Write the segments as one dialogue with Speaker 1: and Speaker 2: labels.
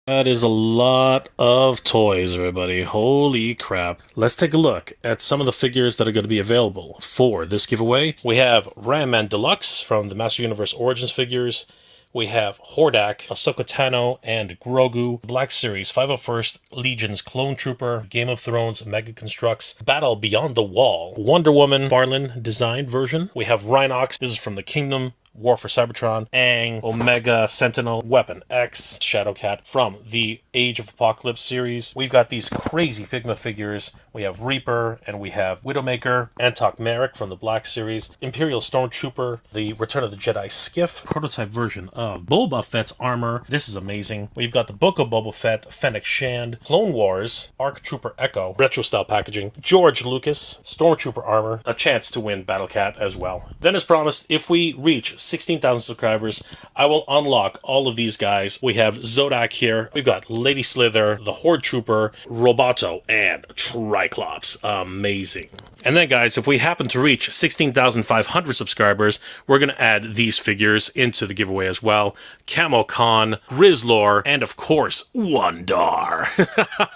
Speaker 1: That is a lot of toys, everybody. Holy crap. Let's take a look at some of the figures that are going to be available for this giveaway. We have Ramen Deluxe from the Master Universe Origins figures. We have Hordak, Ahsoka Tano, and Grogu. Black Series 501st Legion's Clone Trooper, Game of Thrones Mega Constructs, Battle Beyond the Wall, Wonder Woman McFarlane designed version. We have Rhinox, this is from the Kingdom, War for Cybertron, Aang, Omega Sentinel, Weapon X, Shadowcat from the Age of Apocalypse series. We've got these crazy Figma figures. We have Reaper, and we have Widowmaker, Antok Merrick from the Black series, Imperial Stormtrooper, the Return of the Jedi Skiff, prototype version of Boba Fett's armor. This is amazing. We've got the Book of Boba Fett, Fennec Shand, Clone Wars, ARC Trooper Echo, retro style packaging, George Lucas, Stormtrooper armor, a chance to win Battlecat as well. Then as promised, if we reach 16,000 subscribers, I will unlock all of these guys. We have Zodak here. We've got Lady Slither, the Horde Trooper, Roboto, and Triclops. Amazing. And then, guys, if we happen to reach 16,500 subscribers, we're going to add these figures into the giveaway as well. Camo Khan, Grizzlor, and of course, Wondar.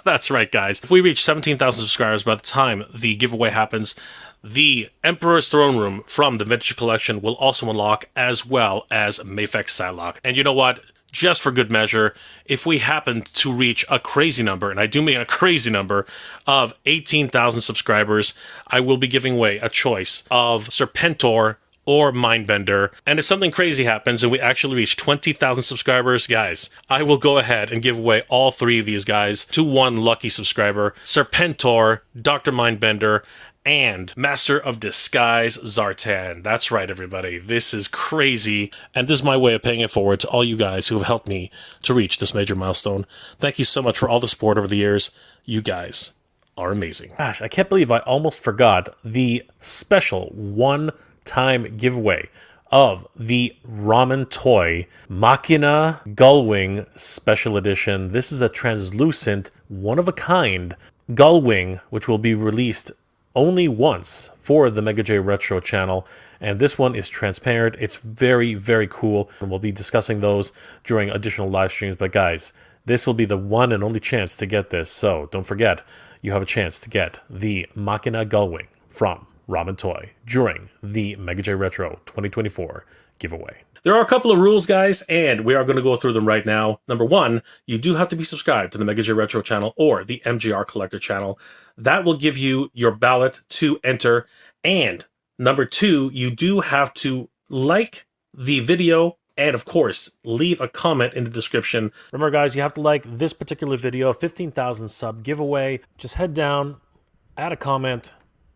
Speaker 1: That's right, guys. If we reach 17,000 subscribers by the time the giveaway happens, the Emperor's Throne Room from the Vintage Collection will also unlock, as well as Mafex Psylocke. And you know what? Just for good measure, if we happen to reach a crazy number, and I do mean a crazy number, of 18,000 subscribers, I will be giving away a choice of Serpentor or Mindbender. And if something crazy happens and we actually reach 20,000 subscribers, guys, I will go ahead and give away all three of these guys to one lucky subscriber. Serpentor, Dr. Mindbender, and Master of Disguise Zartan. That's right, everybody. This is crazy, and this is my way of paying it forward to all you guys who have helped me to reach this major milestone. Thank you so much for all the support over the years. You guys are amazing. Gosh, I can't believe I almost forgot the special one-time giveaway of the Ramen Toy Machina Gullwing Special Edition. This is a translucent, one-of-a-kind Gullwing, which will be released only once for the Mega J Retro channel, and this one is transparent. It's very, very cool, and we'll be discussing those during additional live streams. But guys, this will be the one and only chance to get this, so don't forget, you have a chance to get the Machina Gullwing from Ramen Toy during the Mega J Retro 2024 giveaway. There are a couple of rules, guys, and we are going to go through them right now. Number one, you do have to be subscribed to the Mega J Retro channel or the MJR Collector channel. That will give you your ballot to enter. And number two, you do have to like the video and, of course, leave a comment in the description. Remember, guys, you have to like this particular video, 15,000 sub giveaway. Just head down, add a comment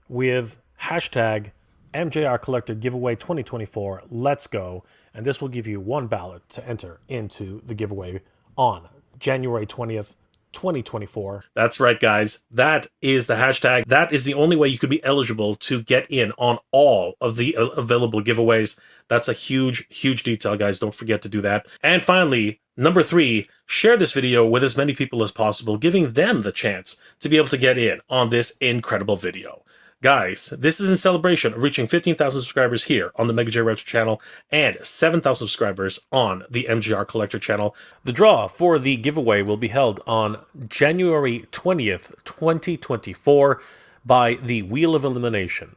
Speaker 1: with hashtag MJR Collector Giveaway 2024. Let's go. And this will give you one ballot to enter into the giveaway on January 20th, 2024. That's right, guys. That is the hashtag. That is the only way you could be eligible to get in on all of the available giveaways. That's a huge, huge detail, guys. Don't forget to do that. And finally, number three, share this video with as many people as possible, giving them the chance to be able to get in on this incredible video. Guys, this is in celebration of reaching 15,000 subscribers here on the Mega J Retro channel and 7,000 subscribers on the MGR Collector channel. The draw for the giveaway will be held on January 20th, 2024 by the Wheel of Elimination.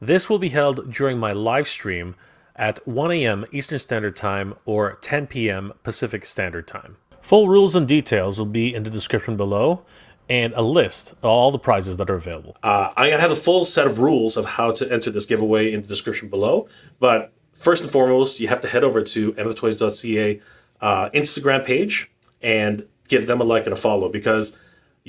Speaker 1: This will be held during my live stream at 1 a.m. Eastern Standard Time or 10 p.m. Pacific Standard Time. Full rules and details will be in the description below, and a list of all the prizes that are available. I have the full set of rules of how to enter this giveaway in the description below. But first and foremost, you have to head over to mftoys.ca Instagram page and give them a like and a follow, because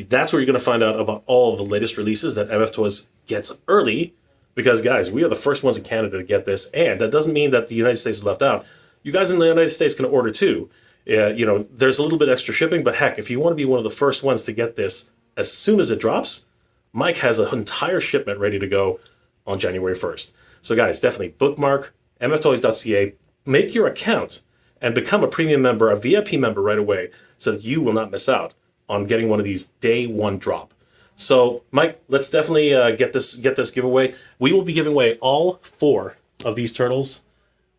Speaker 1: that's where you're going to find out about all of the latest releases that MF Toys gets early. Because, guys, we are the first ones in Canada to get this, and that doesn't mean that the United States is left out. You guys in the United States can order too. You know, there's a little bit extra shipping, but heck, if you want to be one of the first ones to get this as soon as it drops, Mike has an entire shipment ready to go on January 1st. So guys, definitely bookmark mftoys.ca, make your account, and become a premium member, a VIP member right away, so that you will not miss out on getting one of these day one drop. So Mike, let's definitely get this giveaway. We will be giving away all 4 of these turtles.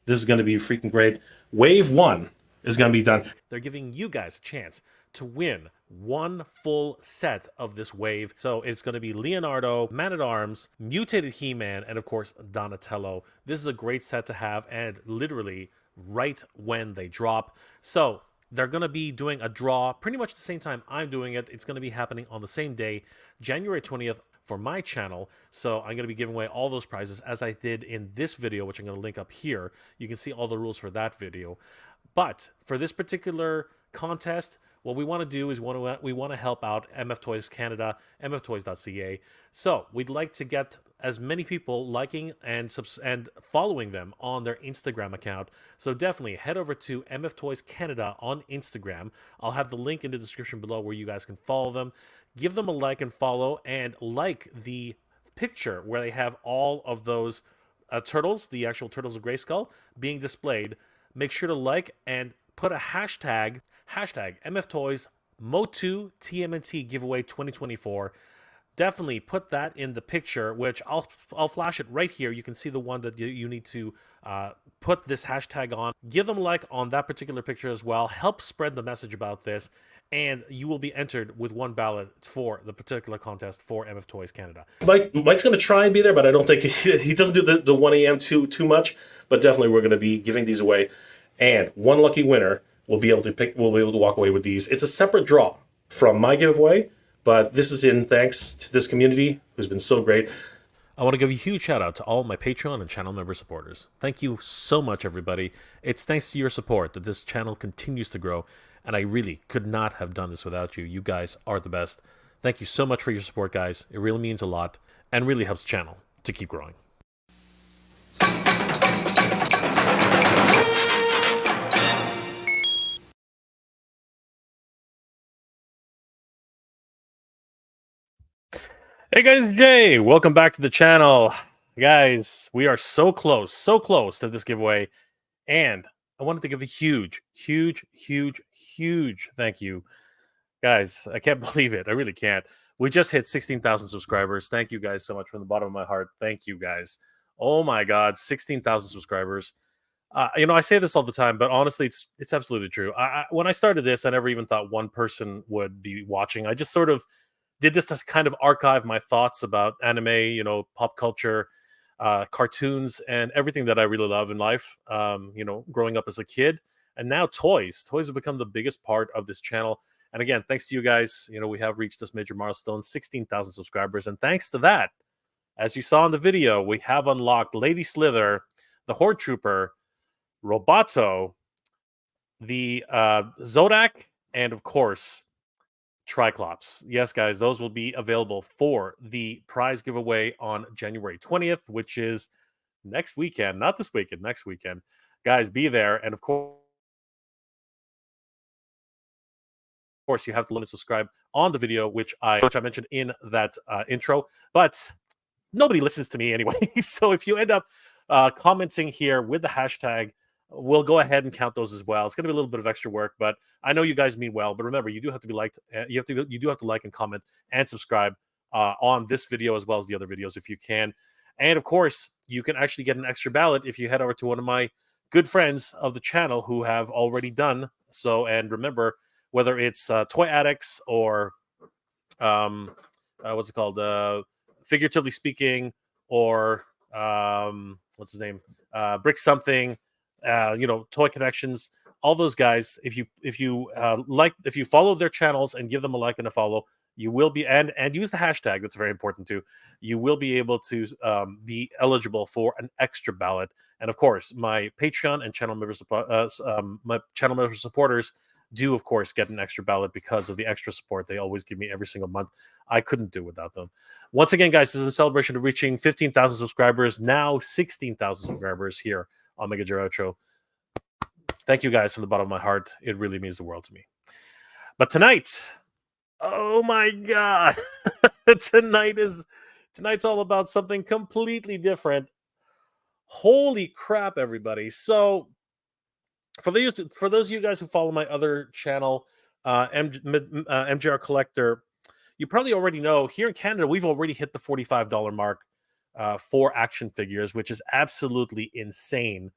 Speaker 1: This is going to be freaking great. Wave 1 is going to be done. They're giving you guys a chance to win one full set of this wave. So it's going to be Leonardo, Man-at-Arms, Mutated He-Man, and of course Donatello. This is a great set to have, and literally right when they drop. So they're going to be doing a draw pretty much the same time I'm doing it. It's going to be happening on the same day, January 20th, for my channel. So I'm going to be giving away all those prizes as I did in this video, which I'm going to link up here. You can see all the rules for that video. But for this particular contest, what we want to do is we want to help out MF Toys Canada, mftoys.ca. So we'd like to get as many people liking and following them on their Instagram account. So definitely head over to MF Toys Canada on Instagram. I'll have the link in the description below where you guys can follow them. Give them a like and follow, and like the picture where they have all of those turtles, the actual Turtles of Grayskull, being displayed. Make sure to like and put a hashtag MFToys Mo2 TMNT giveaway 2024. Definitely put that in the picture, which I'll flash it right here. You can see the one that you need to put this hashtag on. Give them a like on that particular picture as well. Help spread the message about this, and you will be entered with one ballot for the particular contest for MF Toys Canada. Mike's going to try and be there, but I don't think he doesn't do the 1 a.m. too much. But definitely, we're going to be giving these away, and one lucky winner will be able to pick. Will be able to walk away with these. It's a separate draw from my giveaway, but this is in thanks to this community who's been so great. I want to give a huge shout out to all my Patreon and channel member supporters. Thank you so much, everybody. It's thanks to your support that this channel continues to grow, and I really could not have done this without you. You guys are the best. Thank you so much for your support, guys. It really means a lot and really helps the channel to keep growing. Hey guys, Jay, welcome back to the channel. Guys, we are so close to this giveaway, and I wanted to give a huge thank you. Guys, I can't believe it. I really can't. We just hit 16,000 subscribers. Thank you guys so much from the bottom of my heart. Thank you guys. Oh my God, 16,000 subscribers. I say this all the time, but honestly, it's absolutely true. When I started this, I never even thought one person would be watching. I just sort of did this to kind of archive my thoughts about anime, pop culture, cartoons, and everything that I really love in life, growing up as a kid. And now toys have become the biggest part of this channel. And again, thanks to you guys, we have reached this major milestone, 16,000 subscribers. And thanks to that, as you saw in the video, we have unlocked Lady Slither, the Horde Trooper, Roboto, the Zodak, and of course, Triclops. Yes, guys, those will be available for the prize giveaway on January 20th, which is next weekend, not this weekend, next weekend. Guys, be there. And of course, you have to limit subscribe on the video, which I mentioned in that intro. But nobody listens to me anyway. So if you end up commenting here with the hashtag, we'll go ahead and count those as well. It's going to be a little bit of extra work, but I know you guys mean well. But remember, you do have to be liked. You do have to like and comment and subscribe on this video as well as the other videos if you can. And of course, you can actually get an extra ballot if you head over to one of my good friends of the channel who have already done so. And remember, whether it's Toy Addicts or what's it called, figuratively speaking, or what's his name, Brick Something. Toy Connections, all those guys. If you follow their channels and give them a like and a follow, you will be and use the hashtag. That's very important too. You will be able to be eligible for an extra ballot. And of course, my Patreon and channel members, my channel member supporters do of course get an extra ballot because of the extra support they always give me every single month. I couldn't do without them. Once again, guys, this is a celebration of reaching 15,000 subscribers, now 16,000 subscribers here on Mega Outro. Thank you guys from the bottom of my heart. It really means the world to me. But tonight, oh my God, tonight's all about something completely different. Holy crap, everybody. So for those of you guys who follow my other channel, MJR Collector, you probably already know here in Canada, we've already hit the $45 mark for action figures, which is absolutely insane.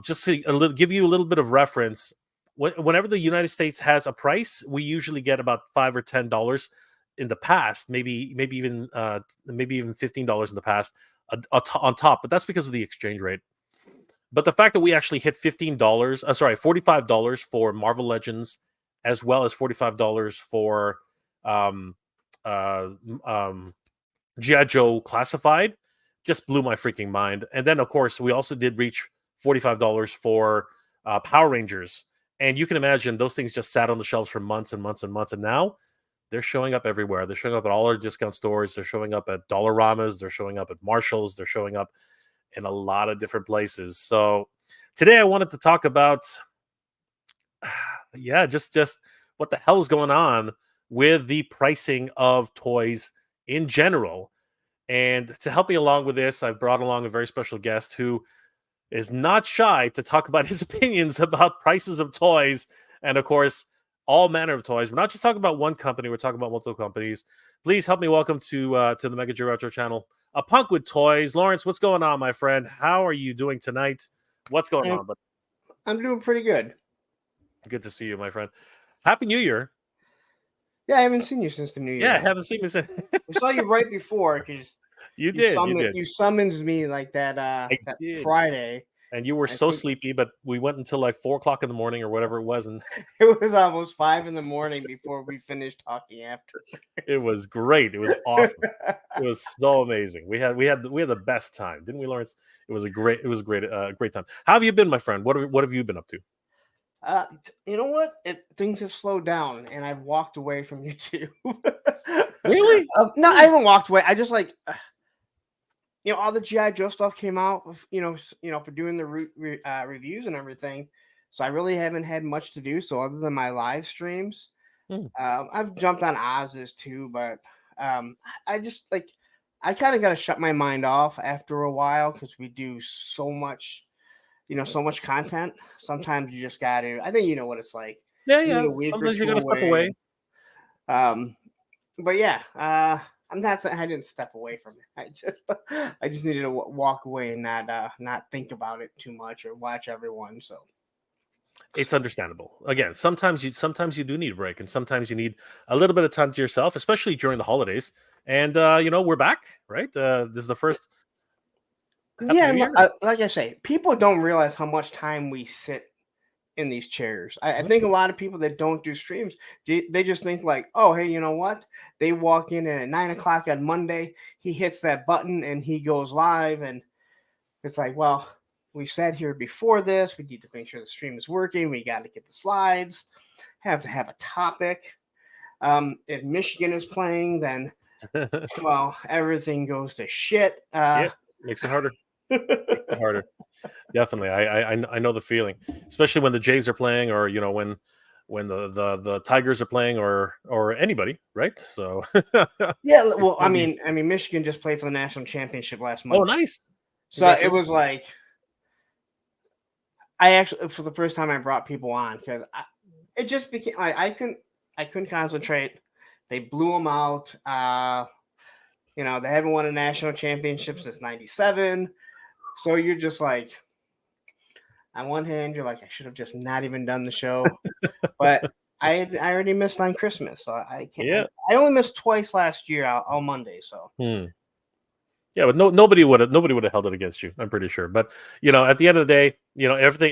Speaker 1: Just to give you a little bit of reference, whenever the United States has a price, we usually get about $5 or $10 in the past, maybe even $15 in the past on top. But that's because of the exchange rate. But the fact that we actually hit $45 for Marvel Legends, as well as $45 for um, uh, um, G.I. Joe Classified, just blew my freaking mind. And then, of course, we also did reach $45 for Power Rangers. And you can imagine those things just sat on the shelves for months and months and months. And now they're showing up everywhere. They're showing up at all our discount stores. They're showing up at Dollaramas. They're showing up at Marshalls. They're showing up in a lot of different places. So today I wanted to talk about, just what the hell is going on with the pricing of toys in general. And to help me along with this, I've brought along a very special guest who is not shy to talk about his opinions about prices of toys and, of course, all manner of toys. We're not just talking about one company; we're talking about multiple companies. Please help me welcome to the Mega G Retro channel, a punk with toys. Lawrence, what's going on, my friend? How are you doing tonight? What's going on? But
Speaker 2: I'm doing pretty good.
Speaker 1: Good to see you, my friend. Happy New Year.
Speaker 2: Yeah, I haven't seen you since the New Year.
Speaker 1: Yeah, I haven't seen you since.
Speaker 2: I saw you right before because
Speaker 1: you did.
Speaker 2: You summoned me like that Friday.
Speaker 1: And you were so sleepy, but we went until like 4 o'clock in the morning or whatever it was, and
Speaker 2: it was almost 5 in the morning before we finished talking after.
Speaker 1: It was great. It was awesome. It was so amazing. We had the best time, didn't we, Lawrence? It was a great great time. How have you been, my friend? What have you been up to?
Speaker 2: You know what? Things have slowed down, and I've walked away from YouTube.
Speaker 1: Really?
Speaker 2: No, I haven't walked away. I just all the G.I. Joe stuff came out, for doing the reviews and everything. So I really haven't had much to do. So other than my live streams, I've jumped on Oz's too, but I just I kind of got to shut my mind off after a while because we do so much, so much content. Sometimes you just got to. I think you know what it's like.
Speaker 1: Yeah. Sometimes you got to step away.
Speaker 2: But yeah. I'm not saying I didn't step away from it. I just needed to walk away and not think about it too much or watch everyone. So
Speaker 1: it's understandable. Again, sometimes you do need a break, and sometimes you need a little bit of time to yourself, especially during the holidays. And we're back, right? This is the first.
Speaker 2: Yeah, like I say, people don't realize how much time we sit in these chairs. I think a lot of people that don't do streams, they just think like, oh, hey, you know what? They walk in and at 9 o'clock on Monday, he hits that button and he goes live. And it's like, well, we sat here before this. We need to make sure the stream is working. We got to get the slides, have to have a topic. If Michigan is playing, then, well, everything goes to shit.
Speaker 1: Yeah, makes it harder. Makes it harder. Definitely. I know the feeling, especially when the Jays are playing, or when the Tigers are playing, or anybody, right? So
Speaker 2: yeah, well, I mean Michigan just played for the national championship last month.
Speaker 1: Oh, nice.
Speaker 2: So it was like I actually, for the first time, I brought people on because it just became like I couldn't concentrate. They blew them out. They haven't won a national championship since '97. So you're just like, on one hand, you're like, I should have just not even done the show. But I already missed on Christmas, so I can't.
Speaker 1: Yeah.
Speaker 2: I only missed twice last year on Monday. So.
Speaker 1: Yeah, but nobody would have held it against you. I'm pretty sure. But at the end of the day,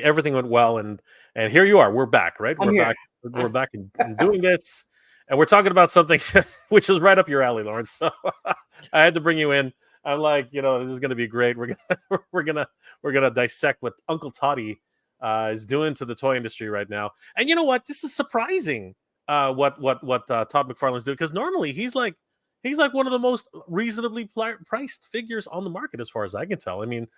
Speaker 1: everything went well, and here you are. We're back, right? We're back and doing this, and we're talking about something which is right up your alley, Lawrence. So I had to bring you in. I'm like, this is gonna be great. We're gonna dissect what Uncle Toddy is doing to the toy industry right now. And you know what? This is surprising. What Todd McFarlane's doing, because normally he's like one of the most reasonably priced figures on the market, as far as I can tell. I mean,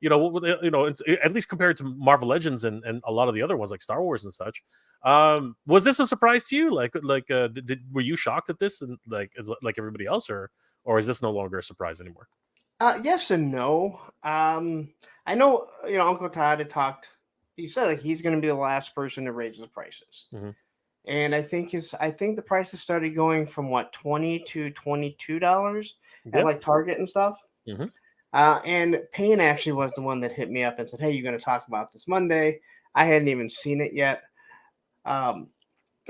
Speaker 1: at least compared to Marvel Legends and a lot of the other ones like Star Wars and such. Was this a surprise to you? Were you shocked at this, and like everybody else, or is this no longer a surprise anymore?
Speaker 2: Yes and no. I know, Uncle Todd had talked. He said he's going to be the last person to raise the prices.
Speaker 1: Mm-hmm.
Speaker 2: And I think the prices started going from $20 to $22 at Target and stuff.
Speaker 1: Mm-hmm.
Speaker 2: And Payne actually was the one that hit me up and said, "Hey, you're going to talk about this Monday." I hadn't even seen it yet. Um,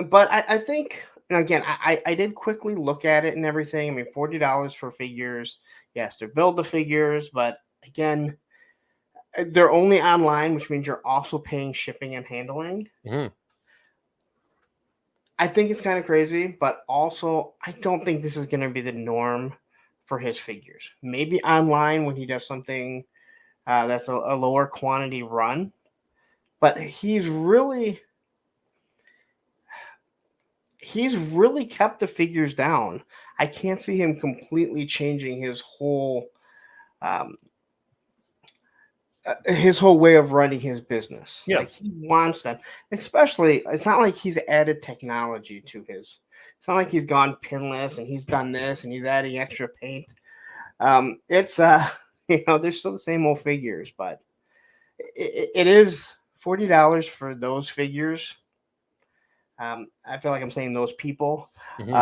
Speaker 2: but I think, and again, I did quickly look at it and everything. I mean, $40 for figures. Yes, they're build the figures, but again, they're only online, which means you're also paying shipping and handling.
Speaker 1: Mm-hmm.
Speaker 2: I think it's kind of crazy, but also I don't think this is going to be the norm for his figures. Maybe online when he does something that's a lower quantity run, but he's really kept the figures down. I can't see him completely changing um, his whole way of running his business.
Speaker 1: Yeah.
Speaker 2: Like he wants them, especially. It's not like he's added technology to his. It's not like he's gone pinless and he's done this and he's adding extra paint. It's they're still the same old figures, but it is $40 for those figures. I feel like I'm saying those people,
Speaker 1: Mm-hmm.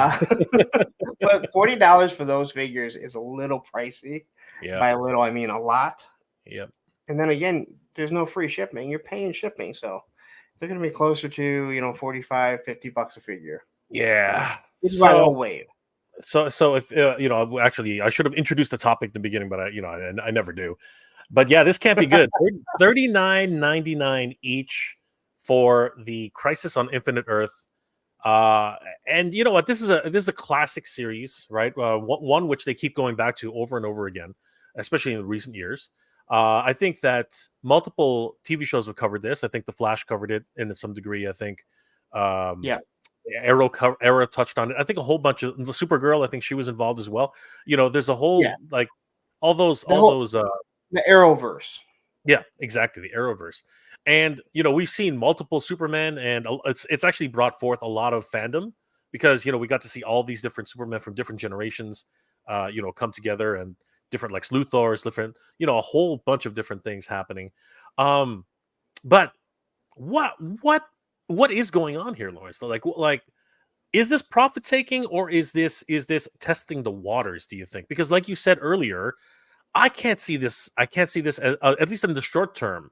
Speaker 2: but $40 for those figures is a little pricey.
Speaker 1: Yeah.
Speaker 2: By a little, I mean a lot.
Speaker 1: Yep.
Speaker 2: And then again, there's no free shipping. You're paying shipping, so they're going to be closer to 45, $50 a figure.
Speaker 1: Yeah.
Speaker 2: If you buy the whole wave.
Speaker 1: So if actually, I should have introduced the topic in the beginning, but I never do. But yeah, this can't be good. $39.99 each for the Crisis on Infinite Earth. And you know what? This is a classic series, right? One which they keep going back to over and over again, especially in recent years. I think that multiple TV shows have covered this. I think The Flash covered it in some degree. I think
Speaker 2: Yeah.
Speaker 1: Arrow touched on it. I think a whole bunch of Supergirl. I think she was involved as well. There's a whole like all those
Speaker 2: The Arrowverse.
Speaker 1: Yeah, exactly, the Arrowverse. And we've seen multiple Superman, and it's actually brought forth a lot of fandom because we got to see all these different Supermen from different generations, come together, and different Lex Luthors, different a whole bunch of different things happening. But what is going on here, Lawrence? Like is this profit taking, or is this testing the waters? Do you think? Because like you said earlier, I can't see this. I can't see this at least in the short term.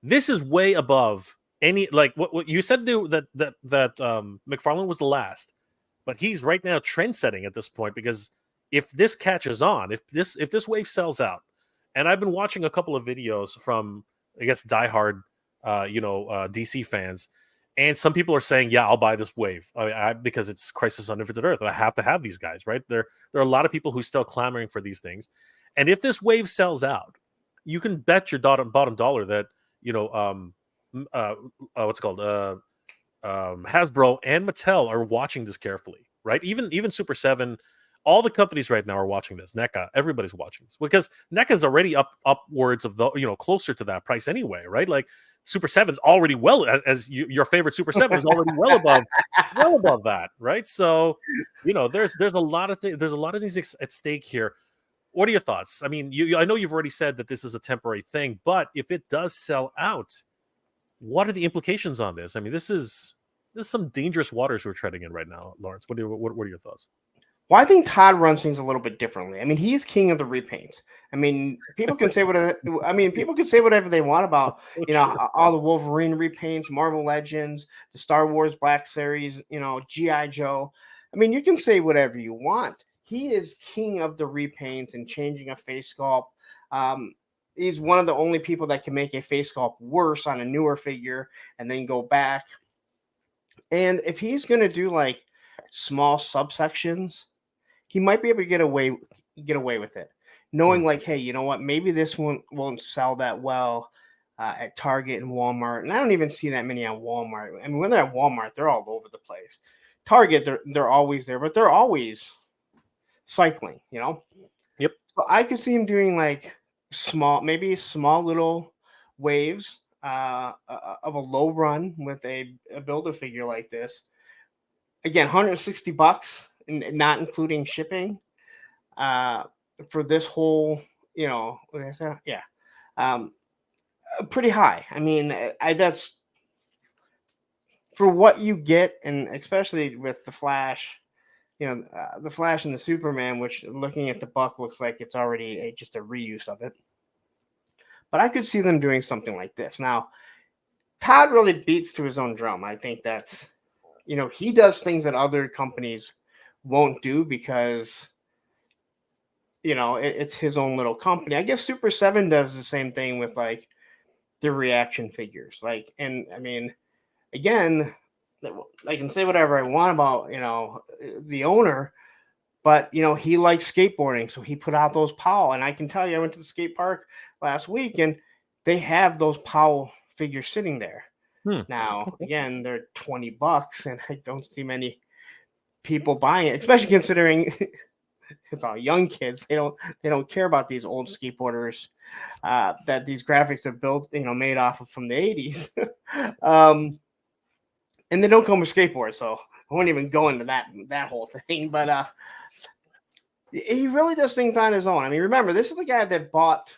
Speaker 1: This is way above any like what you said that McFarlane was the last, but he's right now trend setting at this point because if this catches on, if this wave sells out, and I've been watching a couple of videos from I guess diehard DC fans, and some people are saying, yeah, I'll buy this wave because it's Crisis on Infinite Earth. I have to have these guys, right? There are a lot of people who are still clamoring for these things. And if this wave sells out, you can bet your bottom dollar that what's it called Hasbro and Mattel are watching this carefully, right? Even Super 7, all the companies right now are watching this. NECA, everybody's watching this because NECA is already upwards of the closer to that price anyway, right? Like Super 7's already your favorite Super 7 is already well above that, right? So there's a lot of things. There's a lot of things at stake here. What are your thoughts? I mean, I know you've already said that this is a temporary thing, but if it does sell out, what are the implications on this? I mean, this is some dangerous waters we're treading in right now, Lawrence. What are your thoughts?
Speaker 2: Well, I think Todd runs things a little bit differently. I mean, he's king of the repaints. I mean, people can say whatever. People can say whatever they want about all the Wolverine repaints, Marvel Legends, the Star Wars Black Series, GI Joe. I mean, you can say whatever you want. He is king of the repaints and changing a face sculpt. He's one of the only people that can make a face sculpt worse on a newer figure and then go back. And if he's going to do like small subsections, he might be able to get away with it, knowing like, hey, you know what? Maybe this one won't sell that well at Target and Walmart, and I don't even see that many on Walmart. I mean, when they're at Walmart, they're all over the place. Target, they're always there, but they're always cycling.
Speaker 1: Yep.
Speaker 2: So I could see him doing like small little waves of a low run with a builder figure like this. Again, $160 and not including shipping for this whole, pretty high. I mean, that's for what you get, and especially with the Flash, the Flash and the Superman, which looking at the buck looks like it's already just a reuse of it. But I could see them doing something like this. Now, Todd really beats to his own drum. I think that's, he does things that other companies won't do because, it's his own little company. I guess Super 7 does the same thing with like the reaction figures. Like, and I mean, again, I can say whatever I want about, the owner, but he likes skateboarding, so he put out those Powell. And I can tell you, I went to the skate park last week, and they have those Powell figures sitting there. Now, again, they're $20, and I don't see many people buying it, especially considering it's all young kids. They don't care about these old skateboarders that these graphics are built, made off of from the 80s. And they don't come with skateboards, so I won't even go into that whole thing. But he really does things on his own. I mean, remember, this is the guy that bought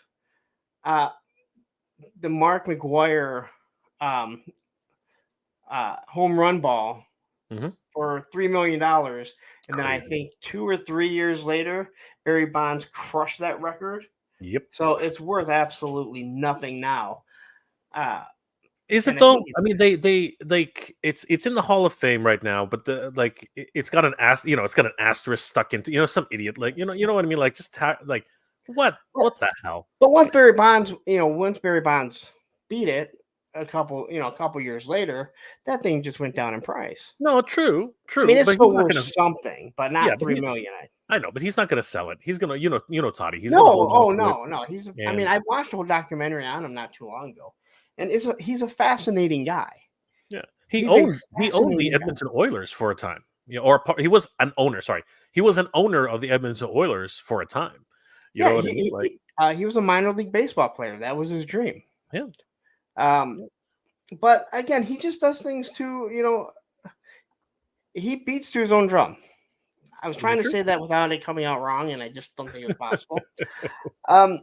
Speaker 2: the Mark McGuire home run ball for $3 million. And then I think 2 or 3 years later, Barry Bonds crushed that record.
Speaker 1: Yep.
Speaker 2: So it's worth absolutely nothing now.
Speaker 1: Is it though? I mean, they like it's in the Hall of Fame right now, but it's got an it's got an asterisk stuck into some idiot what I mean, like just like what the hell?
Speaker 2: But once Barry Bonds beat it a couple years later, that thing just went down in price.
Speaker 1: No, true.
Speaker 2: I mean, it's still worth something, but not $3 million.
Speaker 1: I know, but he's not going to sell it. He's going to Toddy. He's
Speaker 2: no. I mean, I watched a whole documentary on him not too long ago, and he's a fascinating guy.
Speaker 1: Yeah, he owned the Edmonton Oilers for a time. He was an owner. Sorry, he was an owner of the Edmonton Oilers for a time. You know what I mean?
Speaker 2: He was a minor league baseball player. That was his dream.
Speaker 1: Yeah.
Speaker 2: But again, he just does things to he beats to his own drum. I was trying to say that without it coming out wrong, and I just don't think it's possible. I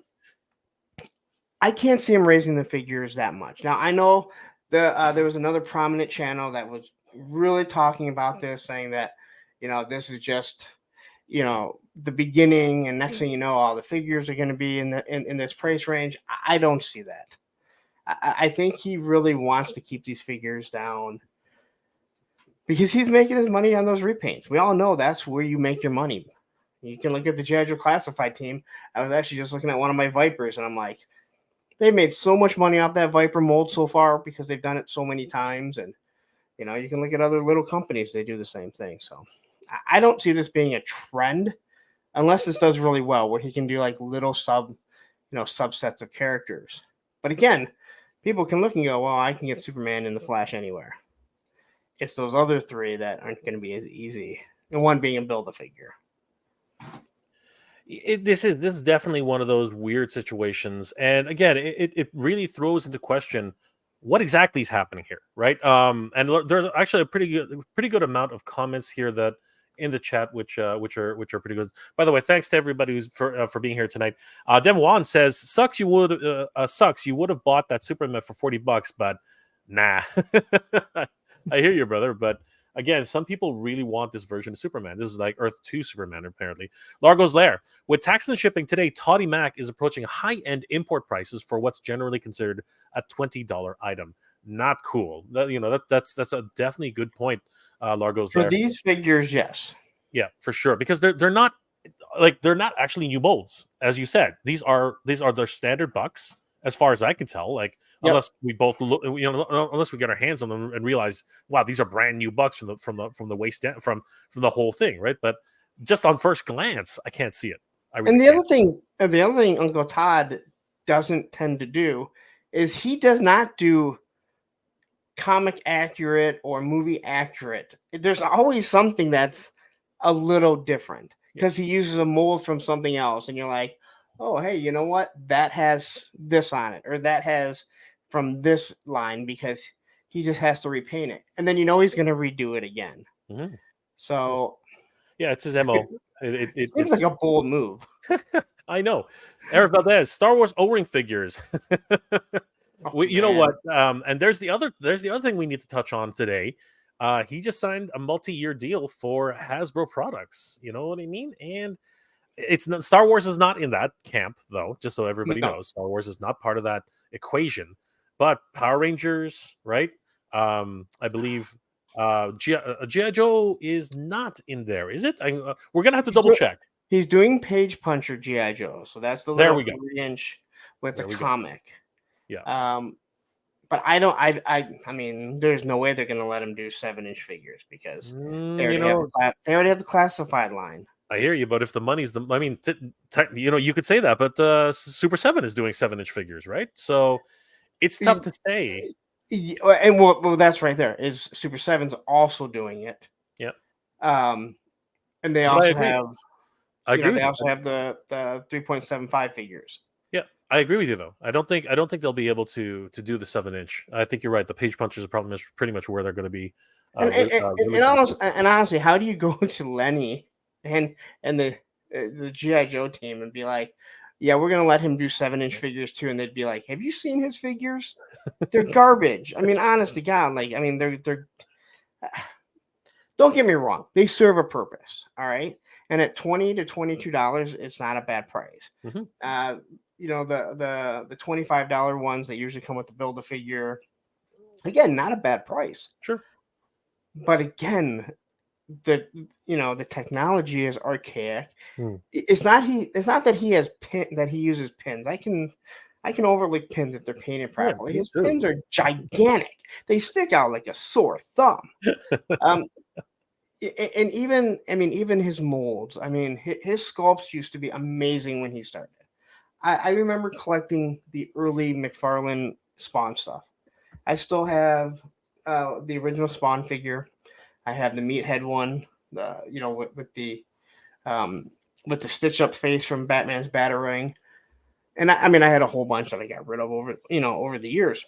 Speaker 2: can't see him raising the figures that much. Now, I know there was another prominent channel that was really talking about this, saying that, this is just, the beginning, and next thing you know, all the figures are going to be in this price range. I don't see that. I think he really wants to keep these figures down because he's making his money on those repaints. We all know that's where you make your money. You can look at the G.I. Joe Classified team. I was actually just looking at one of my Vipers, and I'm like, they made so much money off that Viper mold so far because they've done it so many times. And, you can look at other little companies. They do the same thing. So I don't see this being a trend unless this does really well, where he can do like little subsets of characters. But again, people can look and go, well, I can get Superman and the Flash anywhere. It's those other three that aren't going to be as easy. And one being a Build-A-Figure.
Speaker 1: This is definitely one of those weird situations. And again, it really throws into question what exactly is happening here, right? And there's actually a pretty good amount of comments here that in the chat, which are pretty good. By the way, thanks to everybody who's for being here tonight. Dem Wan says, sucks you would have bought that Superman for $40, but nah. I hear you, brother, but again, some people really want this version of Superman. This is like Earth 2 Superman, apparently. Largo's Lair. With tax and shipping today, Toddy Mac is approaching high-end import prices for what's generally considered a $20 item. Not cool. That's a definitely good point, Largo's Lair.
Speaker 2: For these figures, yes.
Speaker 1: Yeah, for sure. Because they're not actually new molds, as you said. These are their standard bucks, as far as I can tell. Like, unless we both look, unless we get our hands on them and realize, wow, these are brand new bucks from the waist down, from the whole thing, right? But just on first glance, I can't see it.
Speaker 2: The other thing Uncle Todd doesn't tend to do is he does not do comic accurate or movie accurate. There's always something that's a little different because he uses a mold from something else, and you're like, oh, hey, you know what? That has this on it, or that has from this line, because he just has to repaint it. And then he's going to redo it again. Mm-hmm. So,
Speaker 1: yeah, it's his MO.
Speaker 2: It seems like a bold move.
Speaker 1: I know. Eric Valdez, Star Wars O-ring figures. You know what? And there's the other thing we need to touch on today. He just signed a multi-year deal for Hasbro products. You know what I mean? And it's not, Star Wars is not in that camp, though, just so everybody knows. Star Wars is not part of that equation. But Power Rangers, right? I believe G.I. Joe is not in there, is it? We're gonna have to double check.
Speaker 2: He's doing Page Puncher G.I. Joe, so that's the
Speaker 1: There
Speaker 2: little
Speaker 1: we go.
Speaker 2: 3-inch with the
Speaker 1: There we go.
Speaker 2: comic.
Speaker 1: Yeah.
Speaker 2: But I mean, there's no way they're going to let him do 7-inch figures because they already have the classified line.
Speaker 1: I hear you, but if the money's I mean, you could say that, but Super 7 is doing 7-inch figures, right? So it's tough to say.
Speaker 2: And well, that's right there. Is Super 7's also doing it?
Speaker 1: Yeah.
Speaker 2: And they also have.
Speaker 1: I agree.
Speaker 2: They also have the 3.75 figures.
Speaker 1: Yeah, I agree with you though. I don't think they'll be able to do the 7-inch. I think you're right. The Page Punchers are probably pretty much where they're going to be.
Speaker 2: And honestly, how do you go to Lenny and the G.I. Joe team and be like, yeah, we're going to let him do 7-inch figures too? And they'd be like, have you seen his figures? They're garbage. I mean, honest to God, like, I mean, they're don't get me wrong. They serve a purpose. All right. And at $20 to $22, it's not a bad price.
Speaker 1: Mm-hmm.
Speaker 2: The $25 ones that usually come with the Build-A-Figure, again, not a bad price.
Speaker 1: Sure.
Speaker 2: But again, the technology is archaic. It's not that he has that he uses pins. I can overlook pins if they're painted properly. His pins are gigantic. They stick out like a sore thumb. And even his molds. I mean, his sculpts used to be amazing when he started. I remember collecting the early McFarlane Spawn stuff. I still have the original Spawn figure. I have the meathead one, with the stitch up face from Batman's Batarang. And I had a whole bunch that I got rid of over the years.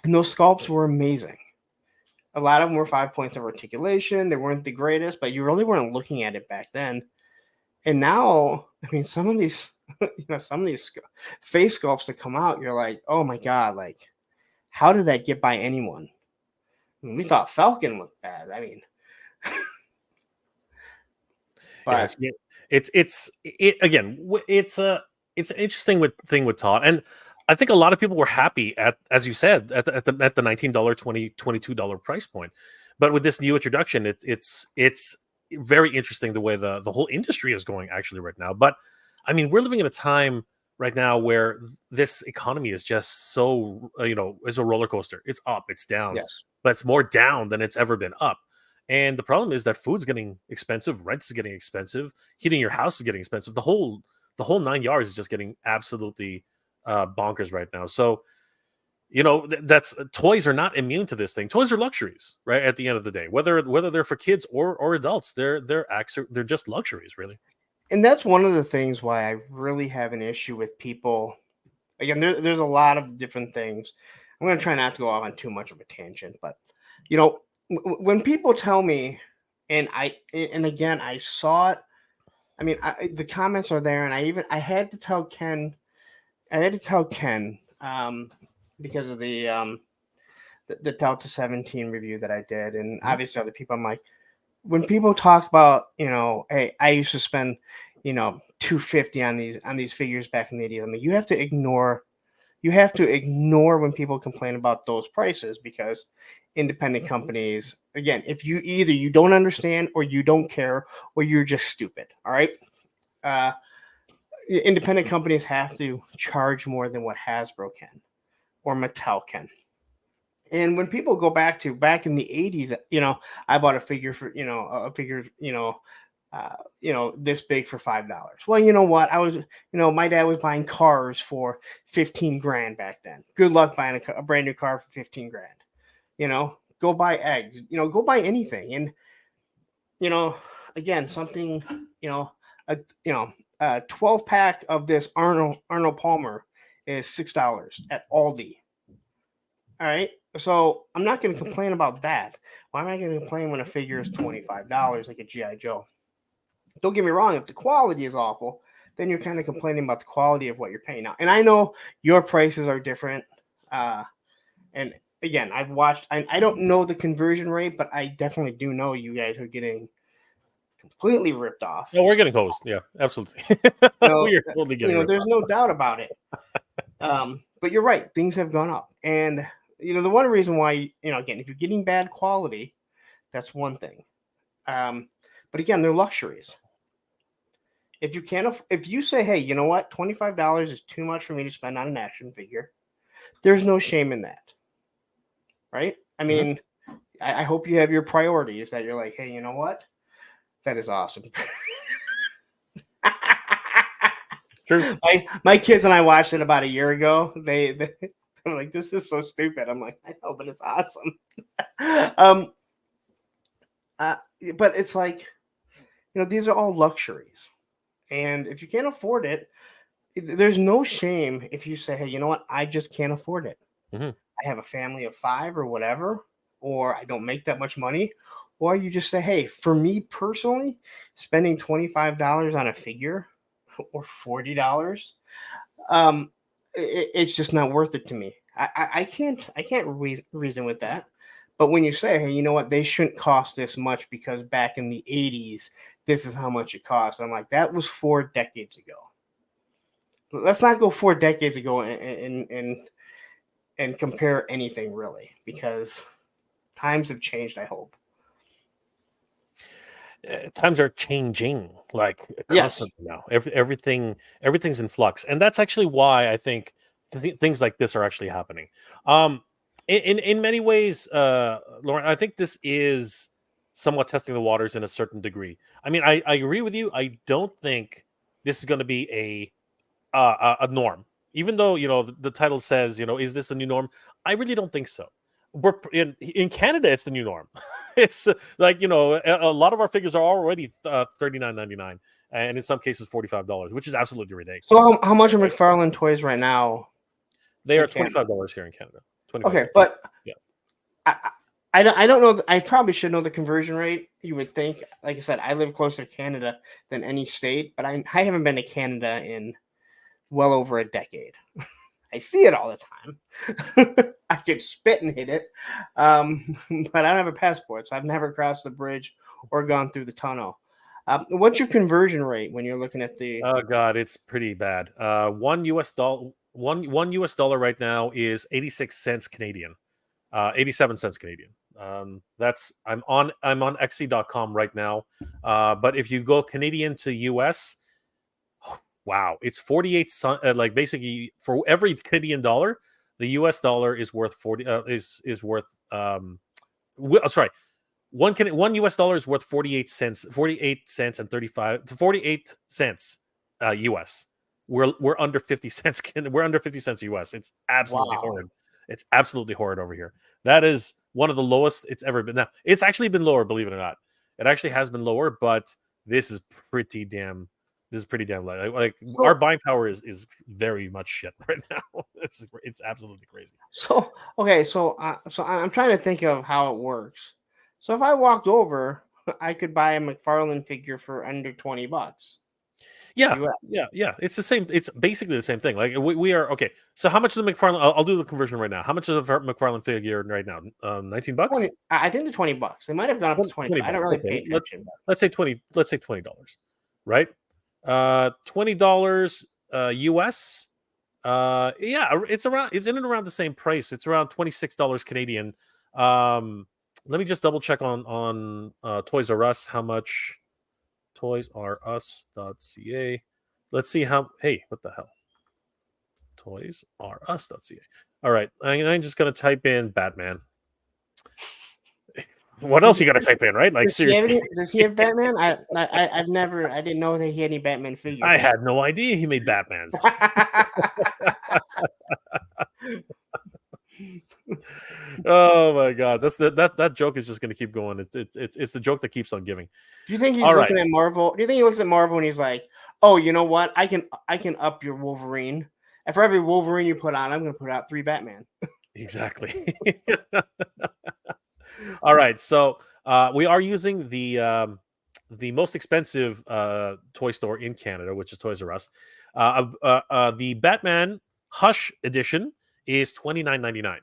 Speaker 2: And those sculpts were amazing. A lot of them were 5 points of articulation. They weren't the greatest, but you really weren't looking at it back then. And now, I mean, some of these face sculpts that come out, you're like, oh my God, like, how did that get by anyone? I mean, we thought Falcon looked bad. I mean,
Speaker 1: but yeah, it's an interesting thing with Todd, and I think a lot of people were happy at, as you said, at the $19, $22 price point. But with this new introduction, it's very interesting the way the whole industry is going actually right now. But I mean, we're living in a time right now where this economy is just so it's a roller coaster. It's up, it's down,
Speaker 2: yes,
Speaker 1: but it's more down than it's ever been up. And the problem is that food's getting expensive, rent is getting expensive, heating your house is getting expensive. The whole 9 yards is just getting absolutely bonkers right now. So that's toys are not immune to this thing. Toys are luxuries, right? At the end of the day, whether they're for kids or adults, they're just luxuries, really.
Speaker 2: And that's one of the things why I really have an issue with people. Again, there's a lot of different things. I'm going to try not to go off on too much of a tangent, but when people tell me, and again, I saw it. I mean, the comments are there, and I had to tell Ken. Because of the Delta 17 review that I did, and obviously other people. I'm like, when people talk about, hey, I used to spend, $250 on these figures back in the 80s. I mean, you have to ignore when people complain about those prices, because independent companies, again, if you don't understand, or you don't care, or you're just stupid. All right. Independent companies have to charge more than what Hasbro can or Mattel can. And when people go back in the 80s, I bought a figure for, this big for $5. Well, you know what? I was, my dad was buying cars for $15,000 back then. Good luck buying a brand new car for $15,000. Go buy eggs, go buy anything. And, again, something, a 12-pack of this Arnold Palmer is $6 at Aldi. All right. So I'm not going to complain about that. Why am I going to complain when a figure is $25 like a G.I. Joe? Don't get me wrong. If the quality is awful, then you're kind of complaining about the quality of what you're paying now. And I know your prices are different. And again, I've watched, I don't know the conversion rate, but I definitely do know you guys are getting completely ripped off.
Speaker 1: No, we're getting hosed. Yeah, absolutely. We are totally getting ripped
Speaker 2: there's
Speaker 1: off.
Speaker 2: no doubt about it. But you're right, things have gone up. And the one reason why, again, if you're getting bad quality, that's one thing. But again, they're luxuries. If you can't, if you say, hey, you know what, $25 is too much for me to spend on an action figure, there's no shame in that, right? I mean, I hope you have your priorities that you're like, hey, you know what, that is awesome.
Speaker 3: True.
Speaker 2: My kids and I watched it about a year ago. They're like, this is so stupid. I'm like, I know, but it's awesome. But it's like, these are all luxuries. And if you can't afford it, there's no shame if you say, hey, you know what? I just can't afford it.
Speaker 3: Mm-hmm.
Speaker 2: I have a family of 5 or whatever, or I don't make that much money. Or you just say, hey, for me personally, spending $25 on a figure or $40, it's just not worth it to me. I can't reason with that. But when you say, hey, you know what, they shouldn't cost this much because back in the 80s, this is how much it cost. I'm like, that was 4 decades ago. Let's not go 4 decades ago and compare anything really, because times have changed, I hope.
Speaker 3: Times are changing like constantly now. Everything's in flux, and that's actually why I think things like this are actually happening. In many ways, Lauren, I think this is somewhat testing the waters in a certain degree. I mean, I agree with you. I don't think this is going to be a norm, even though the title says is this the new norm? I really don't think so. We're in Canada, it's the new norm. It's like a lot of our figures are already $39.99, and in some cases $45, which is absolutely ridiculous.
Speaker 2: So how much are McFarlane Toys right now?
Speaker 3: They are $25 here in Canada. $25.
Speaker 2: Okay, but
Speaker 3: yeah,
Speaker 2: I don't know. I probably should know the conversion rate. You would think. Like I said, I live closer to Canada than any state, but I haven't been to Canada in well over a decade. I see it all the time. I can spit and hit it, but I don't have a passport, so I've never crossed the bridge or gone through the tunnel. What's your conversion rate when you're looking at the?
Speaker 3: Oh God, it's pretty bad. $1 US right now is 86 cents Canadian, 87 cents Canadian. I'm on Etsy.com right now. But if you go Canadian to US, wow, it's 48. Like basically for every Canadian dollar, the US dollar is worth 40. Is worth. Sorry, one US dollar is worth 48 cents. 48 cents and 35 to 48 cents US. We're under 50 cents. We're under 50 cents US. It's absolutely horrid. It's absolutely horrid over here. That is one of the lowest it's ever been. Now it's actually been lower, believe it or not. It actually has been lower, but this is pretty damn. This is pretty damn low. Like our buying power is very much shit right now. It's absolutely crazy.
Speaker 2: So okay, so I'm trying to think of how it works. So if I walked over, I could buy a McFarlane figure for under $20.
Speaker 3: Yeah. It's the same. It's basically the same thing. Like we are okay. So how much is the McFarlane? I'll do the conversion right now. How much is a McFarlane figure right now? $19.
Speaker 2: I think they're $20. They might have gone up to 20. I don't really pay attention.
Speaker 3: Let's say $20. Let's say $20. Right? $20 US. It's in and around the same price. It's around $26 Canadian. Let me just double check on Toys R Us how much. toysrus.ca. Let's see how. Hey, what the hell? toysrus.ca. All right, I'm just gonna type in Batman. What else you gotta type in, right? Like seriously,
Speaker 2: does he have Batman? I didn't know that he had any Batman figures.
Speaker 3: I had no idea he made Batmans. Oh my God, that joke is just going to keep going. It's the joke that keeps on giving.
Speaker 2: Do you think he's looking at Marvel? Do you think he looks at Marvel and he's like, "Oh, you know what? I can up your Wolverine. And for every Wolverine you put on, I'm going to put out 3 Batman."
Speaker 3: Exactly. All right, so we are using the most expensive toy store in Canada, which is Toys R Us. The Batman Hush edition is $29.99.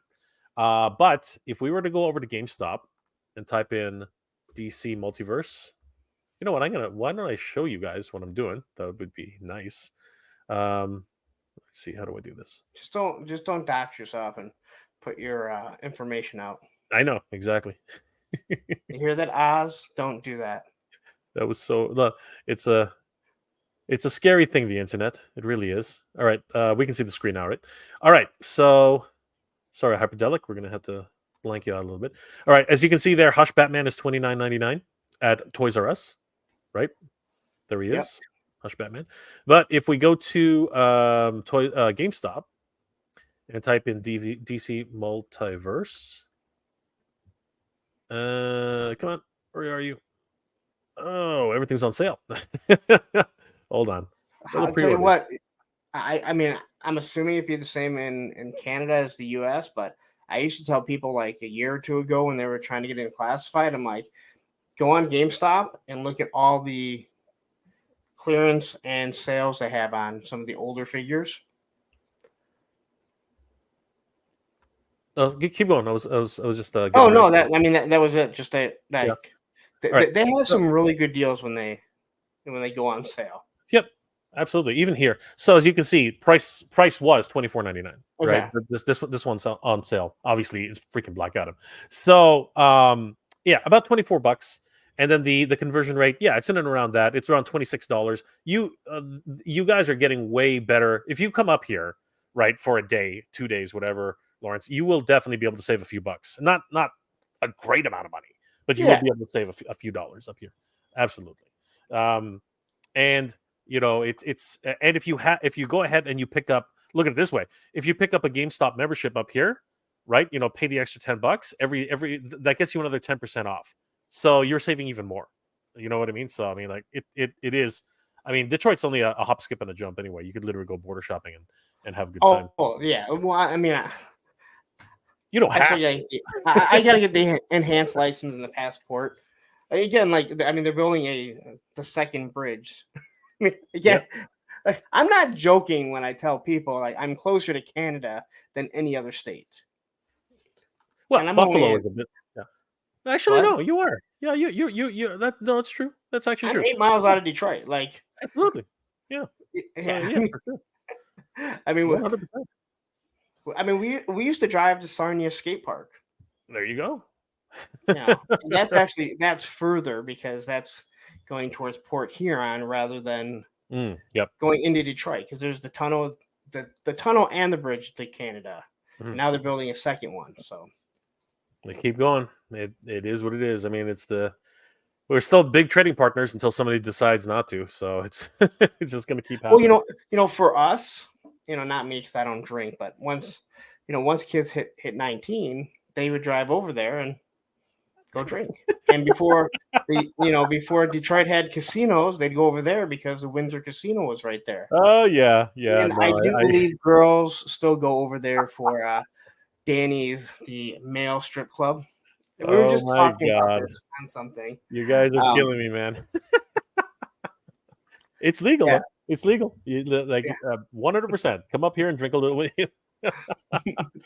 Speaker 3: But if we were to go over to GameStop and type in DC Multiverse, you know what? Why don't I show you guys what I'm doing? That would be nice. Let's see, how do I do this?
Speaker 2: Just don't dox yourself and put your information out.
Speaker 3: I know exactly.
Speaker 2: You hear that, Oz? Don't do that.
Speaker 3: That was so. It's a scary thing, the internet. It really is. All right, we can see the screen now, right? All right, so sorry, Hyperdelic. We're gonna have to blank you out a little bit. All right, as you can see there, Hush Batman is $29.99 at Toys R Us. Right there, he
Speaker 2: Yep.
Speaker 3: is, Hush Batman. But if we go to GameStop and type in DC Multiverse, come on, where are you? Oh, everything's on sale. Hold on.
Speaker 2: I'll tell you what. I mean, I'm assuming it'd be the same in Canada as the US, but I used to tell people like a year or two ago when they were trying to get into classified, I'm like, go on GameStop and look at all the clearance and sales they have on some of the older figures.
Speaker 3: Oh, keep going. I was just.
Speaker 2: Oh no, that was it. Just that
Speaker 3: Yeah.
Speaker 2: they have some really good deals when they go on sale.
Speaker 3: Yep, absolutely. Even here, so as you can see, price was $24.99. Right.
Speaker 2: Okay.
Speaker 3: This one's on sale. Obviously, it's freaking Black Adam. So yeah, about $24. And then the conversion rate, yeah, it's in and around that. It's around $26. You guys are getting way better if you come up here, right, for a day, 2 days, whatever, Lawrence. You will definitely be able to save a few bucks. Not a great amount of money, but you will be able to save a few dollars up here. Absolutely. And you know, it's and if you go ahead and you pick up, look at it this way, if you pick up a GameStop membership up here, right, you know, pay the extra $10 every that gets you another 10% off. So you're saving even more. You know what I mean? So I mean, like it is. I mean, Detroit's only a hop, skip, and a jump anyway. You could literally go border shopping and have a good time.
Speaker 2: Oh yeah. Well, I mean,
Speaker 3: you don't have.
Speaker 2: I gotta get the enhanced license and the passport. Again, like I mean, they're building the second bridge. I mean, again, like, I'm not joking when I tell people like I'm closer to Canada than any other state.
Speaker 3: Well, Buffalo is a bit. Actually, no, you are. Yeah, you. No, it's true. That's actually true.
Speaker 2: I'm 8 miles out of Detroit. Like,
Speaker 3: absolutely. Yeah. So, yeah, for sure.
Speaker 2: I mean,
Speaker 3: 100%.
Speaker 2: I mean, we used to drive to Sarnia Skate Park.
Speaker 3: There you go.
Speaker 2: Yeah, that's further because that's going towards Port Huron rather than going into Detroit because there's the tunnel, the tunnel and the bridge to Canada. Mm-hmm. Now they're building a second one, so.
Speaker 3: They keep going. It is what it is. I mean, we're still big trading partners until somebody decides not to. So it's just going to keep happening.
Speaker 2: Well, you know, for us, you know, not me because I don't drink, but once kids hit 19, they would drive over there and go drink. And before Detroit had casinos, they'd go over there because the Windsor Casino was right there.
Speaker 3: Oh yeah.
Speaker 2: And no, I do believe girls still go over there for. Danny's, the male strip club. We were just talking about this on something.
Speaker 3: You guys are killing me, man. It's legal. Yeah. It's legal. 100%. Come up here and drink a little.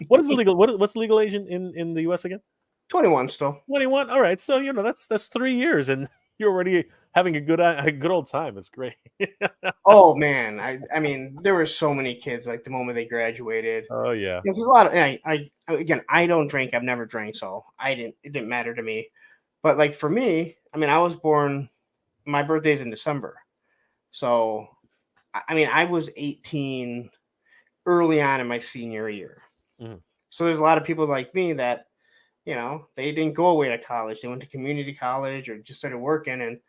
Speaker 3: What is illegal? What's legal age in the U.S. again?
Speaker 2: 21 still.
Speaker 3: 21. All right. So that's 3 years, and you're already having a good old time. It's great.
Speaker 2: Oh man, I mean, there were so many kids like the moment they graduated.
Speaker 3: Oh yeah.
Speaker 2: There's a lot of. I don't drink. I've never drank, so it didn't matter to me. But like for me, I mean, I was born. My birthday's in December, so I mean, I was 18 early on in my senior year. Mm-hmm. So there's a lot of people like me that, you know, they didn't go away to college. They went to community college or just started working, and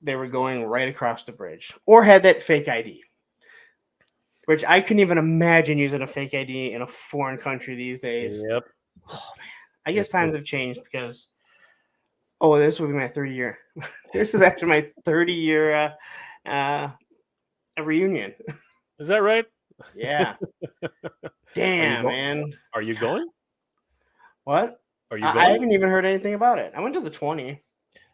Speaker 2: they were going right across the bridge or had that fake ID, which I couldn't even imagine using a fake ID in a foreign country these days.
Speaker 3: Yep.
Speaker 2: Oh man, I guess times have changed because, this will be my 30 year. This is actually my 30-year reunion.
Speaker 3: Is that right?
Speaker 2: Yeah. Damn, man.
Speaker 3: Are you going?
Speaker 2: What?
Speaker 3: Are you going?
Speaker 2: I haven't even heard anything about it. I went to the 20.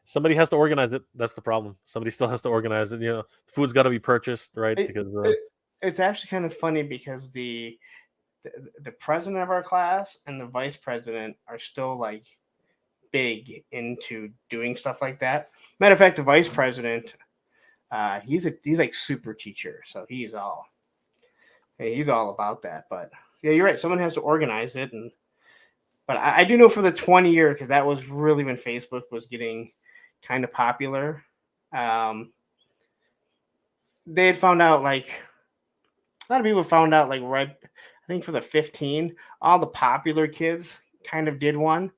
Speaker 3: Somebody has to organize it. That's the problem. Somebody still has to organize it. You know, food's got to be purchased, right?
Speaker 2: It's actually kind of funny because the president of our class and the vice president are still like big into doing stuff like that. Matter of fact, the vice president, he's like super teacher, so he's all Hey, he's all about that. But yeah, you're right. Someone has to organize it, but I do know for the 20 year, because that was really when Facebook was getting kind of popular. They had found out, like, a lot of people found out, like, right, I think for the 15, all the popular kids kind of did one.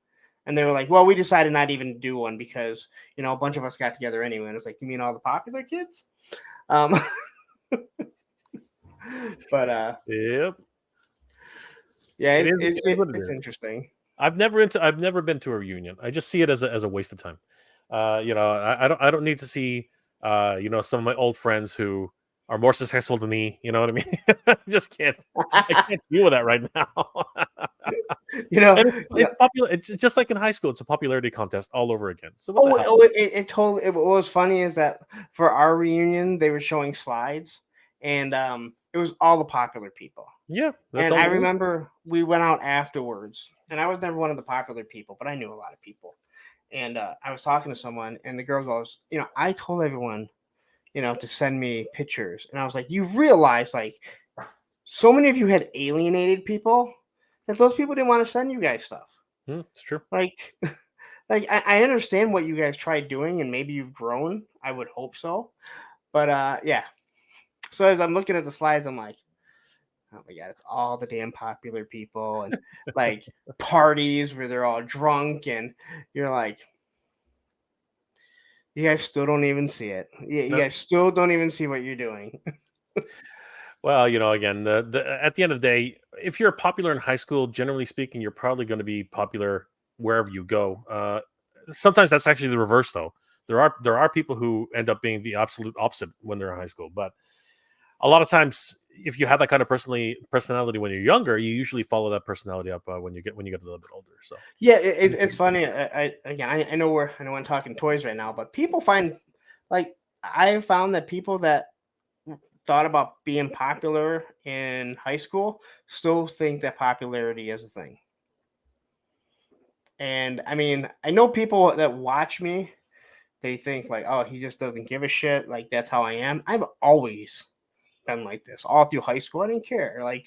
Speaker 2: And they were like, well, we decided not even to do one because, a bunch of us got together anyway. And it's like, you mean all the popular kids? But
Speaker 3: Yep.
Speaker 2: yeah,
Speaker 3: It is what it
Speaker 2: it's
Speaker 3: is.
Speaker 2: interesting.
Speaker 3: I've never been to a reunion. I just see it as a waste of time. I don't need to see some of my old friends who are more successful than me. You know what I mean? I just can't. I can't deal with that right now. It's popular. It's just like in high school. It's a popularity contest all over again. So
Speaker 2: it totally. What was funny is that for our reunion, they were showing slides, and it was all the popular people.
Speaker 3: Yeah,
Speaker 2: and I remember we went out afterwards, and I was never one of the popular people, but I knew a lot of people. And I was talking to someone, and the girl goes, I told everyone, to send me pictures. And I was like, you realize, like, so many of you had alienated people that those people didn't want to send you guys stuff.
Speaker 3: It's true.
Speaker 2: Like, I understand what you guys tried doing, and maybe you've grown. I would hope so. But yeah. So as I'm looking at the slides, I'm like, oh my God, it's all the damn popular people and like parties where they're all drunk, and you're like, you guys still don't even see it. You guys still don't even see what you're doing.
Speaker 3: Well, again, at the end of the day, if you're popular in high school, generally speaking, you're probably going to be popular wherever you go. Sometimes that's actually the reverse, though. There are people who end up being the absolute opposite when they're in high school, but a lot of times, if you have that kind of personality when you're younger, you usually follow that personality up when you get a little bit older. So
Speaker 2: yeah, it's funny. I know I'm talking toys right now, but people find, like, I found that people that thought about being popular in high school still think that popularity is a thing. And I mean, I know people that watch me, they think like, oh, he just doesn't give a shit. Like, that's how I am. I've always been like this all through high school. I didn't care. Like,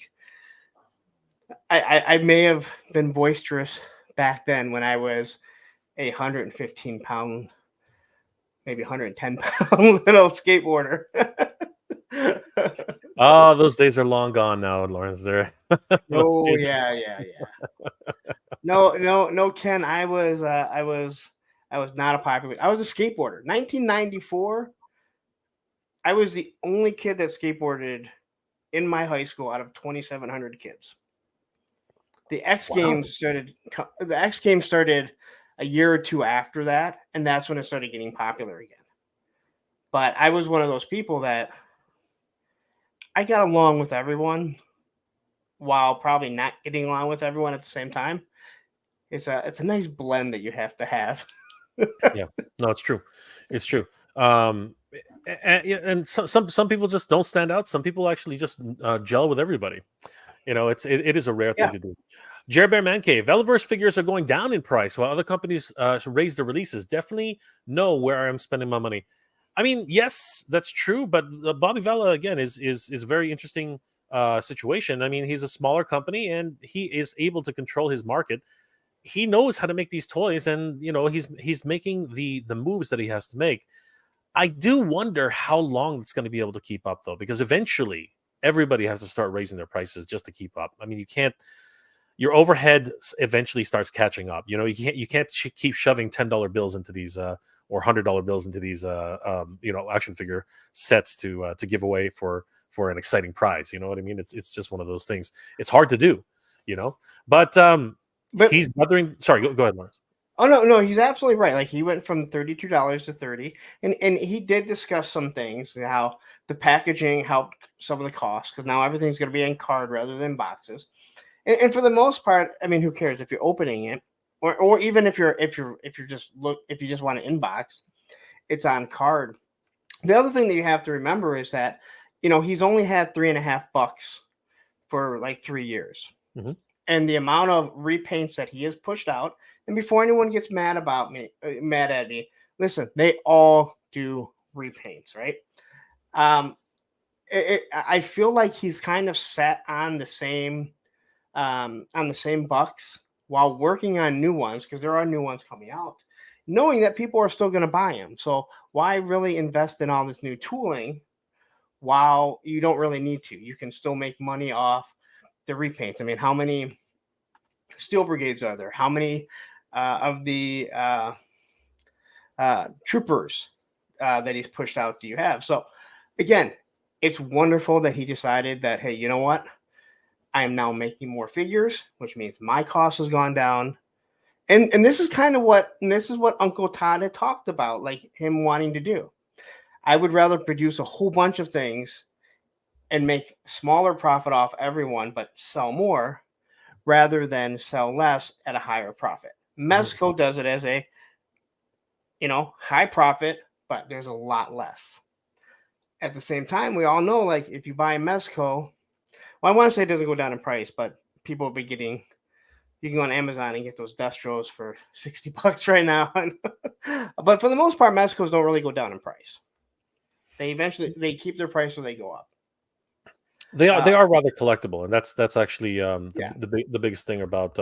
Speaker 2: I may have been boisterous back then when I was a 115-pound, maybe 110-pound little skateboarder.
Speaker 3: Oh, those days are long gone now, Lawrence. There.
Speaker 2: Oh yeah. No, Ken. I was not a popular. I was a skateboarder. 1994. I was the only kid that skateboarded in my high school out of 2,700 kids. The X Games started a year or two after that, and that's when it started getting popular again. But I was one of those people that I got along with everyone while probably not getting along with everyone at the same time. It's a nice blend that you have to have.
Speaker 3: Yeah, no, it's true. It's true. And some people just don't stand out. Some people actually just gel with everybody. It is a rare thing to do. Jer Bear Man Cave. Velaverse figures are going down in price while other companies raise their releases. Definitely know where I'm spending my money. I mean, yes, that's true, but Bobby Vela again is a very interesting situation. I mean, he's a smaller company and he is able to control his market. He knows how to make these toys, and he's making the moves that he has to make. I do wonder how long it's going to be able to keep up, though, because eventually everybody has to start raising their prices just to keep up. I mean, you can't. Your overhead eventually starts catching up. You can't keep shoving $10 bills into these or $100 bills into these action figure sets to give away for an exciting prize. You know what I mean? It's just one of those things. It's hard to do, but he's bothering. Sorry, go ahead, Lawrence.
Speaker 2: Oh no, he's absolutely right. Like, he went from $32 to $30, and he did discuss some things, how the packaging helped some of the costs, because now everything's going to be in card rather than boxes. And for the most part, I mean, who cares if you're opening it, or even if you just want to inbox, it's on card. The other thing that you have to remember is that he's only had $3.50 for like 3 years, and the amount of repaints that he has pushed out. And before anyone gets mad at me, listen, they all do repaints, right? I feel like he's kind of set on the same bucks while working on new ones, because there are new ones coming out, knowing that people are still going to buy them. So why really invest in all this new tooling while you don't really need to? You can still make money off the repaints. I mean, how many steel brigades are there? How many of the troopers that he's pushed out do you have? So again, it's wonderful that he decided that, hey, you know what? I am now making more figures, which means my cost has gone down. And this is kind of what Uncle Todd had talked about, like him wanting to do. I would rather produce a whole bunch of things and make smaller profit off everyone, but sell more rather than sell less at a higher profit. Mezco does it as a, high profit, but there's a lot less. At the same time, we all know, like, if you buy Mezco, well, I want to say it doesn't go down in price, but people will be getting, you can go on Amazon and get those Destros for $60 right now. But for the most part, Mezcos don't really go down in price. They keep their price or they go up.
Speaker 3: They are rather collectible, and that's actually the biggest thing about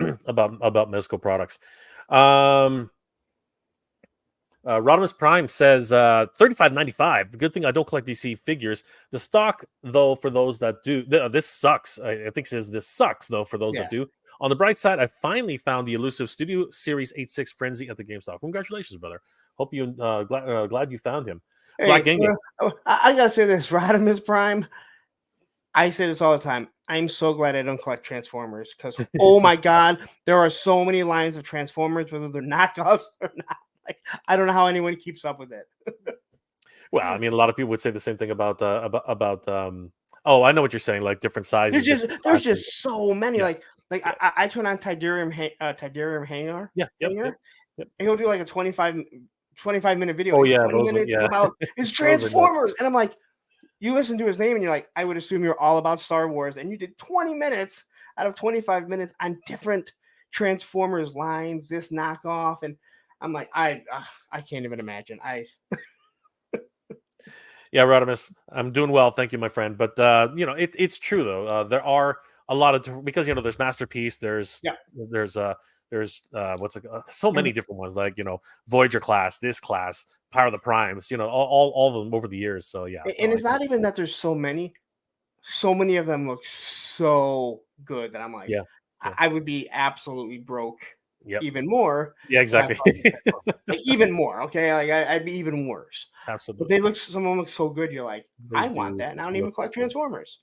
Speaker 3: Mezco products. Rodimus Prime says $35.95. Good thing I don't collect DC figures. The stock, though, for those that do, this sucks. I think it says this sucks, though, for those that do. On the bright side, I finally found the elusive Studio Series 86 Frenzy at the GameStop. Congratulations, brother. Hope you glad you found him.
Speaker 2: Hey, I gotta say this, Rodimus Prime. I say this all the time. I'm so glad I don't collect Transformers, because oh my god, there are so many lines of Transformers, whether they're knockoffs or not. Like, I don't know how anyone keeps up with it.
Speaker 3: Well, I mean, a lot of people would say the same thing about oh, I know what you're saying, like different sizes.
Speaker 2: There's just so many. Yeah. Like I turn on Tidarium Hangar.
Speaker 3: Yep.
Speaker 2: And he'll do like a 25-minute video.
Speaker 3: Oh,
Speaker 2: like
Speaker 3: yeah,
Speaker 2: 20 minutes about his Transformers. And I'm like, you listen to his name and you're like, I would assume you're all about Star Wars, and you did 20 minutes out of 25 minutes on different Transformers lines, this knockoff, and I'm like, I can't even imagine.
Speaker 3: Yeah, Rodimus, I'm doing well, thank you, my friend. But it's true though. There are a lot of, because there's Masterpiece, there's so many different ones, like Voyager class, this class, Power of the Primes, all of them over the years. So yeah,
Speaker 2: and it's not even that there's so many of them look so good that I'm like, I would be absolutely broke. Even more.
Speaker 3: Yeah, exactly.
Speaker 2: Like, even more. Okay, like I'd be even worse.
Speaker 3: Absolutely.
Speaker 2: But some of them look so good. You're like, I want that, and I don't even collect Transformers.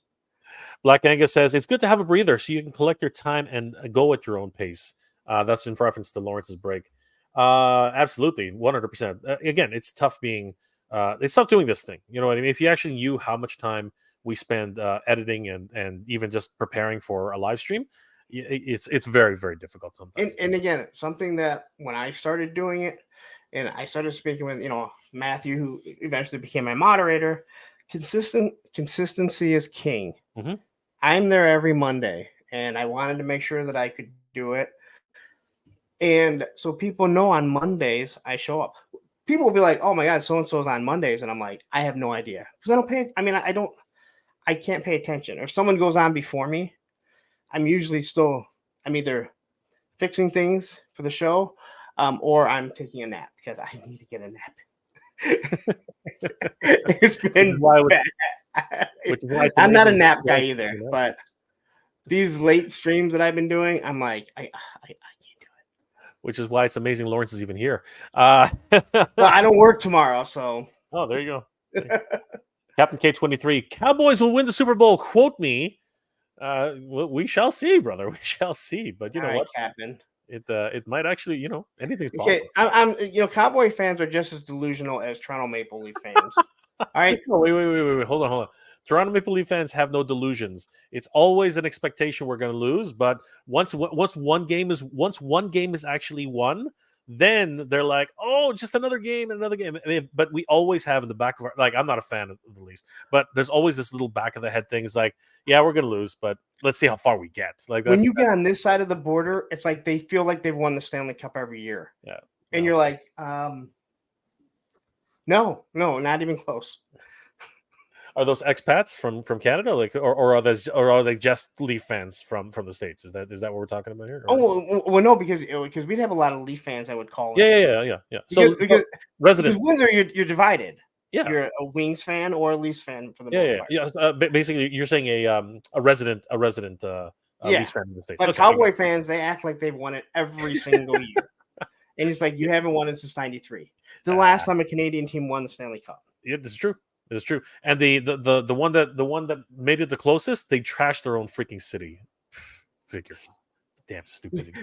Speaker 3: Black Angus says it's good to have a breather so you can collect your time and go at your own pace. That's in reference to Lawrence's break. Absolutely, 100%. Again, it's tough doing this thing. You know what I mean? If you actually knew how much time we spend editing and even just preparing for a live stream, it's very, very difficult sometimes.
Speaker 2: And again, something that when I started doing it, and I started speaking with Matthew, who eventually became my moderator, consistency is king.
Speaker 3: Mm-hmm.
Speaker 2: I'm there every Monday, and I wanted to make sure that I could do it. And so people know on Mondays I show up. People will be like, "Oh my God, so and so's on Mondays," and I'm like, I have no idea, because I don't pay. I mean, I can't pay attention. Or if someone goes on before me, I'm either fixing things for the show, or I'm taking a nap, because I need to get a nap. It's been bad. I'm not a nap guy either, but these late streams that I've been doing, I'm like, I can't do it.
Speaker 3: Which is why it's amazing Lawrence is even here.
Speaker 2: Well, I don't work tomorrow, so.
Speaker 3: Oh, there you go. Captain K23, Cowboys will win the Super Bowl. Quote me. We shall see, brother. We shall see. But you know what,
Speaker 2: Captain?
Speaker 3: It might actually, anything's possible.
Speaker 2: I'm Cowboy fans are just as delusional as Toronto Maple Leaf fans. All right.
Speaker 3: Wait. Hold on. Toronto Maple Leaf fans have no delusions. It's always an expectation we're going to lose, but once one game is actually won, then they're like, oh, just another game. But we always have in the back of our, like, I'm not a fan of the Leafs, but there's always this little back of the head things like, yeah, we're going to lose, but let's see how far we get. Like,
Speaker 2: when you get on this side of the border, it's like they feel like they've won the Stanley Cup every year.
Speaker 3: Yeah.
Speaker 2: And you're like, no, not even close.
Speaker 3: are those expats from Canada, like, or are they just Leaf fans from the States? Is that what we're talking about here?
Speaker 2: Oh well, no, because we'd have a lot of Leaf fans. I would call it.
Speaker 3: Yeah.
Speaker 2: Because,
Speaker 3: Resident.
Speaker 2: because Windsor, you're divided.
Speaker 3: Yeah.
Speaker 2: You're a Wings fan or a Leafs fan for the most part.
Speaker 3: Yeah. Basically, you're saying a resident Leafs fan in the States.
Speaker 2: But
Speaker 3: Okay,
Speaker 2: Cowboy fans, they act like they've won it every single year. And it's like, you haven't won it since '93. The last time a Canadian team won the Stanley Cup.
Speaker 3: Yeah, this is true. It's true. And the one that made it the closest, they trashed their own freaking city. Figures. Damn stupidity.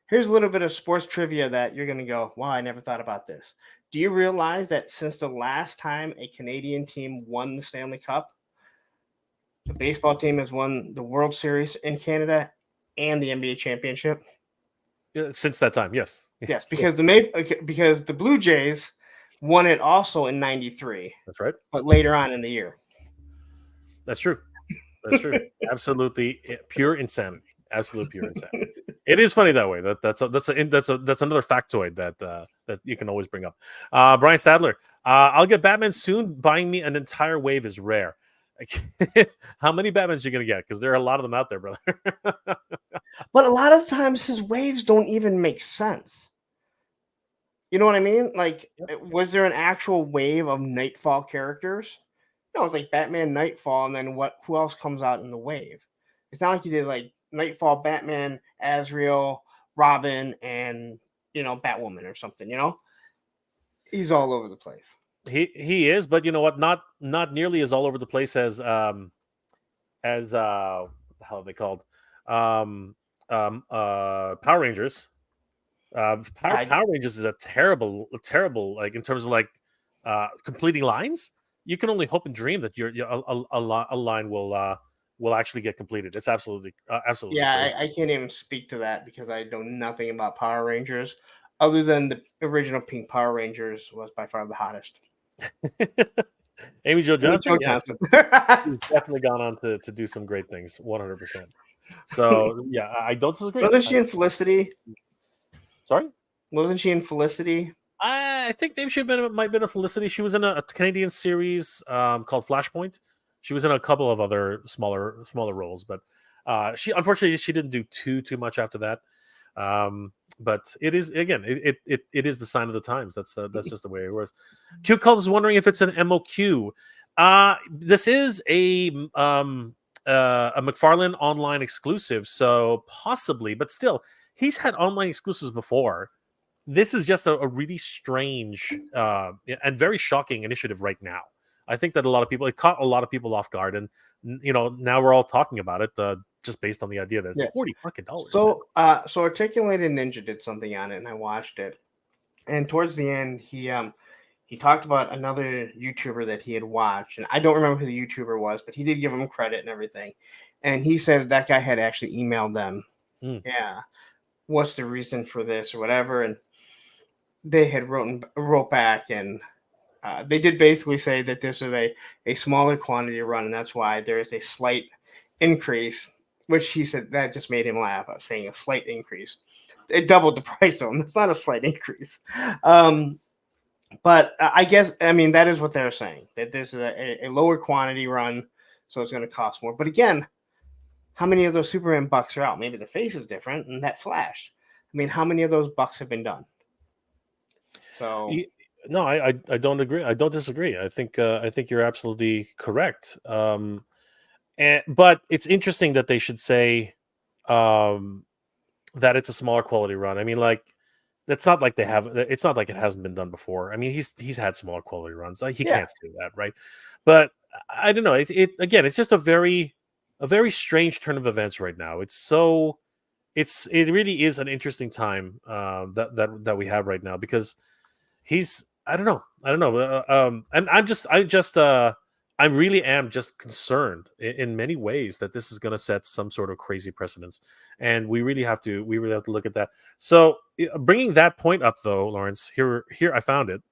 Speaker 2: Here's a little bit of sports trivia that you're gonna go, wow, I never thought about this. Do you realize that since the last time a Canadian team won the Stanley Cup, the baseball team has won the World Series in Canada and the NBA championship?
Speaker 3: Since that time, yes.
Speaker 2: Yes, because the Blue Jays won it also in '93.
Speaker 3: That's right.
Speaker 2: But later on in the year.
Speaker 3: That's true. That's true. Absolutely pure insanity. Absolute pure insanity. It is funny that way. That's another factoid that you can always bring up. Brian Stadler, I'll get Batman soon. Buying me an entire wave is rare. How many Batmans are you gonna get? Because there are a lot of them out there, brother.
Speaker 2: But a lot of times his waves don't even make sense. You know what I mean? Like, was there an actual wave of Nightfall characters? No, it's like Batman, Nightfall, and then who else comes out in the wave? It's not like you did like Nightfall, Batman, Azrael, Robin, and Batwoman or something. He's all over the place.
Speaker 3: He is, but you know what? Not nearly as all over the place as how are they called? Power Rangers. Power Rangers is a terrible, like in terms of like completing lines. You can only hope and dream that a line will actually get completed. It's absolutely.
Speaker 2: Yeah, I can't even speak to that because I know nothing about Power Rangers, other than the original Pink Power Rangers was by far the hottest.
Speaker 3: Amy Jo Johnson,
Speaker 2: Johnson.
Speaker 3: She's definitely gone on to do some great things, 100%. So yeah, I don't disagree.
Speaker 2: Wasn't she in Felicity?
Speaker 3: Sorry,
Speaker 2: wasn't she in Felicity?
Speaker 3: I think maybe might have been a Felicity. She was in a Canadian series called Flashpoint. She was in a couple of other smaller roles, but she unfortunately didn't do too much after that. But it is, again, it is the sign of the times. That's just the way it works. Q Cult is wondering if it's an MOQ. This is a McFarlane online exclusive, so possibly, but still, he's had online exclusives before. This is just a really strange and very shocking initiative right now. I think that it caught a lot of people off guard, and now we're all talking about it just based on the idea that it's $40 fucking.
Speaker 2: So Articulated Ninja did something on it, and I watched it. And towards the end, he talked about another YouTuber that he had watched, and I don't remember who the YouTuber was, but he did give him credit and everything. And he said that guy had actually emailed them. Yeah, what's the reason for this or whatever, and they had wrote back, and they did basically say that this is a smaller quantity run, and that's why there is a slight increase, which he said that just made him laugh. I was saying a slight increase. It doubled the price on them. That's not a slight increase. But I guess, that is what they're saying, that this is a lower quantity run, so it's going to cost more. But again, how many of those Superman bucks are out? Maybe the face is different, and that flashed. How many of those bucks have been done? So
Speaker 3: no, I don't agree. I don't disagree. I think you're absolutely correct. But it's interesting that they should say that it's a smaller quality run. It's not like it's not like it hasn't been done before. He's had smaller quality runs. He can't say that, right? But I don't know. It's just a very strange turn of events right now. It really is an interesting time that we have right now, because I don't know. And I really am just concerned in many ways that this is going to set some sort of crazy precedence, and we really have to look at that. So bringing that point up, though, Lawrence, here I found it.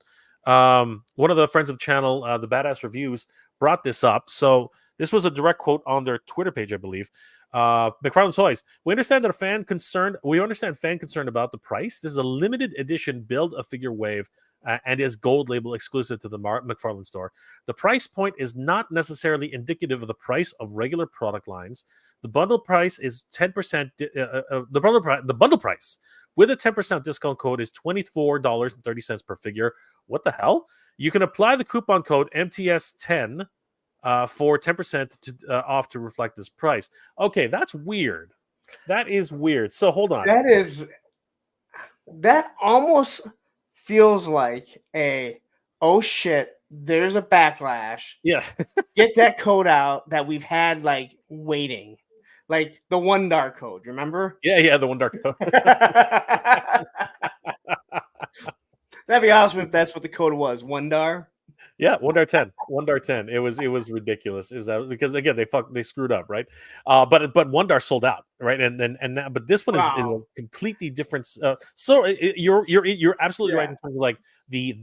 Speaker 3: One of the friends of the channel, the Badass Reviews, brought this up. So This was a direct quote on their Twitter page, I believe. McFarlane Toys. We understand fan concern about the price. This is a limited edition build a figure wave and is gold label exclusive to the McFarlane store. The price point is not necessarily indicative of the price of regular product lines. The bundle price is 10%. The bundle price with a 10% discount code is $24.30 per figure. What the hell? You can apply the coupon code MTS10 for 10% off to reflect this price. Okay, that's weird. That is weird. So hold on.
Speaker 2: That almost feels like oh shit, there's a backlash.
Speaker 3: Yeah.
Speaker 2: Get that code out that we've had like waiting. Like the $1 code, remember?
Speaker 3: Yeah, the $1 code.
Speaker 2: That'd be awesome if that's what the code was, $1.
Speaker 3: Yeah, $1.10. $1.10. It was ridiculous. Is that because again they screwed up, right? But $1 sold out, right? But this one is a completely different. So you're absolutely right in terms of like the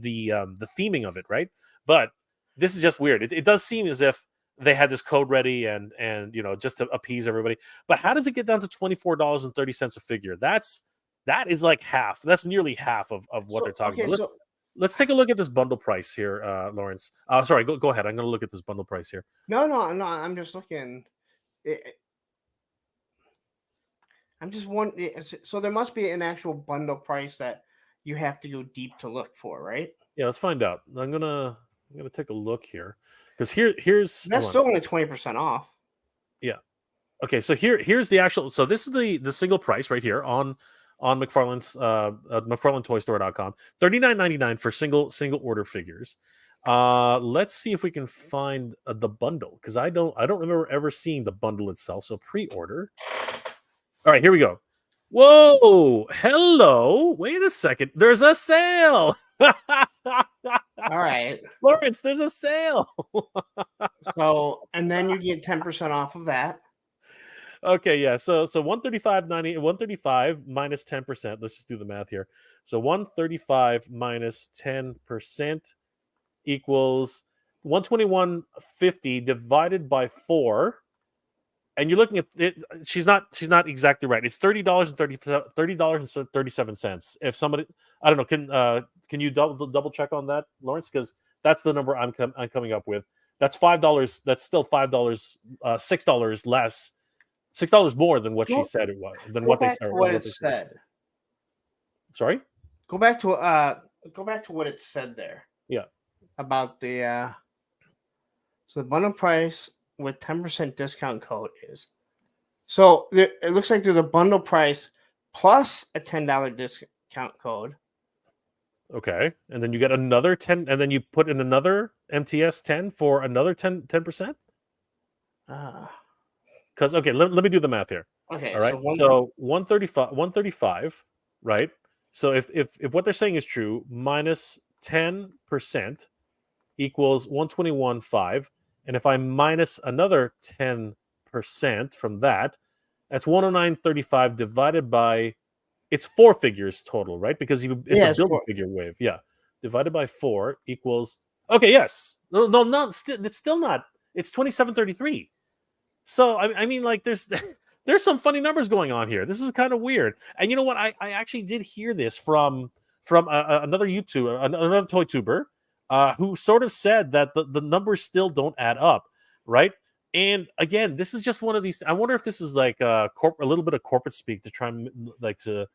Speaker 3: theming of it, right? But this is just weird. It does seem as if they had this code ready and just to appease everybody. But how does it get down to $24.30 a figure? That is like half. That's nearly half of what they're talking about. Let's take a look at this bundle price here, Lawrence. Sorry, go ahead. I'm going to look at this bundle price here.
Speaker 2: No. I'm just looking. I'm just wondering. So there must be an actual bundle price that you have to go deep to look for, right?
Speaker 3: Yeah, let's find out. I'm gonna take a look here because here's
Speaker 2: that's still only 20% off.
Speaker 3: Yeah. Okay, so here's the actual. So this is the single price right here on McFarlane's McFarlaneToyStore.com. $39.99 for single order figures. Let's see if we can find the bundle because I don't remember ever seeing the bundle itself. So pre-order. All right, here we go. Whoa, hello. Wait a second. There's a sale.
Speaker 2: All right,
Speaker 3: Lawrence, there's a sale.
Speaker 2: So, and then you get 10% off of that.
Speaker 3: Okay, yeah. So 135 minus 10%. Let's just do the math here. So 135 minus 10% equals 121.50 divided by 4. And you're looking at it. She's not exactly right. It's $30.37. If somebody, I don't know, can you double check on that, Lawrence? Because that's the number I'm coming up with. That's $5. That's still $5. $6 less. $6 more than what she said it was. Than what they said.
Speaker 2: What it said.
Speaker 3: Sorry.
Speaker 2: Go back to what it said there.
Speaker 3: Yeah.
Speaker 2: About the so the bundle price with 10% discount code is. So it looks like there's a bundle price plus a $10 discount code.
Speaker 3: Okay, and then you get another 10, and then you put in another MTS 10 for another 10%. Because okay, let me do the math here.
Speaker 2: Okay,
Speaker 3: all right. So 135, right? So if what they're saying is true, minus 10% equals 121.5, and if I minus another 10% from that, that's 109.35 divided by. It's 4 figures total, right? Because it's a build figure wave. Yeah. Divided by 4 equals. Okay, yes. No, it's still not. It's 27.33. So I mean, like, there's some funny numbers going on here. This is kind of weird. And you know what? I actually did hear this from another YouTuber, another toy tuber, who sort of said that the numbers still don't add up, right? And again, this is just one of these. I wonder if this is like a little bit of corporate speak to try and like to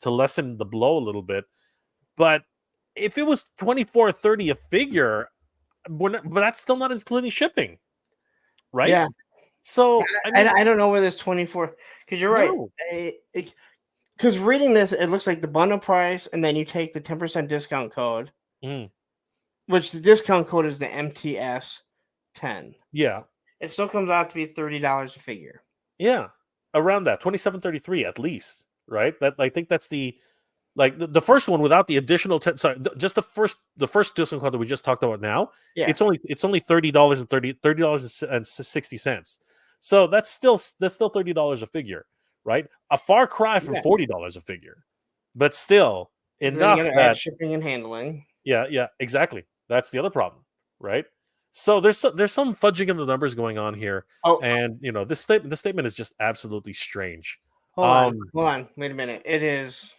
Speaker 3: lessen the blow a little bit. But if it was $24.30 a figure, but that's still not including shipping, right?
Speaker 2: Yeah.
Speaker 3: So
Speaker 2: I don't know where this 24 because you're right. Because reading this, it looks like the bundle price, and then you take the 10% discount code, which the discount code is the MTS 10.
Speaker 3: Yeah.
Speaker 2: It still comes out to be $30 a figure.
Speaker 3: Yeah, around that, 27.33 at least, right? That I think that's the first one without the additional 10. Sorry, just the first discount code that we just talked about now. Yeah, it's only $30.60. So that's still $30 a figure, right? A far cry from $40 a figure, but still enough that
Speaker 2: shipping and handling.
Speaker 3: Yeah, exactly. That's the other problem, right? So there's some fudging of the numbers going on here,
Speaker 2: Oh,
Speaker 3: and this statement is just absolutely strange.
Speaker 2: hold on, wait a minute. It is.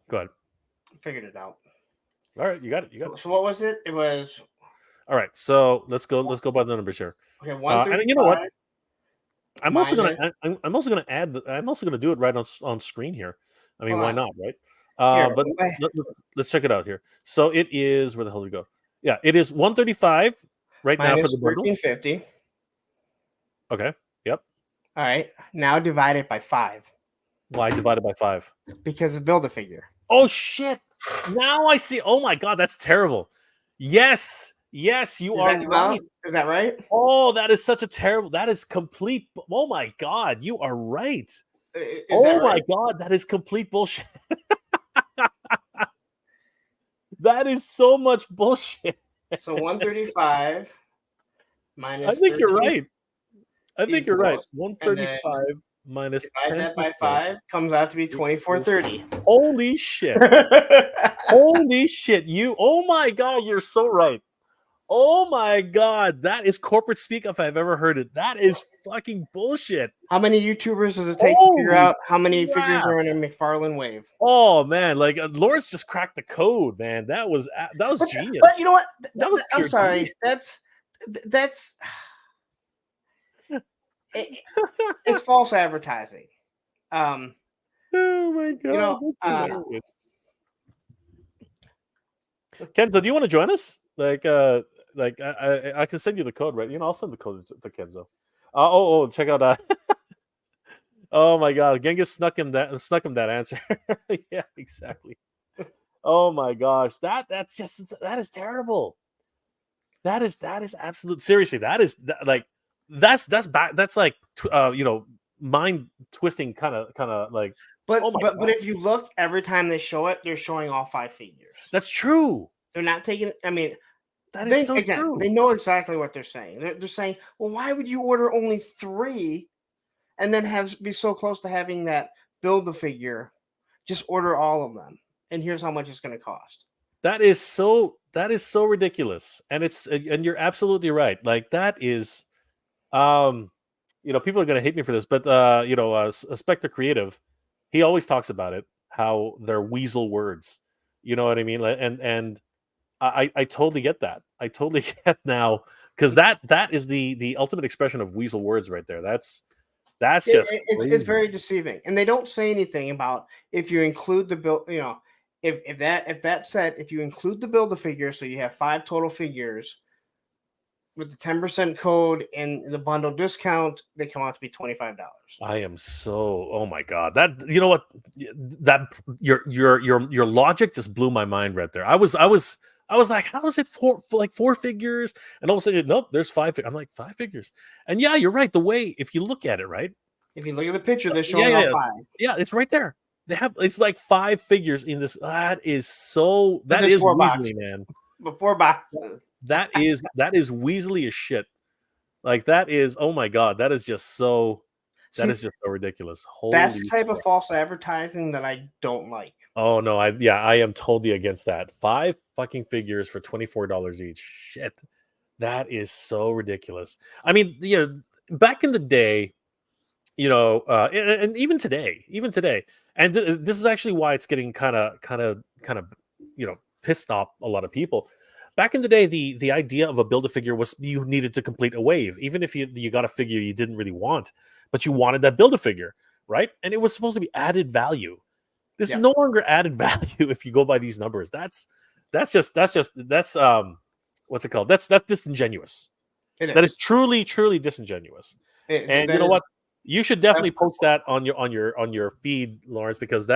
Speaker 3: Go ahead.
Speaker 2: Figured it out.
Speaker 3: All right, you got it.
Speaker 2: So what was it? It was.
Speaker 3: All right, so let's go by the numbers here.
Speaker 2: Okay, 135.
Speaker 3: And you know what? I'm also
Speaker 2: minus-
Speaker 3: gonna add. I'm also gonna do it right on screen here. I mean,
Speaker 2: Hold
Speaker 3: why
Speaker 2: on.
Speaker 3: not, right?
Speaker 2: Here,
Speaker 3: But let's check it out here. So it is, where the hell did we go? Yeah, it is 135 right now for the bundle.
Speaker 2: 1350.
Speaker 3: Okay. Yep.
Speaker 2: All right. Now divide it by 5.
Speaker 3: Why divided by 5?
Speaker 2: Because it's Build-A-Figure.
Speaker 3: Oh shit! Now I see. Oh my god, that's terrible. Yes, you are right.
Speaker 2: Is that right?
Speaker 3: Oh, that is such a terrible. That is complete. Oh my god, you are right.
Speaker 2: Is
Speaker 3: Oh
Speaker 2: that
Speaker 3: my
Speaker 2: right?
Speaker 3: god, that is complete bullshit. That is so much bullshit.
Speaker 2: So 135 minus.
Speaker 3: I think you're
Speaker 2: 13
Speaker 3: right. I think you're right.
Speaker 2: equals-
Speaker 3: 135 minus
Speaker 2: Divide
Speaker 3: 10%.
Speaker 2: that by 5 comes out to be 2430.
Speaker 3: Holy shit. Holy shit. Oh my god, you're so right. Oh my god, that is corporate speak if I've ever heard it. That is fucking bullshit.
Speaker 2: How many YouTubers does it take to figure out how many figures
Speaker 3: crap.
Speaker 2: are in a McFarlane wave?
Speaker 3: Oh man, like Lawrence just cracked the code, man. That was genius.
Speaker 2: But you know what?
Speaker 3: That was
Speaker 2: I'm
Speaker 3: pure
Speaker 2: sorry.
Speaker 3: genius.
Speaker 2: That's it's false advertising.
Speaker 3: Oh my god. That's hilarious. Kenzo, do you want to join us? I can send you the code, right? I'll send the code to Kenzo. Check out oh my god, Genghis snuck him that answer. Yeah, exactly. Oh my gosh, that is terrible. That is absolute. Seriously, that's like mind twisting kind of like.
Speaker 2: But
Speaker 3: oh my
Speaker 2: but
Speaker 3: God.
Speaker 2: if you look, every time they show it, they're showing all 5 figures.
Speaker 3: That's true.
Speaker 2: They're not taking. I mean,
Speaker 3: That is so true.
Speaker 2: They know exactly what they're saying. They're saying, well, why would you order only 3 and then be so close to having that Build-A-Figure? Just order all of them, and here's how much it's going to cost.
Speaker 3: That is so ridiculous, and you're absolutely right. Like that is, people are going to hate me for this, but Spectre Creative, he always talks about it, how they're weasel words. You know what I mean? And I totally get that. I totally get now, because that is the ultimate expression of weasel words right there. That's just
Speaker 2: it's very deceiving, and they don't say anything about if you include the build. If that said, if you include the Build-A-Figure, so you have 5 total figures with the 10% code and the bundle discount, they come out to be $25.
Speaker 3: I am so, oh my god, that what, that your logic just blew my mind right there. I was like, how is it 4 figures? And all of a sudden, nope, there's 5. I'm like, 5 figures. And yeah, you're right. The way, if you look at it, right?
Speaker 2: If you look at the picture, they're showing all 5.
Speaker 3: Yeah, it's right there. It's like 5 figures in this. That is weaselly, man.
Speaker 2: But 4 boxes.
Speaker 3: That is weaselly as shit. Like that is, oh my god, that is just so ridiculous.
Speaker 2: That's the type of false advertising that I don't like.
Speaker 3: Oh no, I am totally against that. 5 fucking figures for $24 each. Shit. That is so ridiculous. I mean, back in the day, and even today, and this is actually why it's getting kind of pissed off a lot of people. Back in the day, the idea of a Build-A-Figure was you needed to complete a wave, even if you got a figure you didn't really want, but you wanted that Build-A-Figure, right? And it was supposed to be added value. This is no longer added value if you go by these numbers. That's what's it called? That's disingenuous. That is truly disingenuous. And you know what? You should definitely post that on your feed, Lawrence, because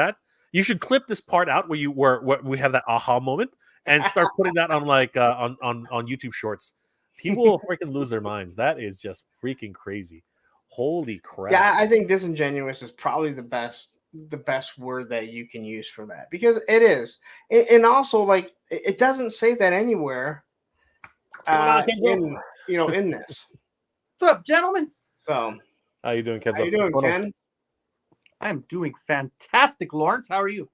Speaker 3: you should clip this part out where we have that aha moment and start putting that on on YouTube Shorts. People will freaking lose their minds. That is just freaking crazy. Holy crap.
Speaker 2: Yeah, I think disingenuous is probably the best word that you can use for that, because it is. And also, like, it doesn't say that anywhere in this.
Speaker 4: What's up, gentlemen?
Speaker 2: So
Speaker 3: how you doing, Ken?
Speaker 2: How you doing, Ken?
Speaker 4: I'm doing fantastic, Lawrence. How are you?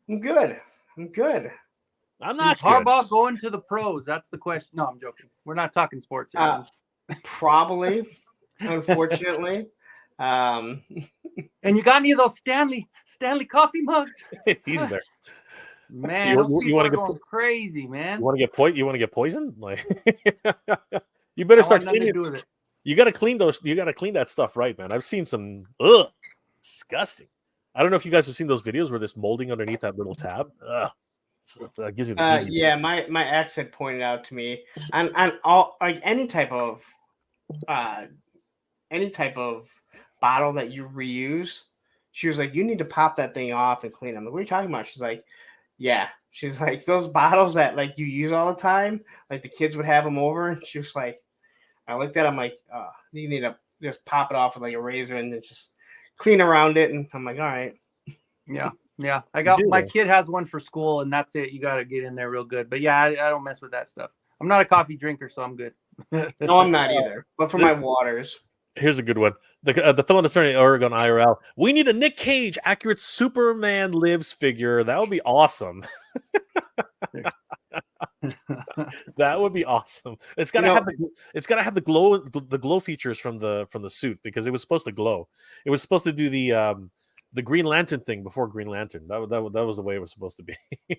Speaker 2: I'm good.
Speaker 3: I'm
Speaker 4: Is
Speaker 3: not good.
Speaker 4: Harbaugh going to the pros? That's the question. No, I'm joking. We're not talking sports here.
Speaker 2: Probably, unfortunately.
Speaker 4: And you got any of those Stanley coffee mugs?
Speaker 3: He's there.
Speaker 4: Man, those people are going crazy, man.
Speaker 3: You want to get poisoned? Like, you better start cleaning.
Speaker 4: To do with it.
Speaker 3: You got to clean those. You got to clean that stuff right, man. I've seen some disgusting. I don't know if you guys have seen those videos where there's molding underneath that little tab. That gives you the
Speaker 2: yeah, my ex had pointed out to me on all like any type of bottle that you reuse. She was like, you need to pop that thing off and clean them. Like, what are you talking about? She's like, yeah. She's like, those bottles that like you use all the time, like the kids would have them over. And she was like, I looked at it, I'm like, you need to just pop it off with like a razor and then just clean around it. And I'm like, all right.
Speaker 4: Yeah. I got my kid has one for school, and that's it. You got to get in there real good. But yeah, I don't mess with that stuff. I'm not a coffee drinker, so I'm good.
Speaker 2: No, I'm not either. But for my waters.
Speaker 3: Here's a good one. The Philip Attorney Oregon IRL. We need a Nick Cage accurate Superman Lives figure. That would be awesome. That would be awesome. It's gotta have the glow features from the suit, because it was supposed to glow. It was supposed to do the Green Lantern thing before Green Lantern. That was the way it was supposed to be.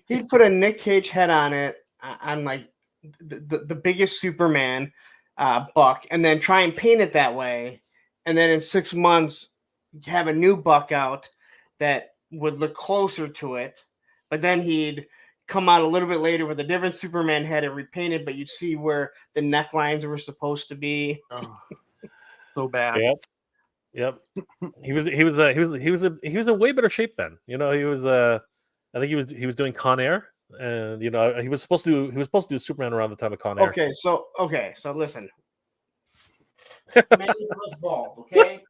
Speaker 2: He put a Nick Cage head on it, on like the biggest Superman buck, and then try and paint it that way, and then in 6 months have a new buck out that would look closer to it, but then he'd come out a little bit later with a different Superman head and repainted, but you'd see where the necklines were supposed to be.
Speaker 4: Oh, so bad.
Speaker 3: Yep. He was in way better shape then. You know, he was I think he was doing Con Air. And you know, he was supposed to do Superman around the time of Con Air.
Speaker 2: Okay, so listen. Many of us bald, okay?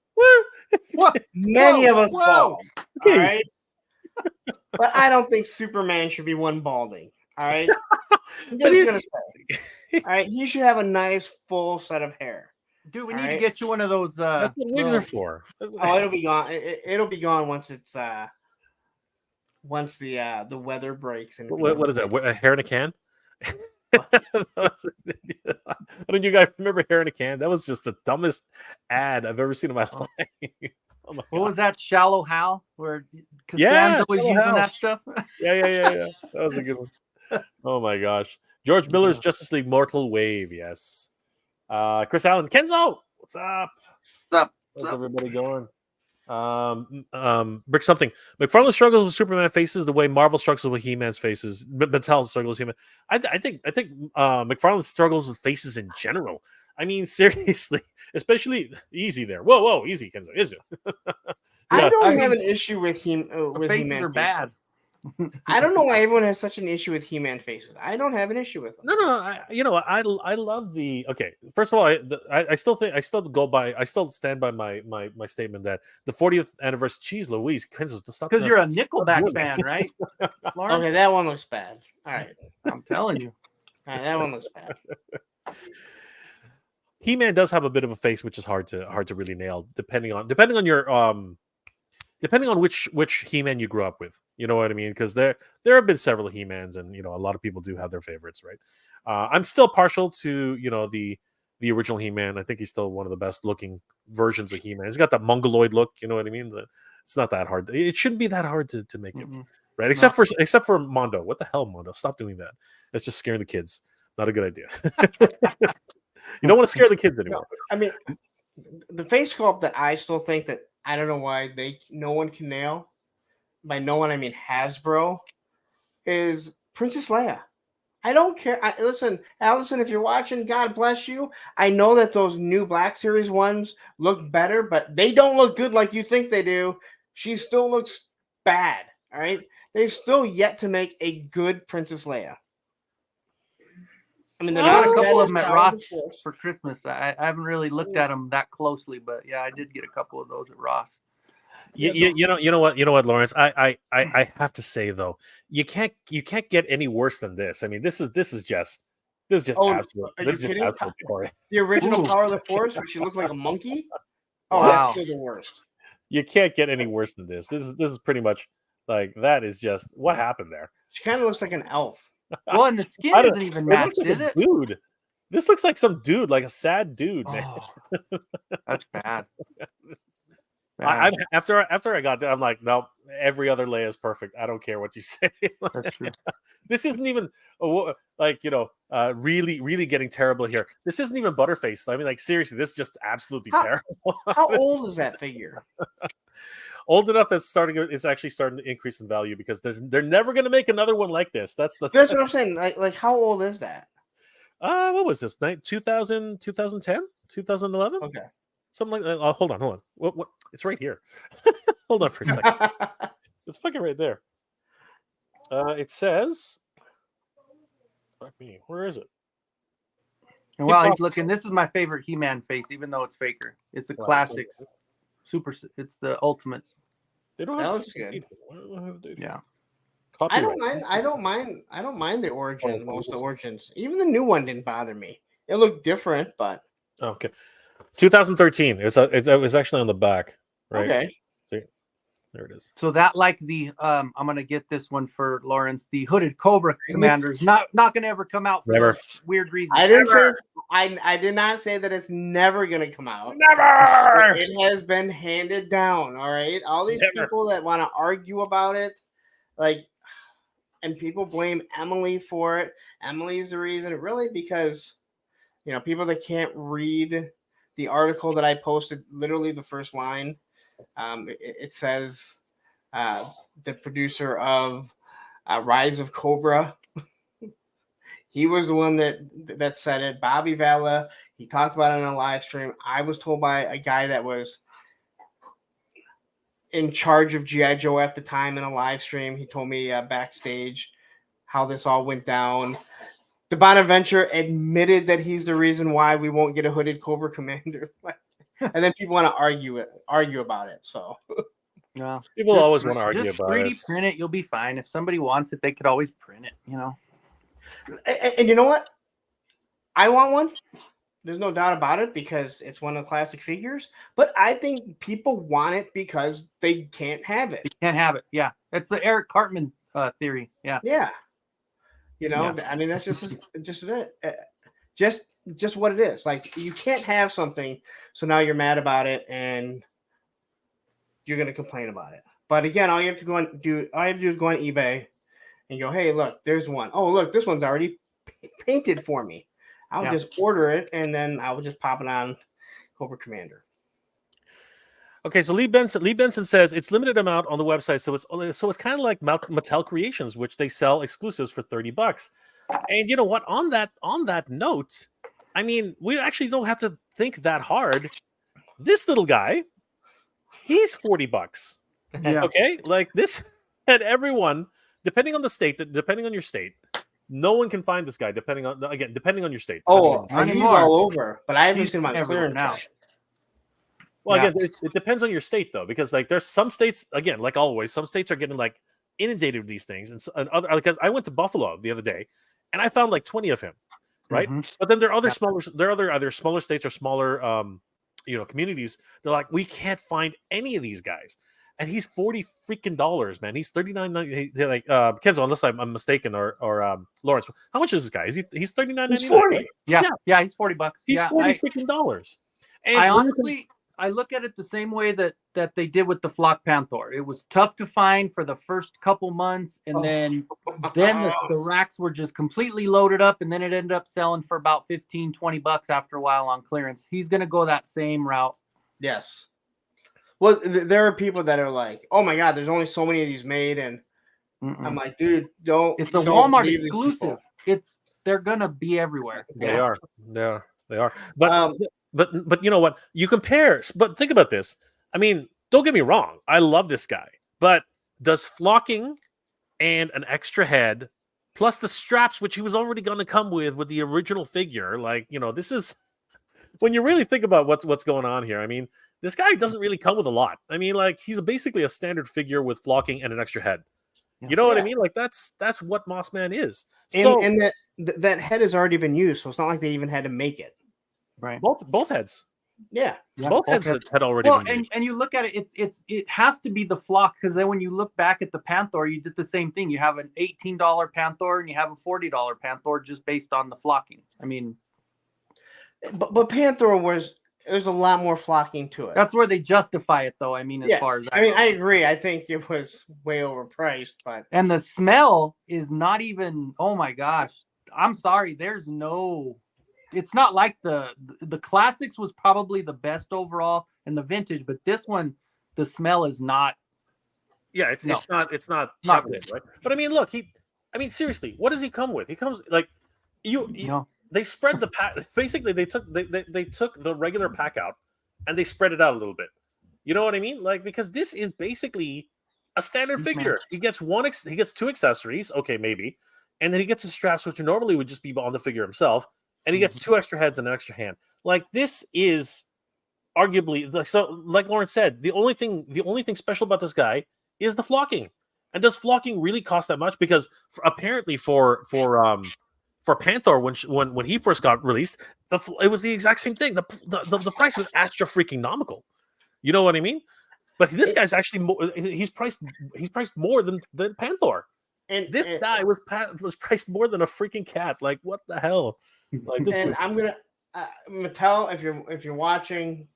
Speaker 2: Many of us bald. Okay. All right. But I don't think Superman should be one balding. All right. I'm just gonna say. All right, he should have a nice full set of hair.
Speaker 4: Dude, we need to get you one of those.
Speaker 3: That's what wigs are for.
Speaker 2: Oh, it'll be gone. It'll be gone once it's once the weather breaks. And
Speaker 3: what is that? A hair in a can? Don't you guys remember hair in a can? That was just the dumbest ad I've ever seen in my life. Oh my
Speaker 4: what was that? Shallow Hal, where Costanza was using that stuff?
Speaker 3: Yeah. That was a good one. Oh my gosh. George Miller's Justice League Mortal Wave, yes. Chris Allen, Kenzo, what's up? How's everybody going? Brick something. McFarlane struggles with Superman faces the way Marvel struggles with He-Man's faces. Mattel struggles with He-Man. I think McFarlane struggles with faces in general. I mean, seriously, especially easy there. Whoa, easy, Kenzo, is it?
Speaker 2: I don't have an issue with him. With
Speaker 4: faces
Speaker 2: He-Man
Speaker 4: are bad.
Speaker 2: I don't know why everyone has such an issue with He-Man faces. I don't have an issue with them.
Speaker 3: No. I love the. Okay, first of all, I still stand by my statement that the 40th anniversary. Jeez Louise, Kenzo, stop.
Speaker 4: Because you're a Nickelback fan, right?
Speaker 2: Okay, that one looks bad. All right,
Speaker 4: I'm telling you.
Speaker 2: All right, that one looks bad.
Speaker 3: He-Man does have a bit of a face which is hard to really nail, depending on your depending on which He-Man you grew up with. You know what I mean? Because there have been several He-Mans, and you know, a lot of people do have their favorites, right? I'm still partial to, you know, the original He-Man. I think he's still one of the best looking versions of He-Man. He's got that mongoloid look, you know what I mean? It's not that hard. It shouldn't be that hard to make him, right? Except for Mondo. What the hell, Mondo? Stop doing that. That's just scaring the kids. Not a good idea. You don't want to scare the kids anymore.
Speaker 2: No, I mean, the face sculpt that I still think that I don't know why no one can nail. By no one, I mean Hasbro, is Princess Leia. I don't care. Listen, Allison, if you're watching, God bless you. I know that those new Black Series ones look better, but they don't look good like you think they do. She still looks bad. All right, they've still yet to make a good Princess Leia. I mean,
Speaker 4: I got a couple of them at Ross for Christmas. I haven't really looked at them that closely, but yeah, I did get a couple of those at Ross.
Speaker 3: You know what, Lawrence? I have to say though, you can't get any worse than this. I mean, this is just absolute. This is just absolutely horrible.
Speaker 2: The original Power of the Force, where she looked like a monkey. Oh, wow. That's still the worst.
Speaker 3: You can't get any worse than this. This is pretty much like that is just what happened there.
Speaker 2: She kind of looks like an elf.
Speaker 4: Well, and the skin isn't even matched,
Speaker 3: like
Speaker 4: is it?
Speaker 3: Dude, this looks like some dude, like a sad dude, man.
Speaker 4: Oh, that's bad.
Speaker 3: After I got there, I'm like, no, every other layer is perfect. I don't care what you say.
Speaker 4: That's true.
Speaker 3: This isn't even like really getting terrible here. This isn't even Butterface. I mean, like seriously, this is just absolutely terrible.
Speaker 2: How old is that figure?
Speaker 3: Old enough that it's actually starting to increase in value because they're never going to make another one like this. That's what
Speaker 2: I'm saying. Like how old is that?
Speaker 3: What was this? 2000, 2010, 2011?
Speaker 2: Okay.
Speaker 3: Something like that. Hold on. What? It's right here. Hold on for a second. It's fucking right there. It says, fuck me, where is it?
Speaker 4: And while he's looking, this is my favorite He-Man face, even though it's faker. It's a classic. It's the Ultimates.
Speaker 3: They don't
Speaker 2: that
Speaker 3: have
Speaker 2: looks good.
Speaker 4: Yeah.
Speaker 3: Copyright.
Speaker 2: I don't mind the origin. Most of the origins. Even the new one didn't bother me. It looked different, but
Speaker 3: okay. 2013. It was actually on the back, right?
Speaker 2: Okay.
Speaker 3: See, there it is.
Speaker 4: So that, like the I'm gonna get this one for Lawrence. The Hooded Cobra Commander is not gonna ever come out for
Speaker 3: Never.
Speaker 4: weird reasons.
Speaker 2: I didn't say I did not say that it's never gonna come out.
Speaker 3: Never.
Speaker 2: It has been handed down. All right. All these people that want to argue about it, like, and people blame Emily for it. Emily's the reason, really, because people that can't read the article that I posted, literally the first line, it says the producer of Rise of Cobra. He was the one that said it. Bobby Valla, he talked about it on a live stream. I was told by a guy that was in charge of G.I. Joe at the time in a live stream. He told me backstage how this all went down. The Bonaventure admitted that he's the reason why we won't get a Hooded Cobra Commander. And then people want to argue about it. So
Speaker 4: no,
Speaker 3: people always want to argue about
Speaker 4: 3D
Speaker 3: it.
Speaker 4: Print it, you'll be fine. If somebody wants it, they could always print it.
Speaker 2: And you know what? I want one. There's no doubt about it because it's one of the classic figures. But I think people want it because they can't have it.
Speaker 4: They can't have it. Yeah, it's the Eric Cartman theory. Yeah.
Speaker 2: Yeah. I mean, that's just it. Just what it is. Like, you can't have something, so now you're mad about it and you're gonna complain about it. But again, all you have to do is go on eBay and go, hey, look, there's one. Oh, look, this one's already painted for me. I'll just order it and then I will just pop it on Cobra Commander.
Speaker 3: Okay, so Lee Benson says it's limited amount on the website, so it's kind of like Mattel Creations, which they sell exclusives for $30. And you know what? On that note, I mean, we actually don't have to think that hard. This little guy, he's $40.
Speaker 4: Yeah.
Speaker 3: Okay, like this, and everyone, depending on your state, no one can find this guy. Depending on your state.
Speaker 2: Oh, he's all over, but I haven't seen him on clearance now.
Speaker 3: Well, again, it depends on your state, though, because like there's some states, again, like always, some states are getting like inundated with these things, and other, because I went to Buffalo the other day, and I found like 20 of him, right? Mm-hmm. But then there are other smaller states or smaller, communities. They're like, we can't find any of these guys, and he's $40 freaking, man. He's $39.99. Like Kenzo, unless I'm mistaken, or Lawrence, how much is this guy? He's $39.99.
Speaker 2: He's 40.
Speaker 3: Right?
Speaker 4: Yeah, he's $40.
Speaker 3: He's $40 freaking dollars. And
Speaker 4: I honestly. I look at it the same way that they did with the Flock Panther. It was tough to find for the first couple months, and then the racks were just completely loaded up, and then it ended up selling for about $15-$20 after a while on clearance. He's going to go that same route.
Speaker 2: Yes. Well, there are people that are like, "Oh my God, there's only so many of these made," and I'm like, "Dude, don't."
Speaker 4: It's a Walmart exclusive. They're going to be everywhere.
Speaker 3: They are. But you know what? You compare, but think about this. I mean, don't get me wrong. I love this guy. But does flocking and an extra head, plus the straps, which he was already going to come with the original figure, like, this is, when you really think about what's going on here, I mean, this guy doesn't really come with a lot. I mean, like, he's basically a standard figure with flocking and an extra head. You know what I mean? Like, that's what Mossman is.
Speaker 2: And that head has already been used, so it's not like they even had to make it.
Speaker 4: Right.
Speaker 3: Both heads.
Speaker 2: Yeah.
Speaker 3: Both heads had already
Speaker 4: well,
Speaker 3: been made.
Speaker 4: and you look at it, it has to be the flock, because then when you look back at the Panther, you did the same thing. You have an $18 Panther and you have a $40 Panther just based on the flocking. I mean,
Speaker 2: but Panther there's a lot more flocking to it.
Speaker 4: That's where they justify it, though. I mean, as far as that goes.
Speaker 2: I agree. I think it was way overpriced, but
Speaker 4: and the smell is not even. Oh my gosh, I'm sorry. There's no. It's not like the classics was probably the best overall, and the vintage, but this one, the smell is not.
Speaker 3: Yeah, it's not
Speaker 4: good,
Speaker 3: right? But I mean, look, seriously, what does he come with? He comes like you they spread the pack. Basically, they took the regular pack out and they spread it out a little bit. You know what I mean? Like, because this is basically a standard figure. He gets he gets 2 accessories, okay, maybe, and then he gets his straps, which normally would just be on the figure himself, and he gets 2 extra heads and an extra hand. Like, this is arguably like Lawrence said, the only thing special about this guy is the flocking. And does flocking really cost that much? Because apparently for Panther, when he first got released, it was the exact same thing. The price was extra freaking nomical. You know what I mean? But this guy's actually he's priced more than Panther. And this guy was priced more than a freaking cat. Like, what the hell? Like, this. And
Speaker 2: I'm gonna Mattel, if you're watching,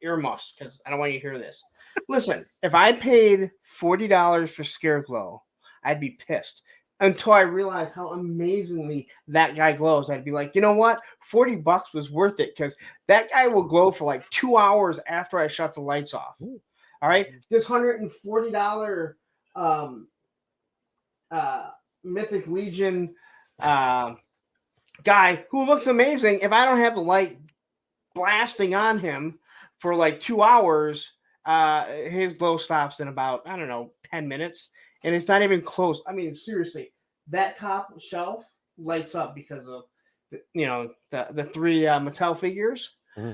Speaker 2: earmuffs, because I don't want you to hear this. Listen, if I paid $40 for Scareglow, I'd be pissed. Until I realized how amazingly that guy glows, I'd be like, you know what? $40 was worth it, because that guy will glow for like 2 hours after I shut the lights off. Ooh. All right, this $140 Mythic Legion guy who looks amazing. If I don't have the light blasting on him for like 2 hours, his glow stops in about 10 minutes. And it's not even close. I mean, seriously, that top shelf lights up because of the 3 Mattel figures. Mm-hmm.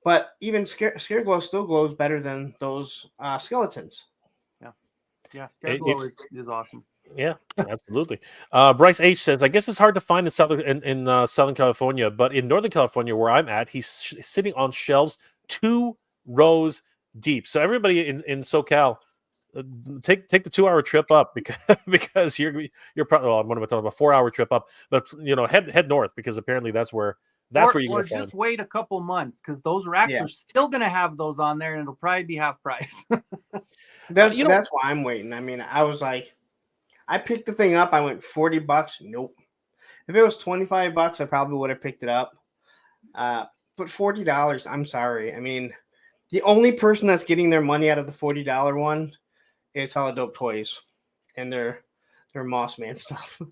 Speaker 2: But even Scareglow still glows better than those skeletons.
Speaker 4: Yeah, Scareglow is awesome.
Speaker 3: Yeah, absolutely. Bryce H says, I guess it's hard to find in Southern California, but in Northern California, where I'm at, he's sitting on shelves 2 rows deep. So everybody in SoCal, take the 2-hour trip up because you're probably, well, what am I talking about? 4-hour trip up, but head north, because apparently that's where you're going to find.
Speaker 4: Or just wait a couple months, because those racks are still going to have those on there, and it'll probably be half price.
Speaker 2: That's why I'm waiting. I mean, I was like, I picked the thing up. I went $40. Nope. If it was $25, I probably would have picked it up. But $40, I'm sorry. I mean, the only person that's getting their money out of the $40 one is Hella Dope Toys and their Moss Man stuff.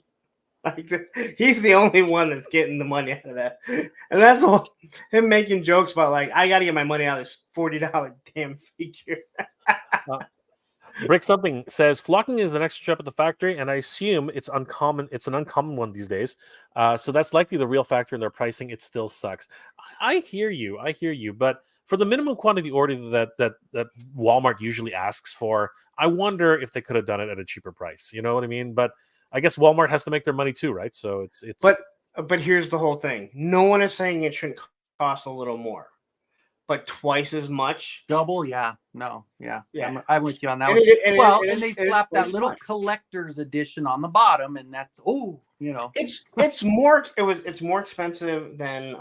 Speaker 2: Like, he's the only one that's getting the money out of that. And that's all him making jokes about, like, I got to get my money out of this $40 damn figure.
Speaker 3: Brick Something says, flocking is the next step at the factory, and I assume it's uncommon. It's an uncommon one these days. So that's likely the real factor in their pricing. It still sucks. I hear you. But for the minimum quantity order that Walmart usually asks for, I wonder if they could have done it at a cheaper price. You know what I mean? But I guess Walmart has to make their money too, right? So it's.
Speaker 2: But here's the whole thing. No one is saying it shouldn't cost a little more. But twice as much.
Speaker 4: Double, yeah. No, yeah. I'm with you on that
Speaker 2: and
Speaker 4: one. And they slapped that little collector's edition on the bottom, and that's
Speaker 2: it's more expensive than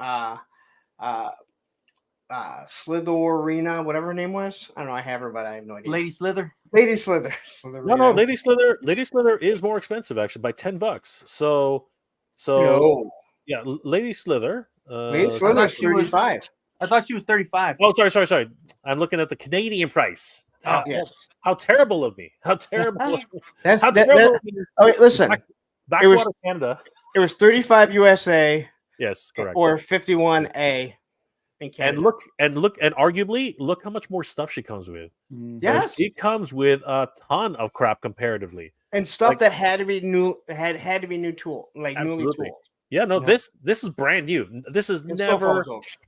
Speaker 2: Slitherina, whatever her name was. I don't know. I have her, but I have no idea.
Speaker 4: Lady Slither.
Speaker 2: Lady Slither.
Speaker 3: No, Lady Slither. Lady Slither is more expensive actually by $10. So yeah, Lady Slither.
Speaker 2: Lady Slither is $35.
Speaker 4: I thought she was 35.
Speaker 3: Oh, sorry. I'm looking at the Canadian price.
Speaker 2: Yes.
Speaker 3: How terrible of me. How terrible.
Speaker 2: How terrible of me. Okay, listen.
Speaker 3: Backwater Canada.
Speaker 2: It was 35 USA.
Speaker 3: Yes, correct.
Speaker 2: Or 51A in Canada.
Speaker 3: And arguably, look how much more stuff she comes with.
Speaker 2: Yes.
Speaker 3: She comes with a ton of crap comparatively.
Speaker 2: And stuff that had to be new, had to be new tool, like newly tooled.
Speaker 3: Yeah, no, this is brand new. This has never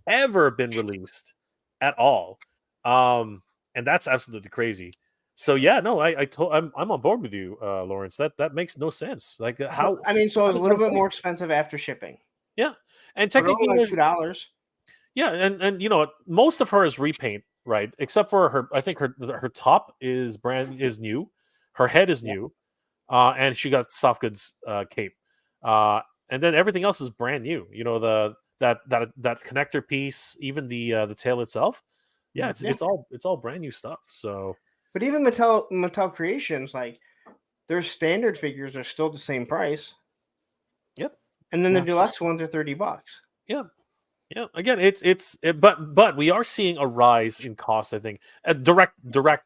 Speaker 3: ever been released at all, and that's absolutely crazy. So yeah, no, I'm on board with you, Lawrence. That makes no sense. Like how?
Speaker 2: I mean, so it's a little bit more expensive after shipping.
Speaker 3: Yeah, and technically
Speaker 2: like $2.
Speaker 3: Yeah, and you know what? Most of her is repaint, right? Except for her, I think her top is new, her head is new, and she got soft goods cape, and then everything else is brand new. You know that connector piece, even the tail itself. Yeah, it's all brand new stuff. So,
Speaker 2: but even Mattel Creations, like their standard figures are still the same price.
Speaker 3: yep,
Speaker 2: And then the deluxe ones are $30.
Speaker 3: yeah. Yeah, again, but we are seeing a rise in cost. I think direct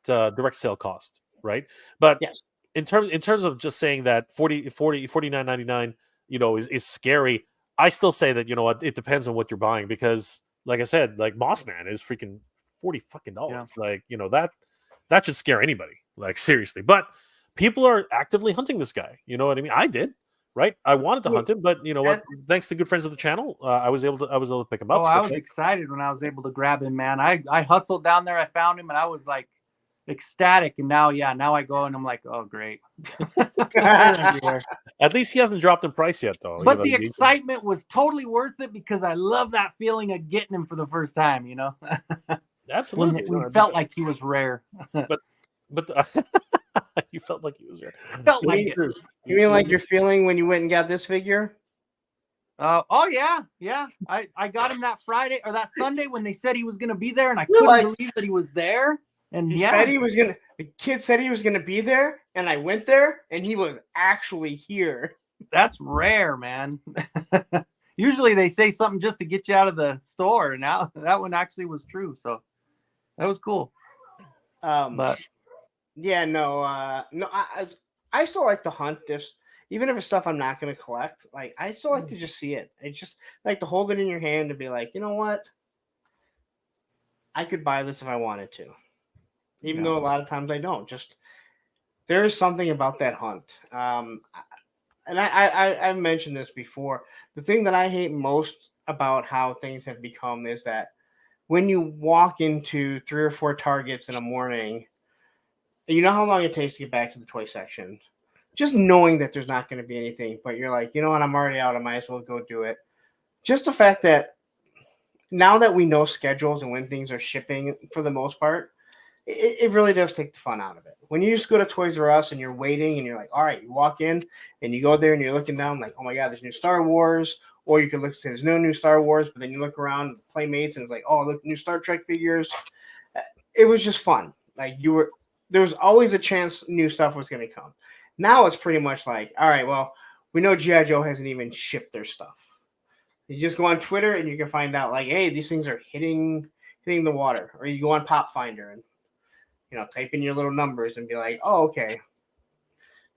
Speaker 3: sale cost, right? But
Speaker 2: yes,
Speaker 3: in terms of just saying that 49.99, you know, is scary. I still say that, you know what, it depends on what you're buying, because like I said, like Mossman is freaking $40. Like, you know, that should scare anybody. Like, seriously. But people are actively hunting this guy. You know what I mean? I did. Right, I wanted to hunt him, but you know what? Thanks to good friends of the channel, I was able to pick him up.
Speaker 4: Oh, I was excited when I was able to grab him, man. I hustled down there, I found him, and I was like ecstatic. And now I go and I'm like, oh, great.
Speaker 3: At least he hasn't dropped in price yet, though.
Speaker 4: But the excitement was totally worth it, because I love that feeling of getting him for the first time. You know,
Speaker 3: absolutely.
Speaker 4: We felt like he was rare.
Speaker 3: but you felt like he was rare.
Speaker 4: Felt like it.
Speaker 2: You mean like your feeling when you went and got this figure?
Speaker 4: Oh yeah. I got him that Friday or that Sunday when they said he was going to be there, and I couldn't believe that he was there. And
Speaker 2: he said he was gonna. The kid said he was gonna be there, and I went there, and he was actually here.
Speaker 4: That's rare, man. Usually they say something just to get you out of the store, and now that one actually was true. So that was cool.
Speaker 2: But yeah, no. I still like to hunt this, even if it's stuff I'm not going to collect. Like, I still like to just see it. I just like to hold it in your hand and be like, you know what? I could buy this if I wanted to, even though a lot of times I don't. Just there's something about that hunt. And I've mentioned this before. The thing that I hate most about how things have become is that when you walk into 3 or 4 Targets in a morning, you know how long it takes to get back to the toy section. Just knowing that there's not going to be anything, but you're like, you know what, I'm already out. I might as well go do it. Just the fact that now that we know schedules and when things are shipping for the most part, it really does take the fun out of it. When you just go to Toys R Us and you're waiting and you're like, all right, you walk in and you go there and you're looking down like, oh my God, there's new Star Wars. Or you could look and say there's no new Star Wars, but then you look around Playmates and it's like, oh, look, new Star Trek figures. It was just fun. Like there was always a chance new stuff was going to come. Now it's pretty much like, all right, well, we know G.I. Joe hasn't even shipped their stuff. You just go on Twitter and you can find out like, hey, these things are hitting the water. Or you go on Pop Finder and, you know, type in your little numbers and be like, oh, okay.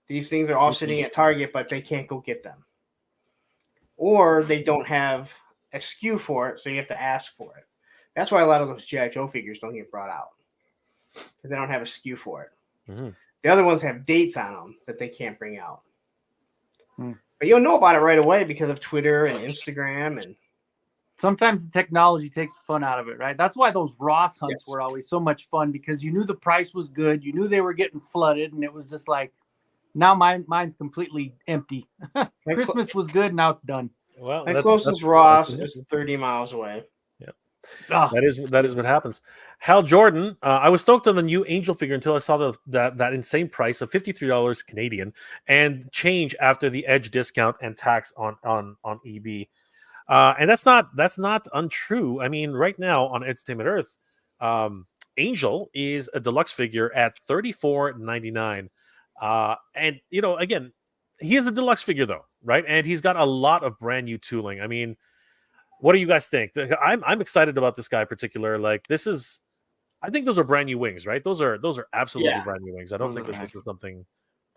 Speaker 2: These things are all sitting at Target, but they can't go get them. Or they don't have a SKU for it, so you have to ask for it. That's why a lot of those G.I. Joe figures don't get brought out, because they don't have a SKU for it. Mm-hmm. The other ones have dates on them that they can't bring out. But you'll know about it right away because of Twitter and Instagram. And
Speaker 4: sometimes the technology takes the fun out of it, right? That's why those Ross hunts were always so much fun, because you knew the price was good. You knew they were getting flooded, and it was just like, now mine's completely empty. Christmas was good, now it's done.
Speaker 2: Well, my closest Ross is 30 miles away.
Speaker 3: Yeah, that is what happens. Hal Jordan, I was stoked on the new Angel figure until I saw that insane price of $53 Canadian and change after the Edge discount and tax on EB. And that's not untrue. I mean, right now on Entertainment Earth, Angel is a deluxe figure at $34.99. And you know, again, he is a deluxe figure though, right? And he's got a lot of brand new tooling. I mean, what do you guys think? I'm excited about this guy in particular. Like, I think those are brand new wings, right? Those are absolutely brand new wings. I don't think that this is something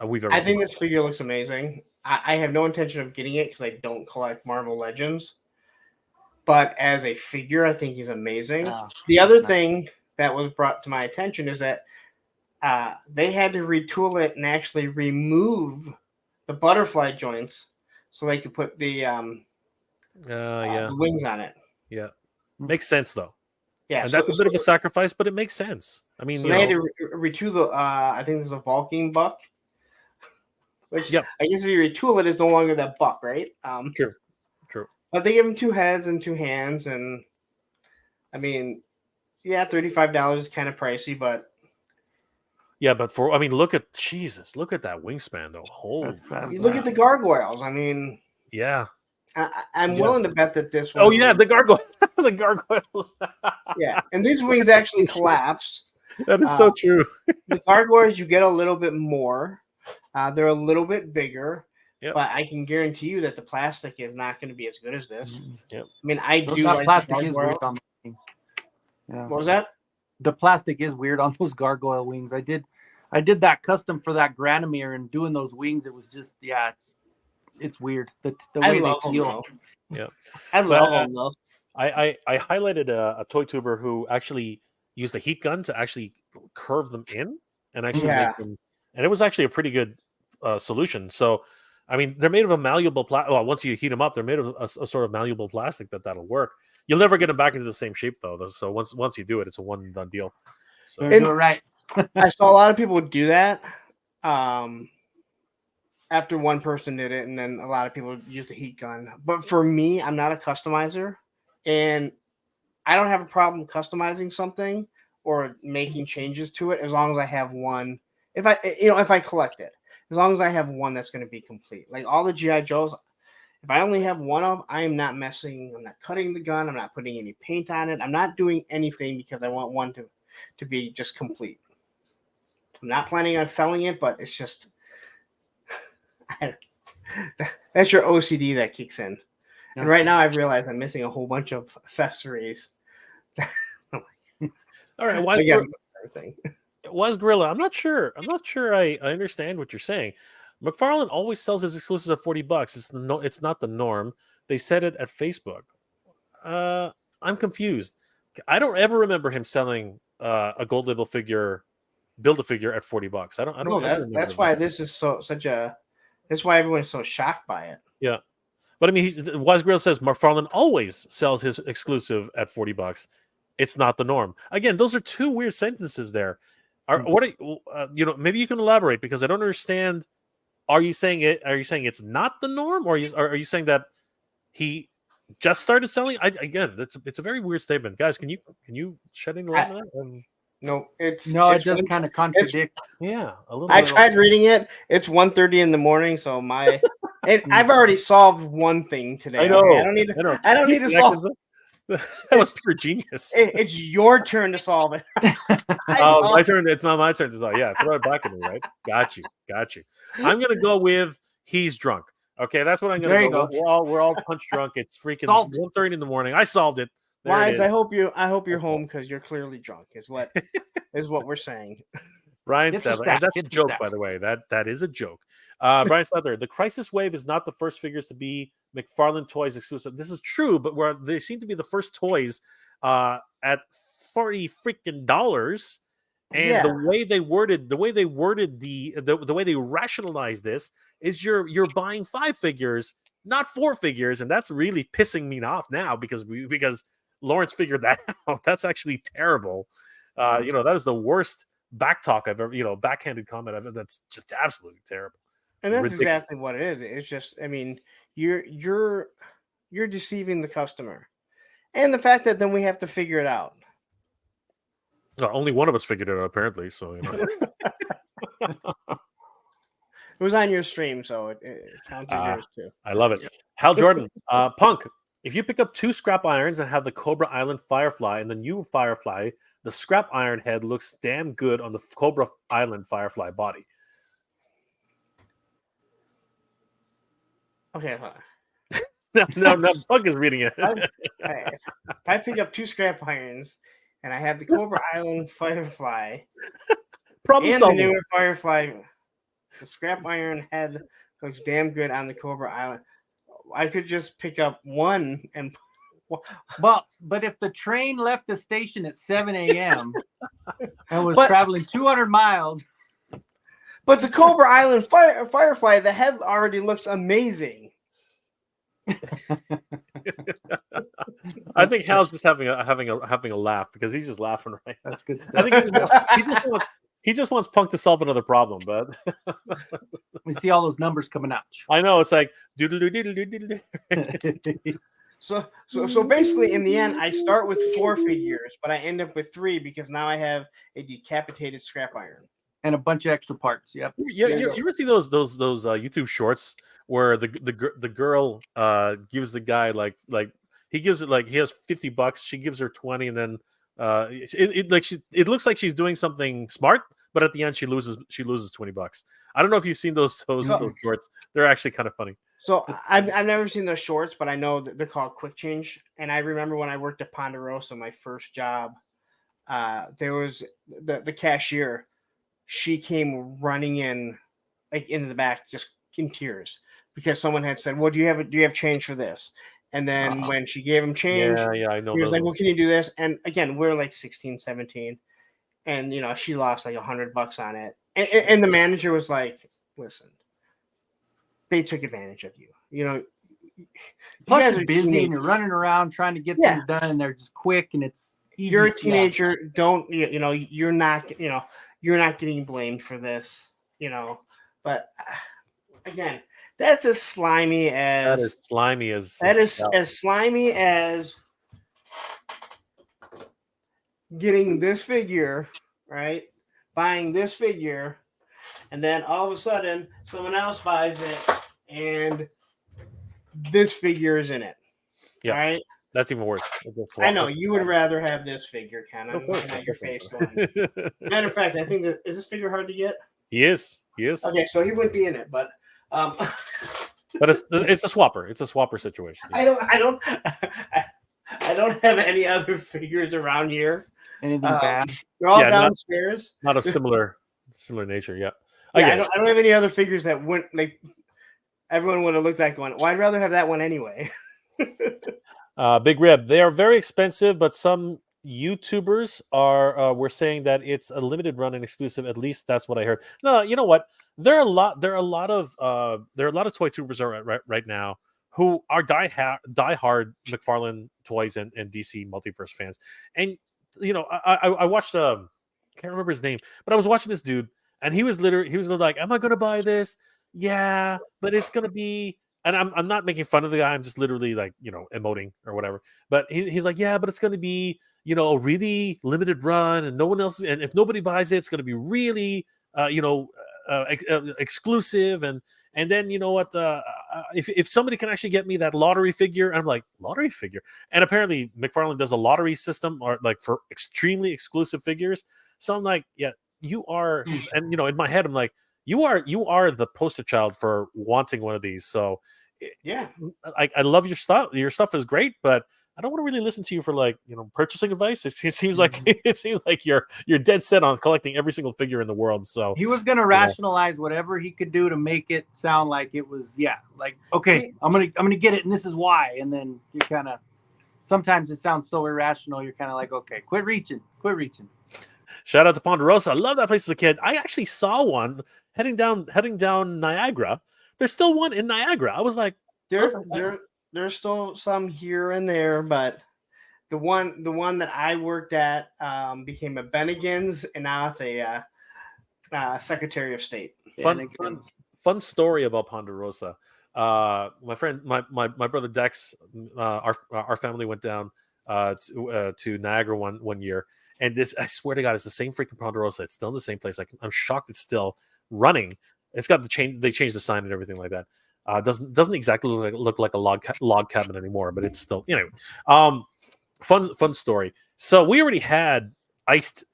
Speaker 3: we've ever seen.
Speaker 2: I think this figure looks amazing. I have no intention of getting it because I don't collect Marvel Legends. But as a figure, I think he's amazing. The other thing that was brought to my attention is that they had to retool it and actually remove the butterfly joints so they could put the wings on it.
Speaker 3: Yeah, makes sense though.
Speaker 2: Yeah,
Speaker 3: and that's a bit of a sacrifice, but it makes sense. I mean,
Speaker 2: they had to retool the. I think this is a Vulcan buck, which I guess if you retool it, is no longer that buck, right?
Speaker 3: True.
Speaker 2: But they give him 2 heads and 2 hands, and I mean, yeah, $35 is kind of pricey, but
Speaker 3: Yeah, but for look at that wingspan though. Holy,
Speaker 2: you look at the gargoyles. I mean,
Speaker 3: yeah.
Speaker 2: I'm willing to bet that this one.
Speaker 3: Oh yeah, the gargoyle, the gargoyles.
Speaker 2: Yeah, and these wings actually collapse.
Speaker 3: That is so true.
Speaker 2: The gargoyles, you get a little bit more. They're a little bit bigger,
Speaker 3: Yep.
Speaker 2: but I can guarantee you that the plastic is not going to be as good as this.
Speaker 3: Yep.
Speaker 2: I mean, I do like
Speaker 4: plastic
Speaker 2: the
Speaker 4: is weird on the wings. Yeah.
Speaker 2: What was that?
Speaker 4: The plastic is weird on those gargoyle wings. I did that custom for that Granomir, and doing those wings, it was just it's weird. The way they feel.
Speaker 3: Yeah,
Speaker 2: I love them though.
Speaker 3: I highlighted a toy tuber who actually used a heat gun to actually curve them in and actually make them, and it was actually a pretty good solution. So, I mean, they're made of a malleable plastic. Well, once you heat them up, they're made of a sort of malleable plastic that'll work. You'll never get them back into the same shape though. So once you do it, it's a one and done deal. So
Speaker 4: do it right.
Speaker 2: I saw a lot of people do that. After one person did it, and then a lot of people used a heat gun. But for me, I'm not a customizer, and I don't have a problem customizing something or making changes to it as long as I have one. If I collect it, as long as I have one that's going to be complete. Like all the GI Joes, if I only have one of them, I am not messing. I'm not cutting the gun. I'm not putting any paint on it. I'm not doing anything because I want one to be just complete. I'm not planning on selling it, but it's just that's your OCD that kicks in. And right now I've realized I'm missing a whole bunch of accessories.
Speaker 3: All right, Wise Gorilla, I'm not sure I understand what you're saying. McFarlane always sells his exclusives at $40. It's not the norm. They said it at Facebook. I'm confused. I don't ever remember him selling a gold label figure, Build-A-Figure at $40. I don't know.
Speaker 2: That's why this is that's why everyone's so shocked by it.
Speaker 3: Yeah. But I mean, Wise Gorilla says McFarlane always sells his exclusive at $40. It's not the norm. Again, those are two weird sentences there. Maybe you can elaborate because I don't understand. Are you saying it's not the norm, or are you saying that he just started selling? It's a very weird statement, guys. Can you shed any light on that?
Speaker 2: No, it
Speaker 4: does kind of contradict.
Speaker 3: Yeah, a little.
Speaker 2: I tried reading it. It's 1:30 in the morning, so I've already solved one thing today.
Speaker 3: I know.
Speaker 2: Okay? I don't need to solve.
Speaker 3: That was pure genius.
Speaker 2: It's your turn to solve it.
Speaker 3: My turn. It's not my turn to solve. Yeah, throw it back at me, right? Got you. I'm gonna go with he's drunk. Okay, that's what I'm gonna go. We're all punch drunk. It's freaking 1:30 in the morning. I solved it.
Speaker 2: Wise, I hope you're home because you're clearly drunk. Is what we're saying.
Speaker 3: Brian Stadler, and that's a joke, by the way. That is a joke. Brian Stadler, the Crisis Wave is not the first figures to be McFarlane Toys exclusive. This is true, but they seem to be the first toys at $40 freaking dollars. And the way they worded the way they rationalized this is you're buying 5 figures, not 4 figures, and that's really pissing me off now because Lawrence figured that out. That's actually terrible. That is the worst backtalk I've ever, backhanded comment I've ever. That's just absolutely terrible.
Speaker 2: And that's exactly what it is. It's just, I mean, you're deceiving the customer, and the fact that then we have to figure it out.
Speaker 3: Well, only one of us figured it out, apparently. So
Speaker 2: it was on your stream, so it counted yours too.
Speaker 3: I love it. Hal Jordan, Punk. If you pick up 2 scrap irons and have the Cobra Island Firefly and the new Firefly, the scrap iron head looks damn good on the Cobra Island Firefly body.
Speaker 2: Okay.
Speaker 3: No, Punk is reading it.
Speaker 2: If I pick up 2 scrap irons and I have the Cobra Island Firefly
Speaker 3: Problem
Speaker 2: and
Speaker 3: solving.
Speaker 2: the newer Firefly, the scrap iron head looks damn good on the Cobra Island. I could just pick up one and.
Speaker 4: Well, but if the train left the station at 7 a.m. and was traveling 200 miles.
Speaker 2: But the Cobra Island Firefly, the head already looks amazing.
Speaker 3: I think Hal's just having a laugh because he's just laughing right.
Speaker 4: That's good stuff.
Speaker 3: I think he just wants Punk to solve another problem, but
Speaker 4: we see all those numbers coming out.
Speaker 3: I know it's like
Speaker 2: So basically, in the end, I start with 4 figures, but I end up with 3 because now I have a decapitated scrap iron
Speaker 4: and a bunch of extra parts. Yep.
Speaker 3: Yeah, you ever see those YouTube shorts where the girl gives the guy like he gives it like he has $50, she gives her 20, and then it looks like she's doing something smart, but at the end she loses $20. I don't know if you've seen those shorts. They're actually kind of funny.
Speaker 2: So I've never seen those shorts, but I know that they're called quick change. And I remember when I worked at Ponderosa, my first job, there was the cashier. She came running in, like into the back, just in tears because someone had said, "Well, do you have change for this?" And then when she gave him change,
Speaker 3: I know.
Speaker 2: He was like, "Well, can you do this?" And again, we're like 16, 17, and she lost like $100 on it. And the manager was like, "Listen, they took advantage of you.
Speaker 4: Plus, you're busy and you're running around trying to get things done, and they're just quick, and it's easy.
Speaker 2: You're a teenager. Don't you're not getting blamed for this. But again, that's as slimy as
Speaker 3: as
Speaker 2: slimy as getting this figure, right? Buying this figure, and then all of a sudden someone else buys it and this figure is in it.
Speaker 3: Yeah.
Speaker 2: Right?
Speaker 3: That's even worse.
Speaker 2: I know you would rather have this figure, Ken. I'm looking at your face going. Matter of fact, I think is this figure hard to get?
Speaker 3: He is.
Speaker 2: Okay, so he wouldn't be in it, but
Speaker 3: but it's a swapper. It's a swapper situation.
Speaker 2: Yeah. I don't have any other figures around here.
Speaker 4: Anything bad?
Speaker 2: They're all downstairs.
Speaker 3: Not a similar nature. Yeah.
Speaker 2: I don't have any other figures that went like everyone would have looked at going, well, I'd rather have that one anyway.
Speaker 3: Big Rib. They are very expensive, but some YouTubers were saying that it's a limited run and exclusive. At least that's what I heard. No, you know what? There are a lot of toy tubers right now who are diehard McFarlane Toys and DC Multiverse fans. And I watched I can't remember his name, but I was watching this dude, and he was literally like, "Am I going to buy this? Yeah, but it's going to be." And I'm not making fun of the guy. I'm just literally like, emoting or whatever. But he's like, yeah, but it's going to be, a really limited run, and no one else. And if nobody buys it, it's going to be really, exclusive. And then you know what? If somebody can actually get me that lottery figure, I'm like, lottery figure. And apparently McFarlane does a lottery system, or like for extremely exclusive figures. So I'm like, yeah, you are. And in my head, I'm like, you are the poster child for wanting one of these. So
Speaker 2: yeah,
Speaker 3: I love your stuff. Your stuff is great, but I don't want to really listen to you for like purchasing advice. It seems like you're dead set on collecting every single figure in the world. So
Speaker 4: he was gonna rationalize whatever he could do to make it sound like it was like, okay, I'm gonna get it, and this is why. And then you kind of sometimes it sounds so irrational. You're kind of like, okay, quit reaching.
Speaker 3: Shout out to Ponderosa. I love that place as a kid. I actually saw one heading down Niagara. There's still one in Niagara. I was like,
Speaker 2: there's still some here and there, but the one that I worked at became a Bennigan's, and now it's a Secretary of State.
Speaker 3: Fun story about Ponderosa. My friend, my brother Dex, our family went down to Niagara one year. And this, I swear to God, it's the same freaking Ponderosa. It's still in the same place. I'm shocked it's still running. It's got they changed the sign and everything like that. Doesn't exactly look like a log cabin anymore, but it's still anyway. Fun story. So we already had iced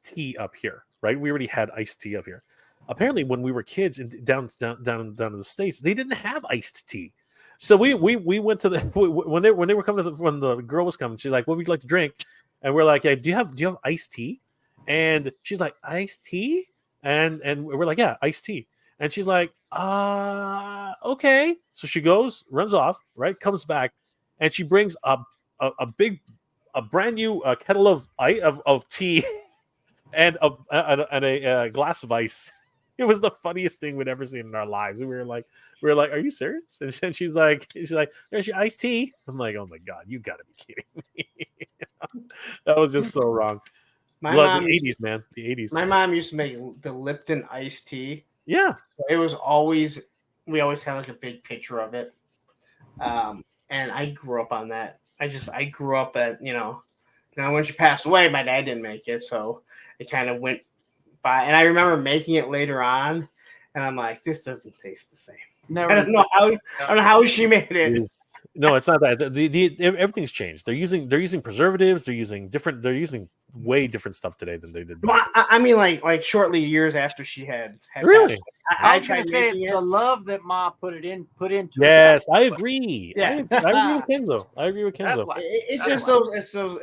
Speaker 3: tea up here, right? We already had iced tea up here. Apparently, when we were kids down in the States, they didn't have iced tea. So we went to the when they were coming when the girl was coming. She's like, "What would you like to drink?" And we're like, "Yeah, do you have iced tea?" And she's like, "Iced tea?" And we're like, "Yeah, iced tea." And she's like, okay. So she runs off, right? Comes back, and she brings a brand new kettle of tea and a glass of ice. It was the funniest thing we'd ever seen in our lives. And we were like, "Are you serious?" And she's like, "There's your iced tea." I'm like, "Oh my God, you got to be kidding me!" That was just so wrong. The 80s, man. The 80s.
Speaker 2: My mom used to make the Lipton iced tea.
Speaker 3: Yeah.
Speaker 2: We always had like a big picture of it. and I grew up on that. I grew up at Now when she passed away, my dad didn't make it, so it kind of went by. And I remember making it later on, and I'm like, this doesn't taste the same.
Speaker 4: Never
Speaker 2: I don't know how she made it.
Speaker 3: No, it's not that. The everything's changed. They're using preservatives. They're using way different stuff today than they did.
Speaker 2: Well, I mean, like shortly years after she had
Speaker 3: really.
Speaker 2: I tried
Speaker 4: say
Speaker 2: making
Speaker 4: it's
Speaker 2: it.
Speaker 4: the love that Ma put into
Speaker 3: Yes,
Speaker 4: it.
Speaker 3: I agree.
Speaker 2: Yeah.
Speaker 3: I agree with Kenzo.
Speaker 4: That's why.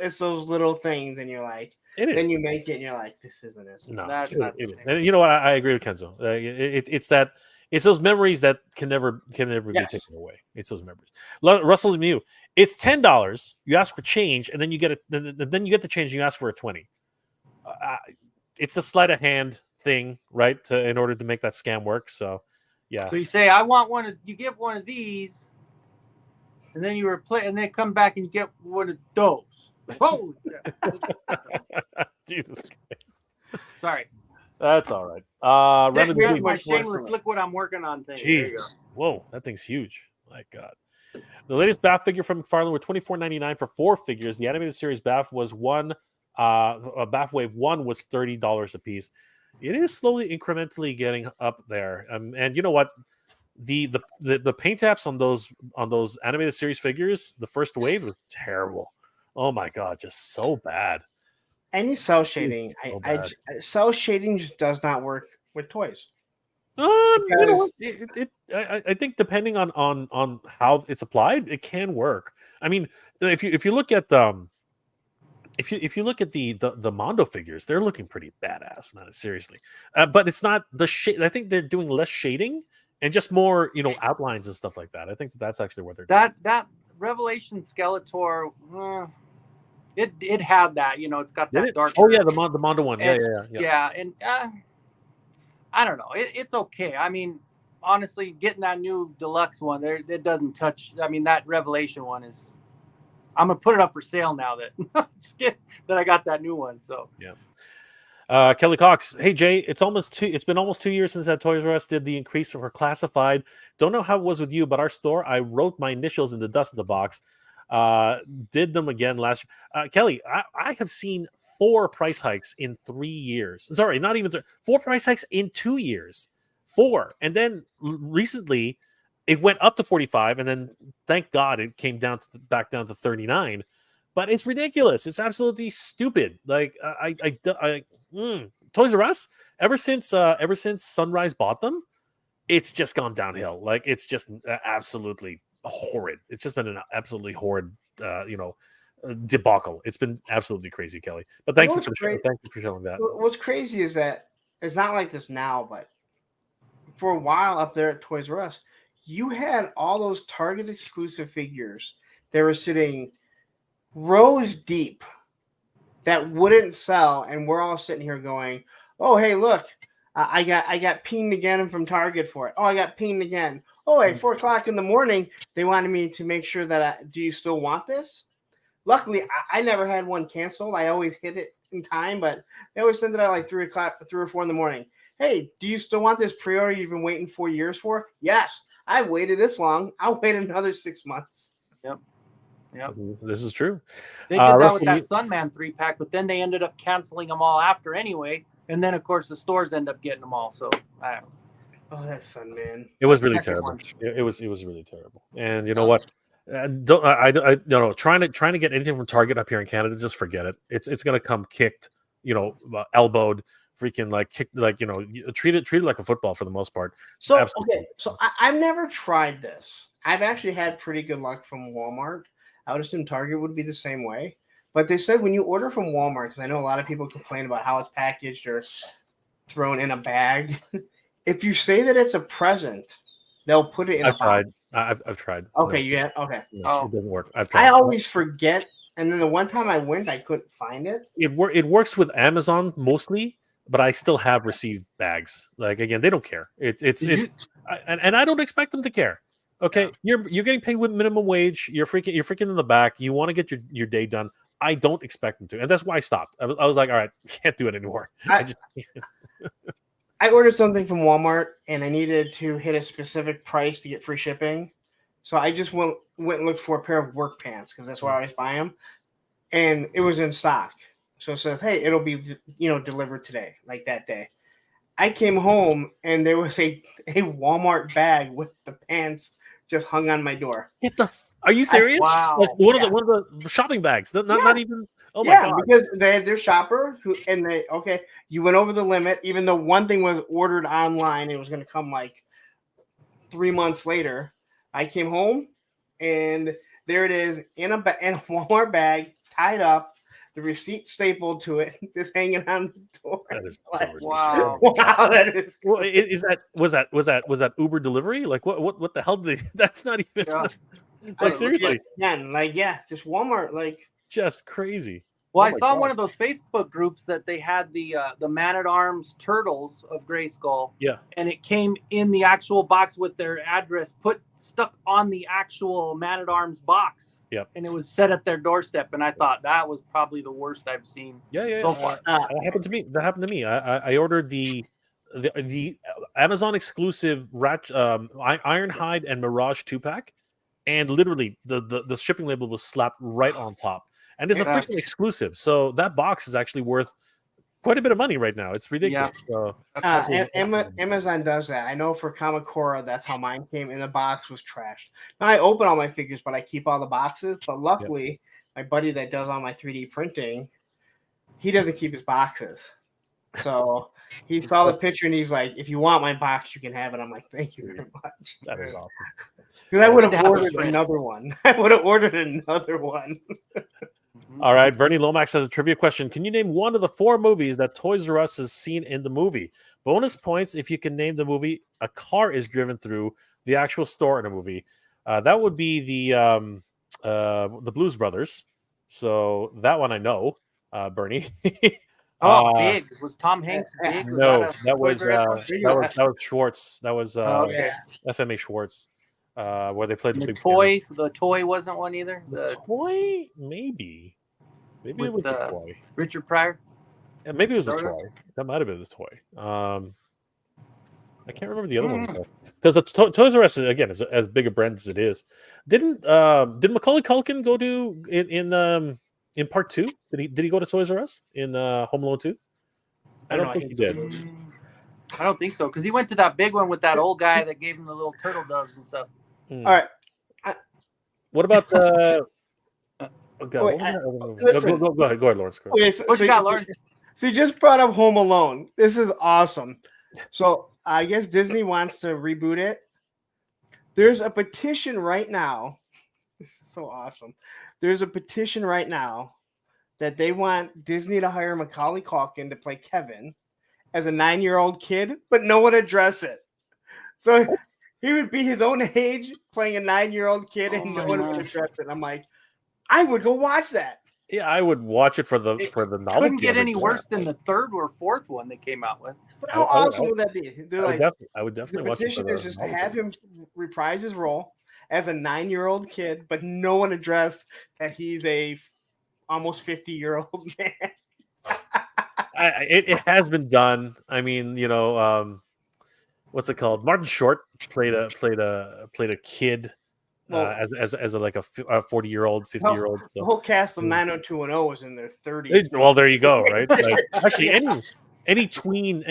Speaker 2: It's those little things, and you're like, then you make it, and you're like, this isn't it.
Speaker 3: No,
Speaker 4: That's
Speaker 3: it
Speaker 4: not
Speaker 3: is. And you know what? I agree with Kenzo. It's those memories that can never be taken away. It's those memories. Russell Lemieux. It's $10. You ask for change, and then you get it. Then you get the change, and you ask for a 20. It's a sleight of hand thing, right? In order to make that scam work. So, yeah.
Speaker 4: So you say, I want one of. You get one of these, and then you replace, and then come back and you get one of those. Oh,
Speaker 3: Jesus Christ.
Speaker 4: Sorry.
Speaker 3: That's all right.
Speaker 4: That's my shameless look what I'm working on thing.
Speaker 3: Jeez. Whoa, that thing's huge. My God. The latest BAF figure from McFarlane were $24.99 for 4 figures. The animated series BAF was BAF Wave 1 was $30 a piece. It is slowly incrementally getting up there. And you know what? The paint apps on those animated series figures, the first wave was terrible. Oh my God, just so bad.
Speaker 2: Any cell shading, cell shading just does not work with toys.
Speaker 3: You know, I think depending on how it's applied, it can work. I mean, if you look at if you look at the Mondo figures, they're looking pretty badass, man. Seriously, but it's not the shade. I think they're doing less shading and just more, outlines and stuff like that. I think that's actually what they're doing.
Speaker 4: That Revelation Skeletor. It had that, it's got that dark.
Speaker 3: Oh yeah, the Mondo one. Yeah.
Speaker 4: And I don't know. It's okay. I mean, honestly, getting that new deluxe one there, it doesn't touch. I mean, that Revelation one is. I'm gonna put it up for sale now that I got that new one. So
Speaker 3: yeah. Kelly Cox. Hey Jay, it's been almost 2 years since that Toys R Us did the increase for classified. Don't know how it was with you, but our store, I wrote my initials in the dust of the box. Did them again last year. Kelly, I have seen 4 price hikes in 3 years. Sorry, not even 4 price hikes in 2 years. 4. And then recently it went up to 45, and then thank God it came back down to 39. But it's ridiculous. It's absolutely stupid. Like Toys R Us, ever since Sunrise bought them, it's just gone downhill. Like it's just absolutely horrid. It's just been an absolutely horrid, debacle. It's been absolutely crazy, Kelly. But thank you for showing that.
Speaker 2: What's crazy is that it's not like this now, but for a while up there at Toys R Us, you had all those Target exclusive figures. They were sitting rows deep that wouldn't sell, and we're all sitting here going, "Oh, hey, look, I got pinged again from Target for it. Oh, I got pinged again. Oh, at 4 o'clock in the morning, they wanted me to make sure that do you still want this?" Luckily, I never had one canceled. I always hit it in time, but they always send it at like 3 or 4 in the morning. Hey, do you still want this pre-order you've been waiting 4 years for? Yes, I've waited this long. I'll wait another 6 months.
Speaker 4: Yep.
Speaker 3: This is true.
Speaker 4: They did that with that Sunman 3-pack, but then they ended up canceling them all after anyway. And then, of course, the stores end up getting them all. So, I don't know.
Speaker 2: Oh, that's Sunman.
Speaker 3: It was really terrible. It was really terrible. And you know what? Trying to get anything from Target up here in Canada, just forget it. It's gonna come kicked, elbowed, freaking like kicked, like treat it like a football for the most part.
Speaker 2: So I've never tried this. I've actually had pretty good luck from Walmart. I would assume Target would be the same way. But they said when you order from Walmart, because I know a lot of people complain about how it's packaged or thrown in a bag. If you say that it's a present, they'll put it in a bag.
Speaker 3: I've tried.
Speaker 2: Okay, you have okay.
Speaker 3: No, it doesn't work. I've tried.
Speaker 2: I always forget, and then the one time I went, I couldn't find it.
Speaker 3: It works with Amazon mostly, but I still have received bags. Like again, they don't care. And I don't expect them to care. Okay, yeah. You're getting paid with minimum wage. You're freaking in the back. You want to get your day done. I don't expect them to, and that's why I stopped. I was like, all right, can't do it anymore.
Speaker 2: I ordered something from Walmart and I needed to hit a specific price to get free shipping. So I just went went and looked for a pair of work pants because that's where I always buy them, and it was in stock. So it says, "Hey, it'll be delivered today," like that day. I came home and there was a Walmart bag with the pants just hung on my door.
Speaker 3: Are you serious?
Speaker 4: Wow.
Speaker 3: Like one of the shopping bags. Not even. Oh my god.
Speaker 2: Because they had their shopper you went over the limit, even though one thing was ordered online, it was going to come like 3 months later. I came home and there it is in a Walmart bag, tied up, the receipt stapled to it, just hanging on the door.
Speaker 3: That is
Speaker 2: like,
Speaker 3: so
Speaker 4: wow.
Speaker 2: wow, that is.
Speaker 3: Well, was that Uber delivery? Like what the hell did they? That's not even.
Speaker 4: Yeah.
Speaker 3: Like seriously.
Speaker 2: Again, just Walmart, like
Speaker 3: just crazy.
Speaker 4: Well,
Speaker 3: Oh
Speaker 4: I
Speaker 3: my
Speaker 4: saw
Speaker 3: God.
Speaker 4: one of those Facebook groups that they had the Man-at-Arms turtles of Grayskull.
Speaker 3: Yeah.
Speaker 4: And it came in the actual box with their address stuck on the actual Man-at-Arms box.
Speaker 3: Yep.
Speaker 4: And it was set at their doorstep. And I thought that was probably the worst I've seen so far.
Speaker 3: That happened to me. I ordered the Amazon exclusive Ironhide and Mirage 2-pack, and literally the shipping label was slapped right on top. And it's a freaking exclusive. So that box is actually worth quite a bit of money right now. It's ridiculous.
Speaker 4: Yeah.
Speaker 3: So,
Speaker 2: Amazon does that. I know for Kamakura, that's how mine came, and the box was trashed. Now I open all my figures, but I keep all the boxes. But luckily, my buddy that does all my 3D printing, he doesn't keep his boxes. So he saw the picture and he's like, "If you want my box, you can have it." I'm like, "Thank you very much."
Speaker 3: that is awesome.
Speaker 2: Because I would have ordered another one.
Speaker 3: All right, Bernie Lomax has a trivia question. Can you name one of the 4 movies that Toys R Us has seen in the movie? Bonus points if you can name the movie a car is driven through the actual store in a movie. That would be the Blues Brothers. So that one I know, Bernie.
Speaker 4: Big. Was Tom Hanks big?
Speaker 3: No, that was Schwartz. That was FMA Schwartz. Where they played the big
Speaker 4: toy. Piano. The toy wasn't one either.
Speaker 3: The toy, maybe it was the toy.
Speaker 4: Richard Pryor.
Speaker 3: Yeah, maybe it was the toy. That might have been the toy. I can't remember the other one because Toys R Us again is as big a brand as it is. Did Macaulay Culkin go to in part 2? Did he go to Toys R Us in Home Alone 2? I don't think he did.
Speaker 4: I don't think so because he went to that big one with that old guy that gave him the little turtle doves and stuff.
Speaker 2: All right.
Speaker 3: What about the? Go ahead, Lawrence.
Speaker 2: Okay,
Speaker 4: what you got, Lawrence?
Speaker 2: So you just brought up Home Alone. This is awesome. So I guess Disney wants to reboot it. There's a petition right now. This is so awesome. There's a petition right now that they want Disney to hire Macaulay Culkin to play Kevin as a 9-year-old kid, but no one address it. So he would be his own age playing a 9-year-old kid, and no one would address it. I'm like, I would go watch that.
Speaker 3: Yeah, I would watch it for the novelty.
Speaker 4: Couldn't get any worse than the 3rd or 4th one they came out with.
Speaker 2: But how awesome would that be?
Speaker 3: I would definitely watch it.
Speaker 2: The petition is just to have him reprise his role as a 9-year-old kid, but no one address that he's a almost 50-year-old man.
Speaker 3: It has been done. I mean, what's it called? Martin Short played a kid as a 40-year-old, 50-year-old. So.
Speaker 2: The whole cast of 90210 was in their 30s.
Speaker 3: Well, there you go, right? Like, actually, any tween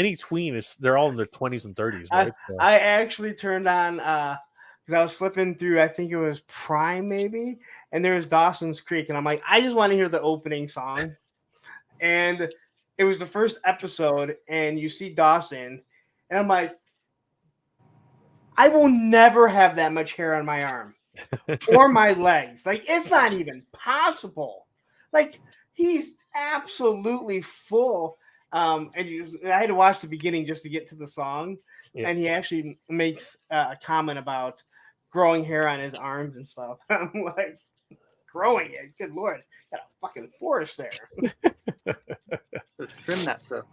Speaker 3: they're all in their 20s and 30s, right?
Speaker 2: I actually turned on because I was flipping through, I think it was Prime maybe, and there was Dawson's Creek, and I'm like, I just want to hear the opening song. And it was the first episode, and you see Dawson, and I'm like, I will never have that much hair on my arm or my legs. Like, it's not even possible. Like, he's absolutely full. I had to watch the beginning just to get to the song. Yeah. And he actually makes a comment about growing hair on his arms and stuff. I'm like, growing it? Good Lord. Got a fucking forest there.
Speaker 4: Trim that stuff.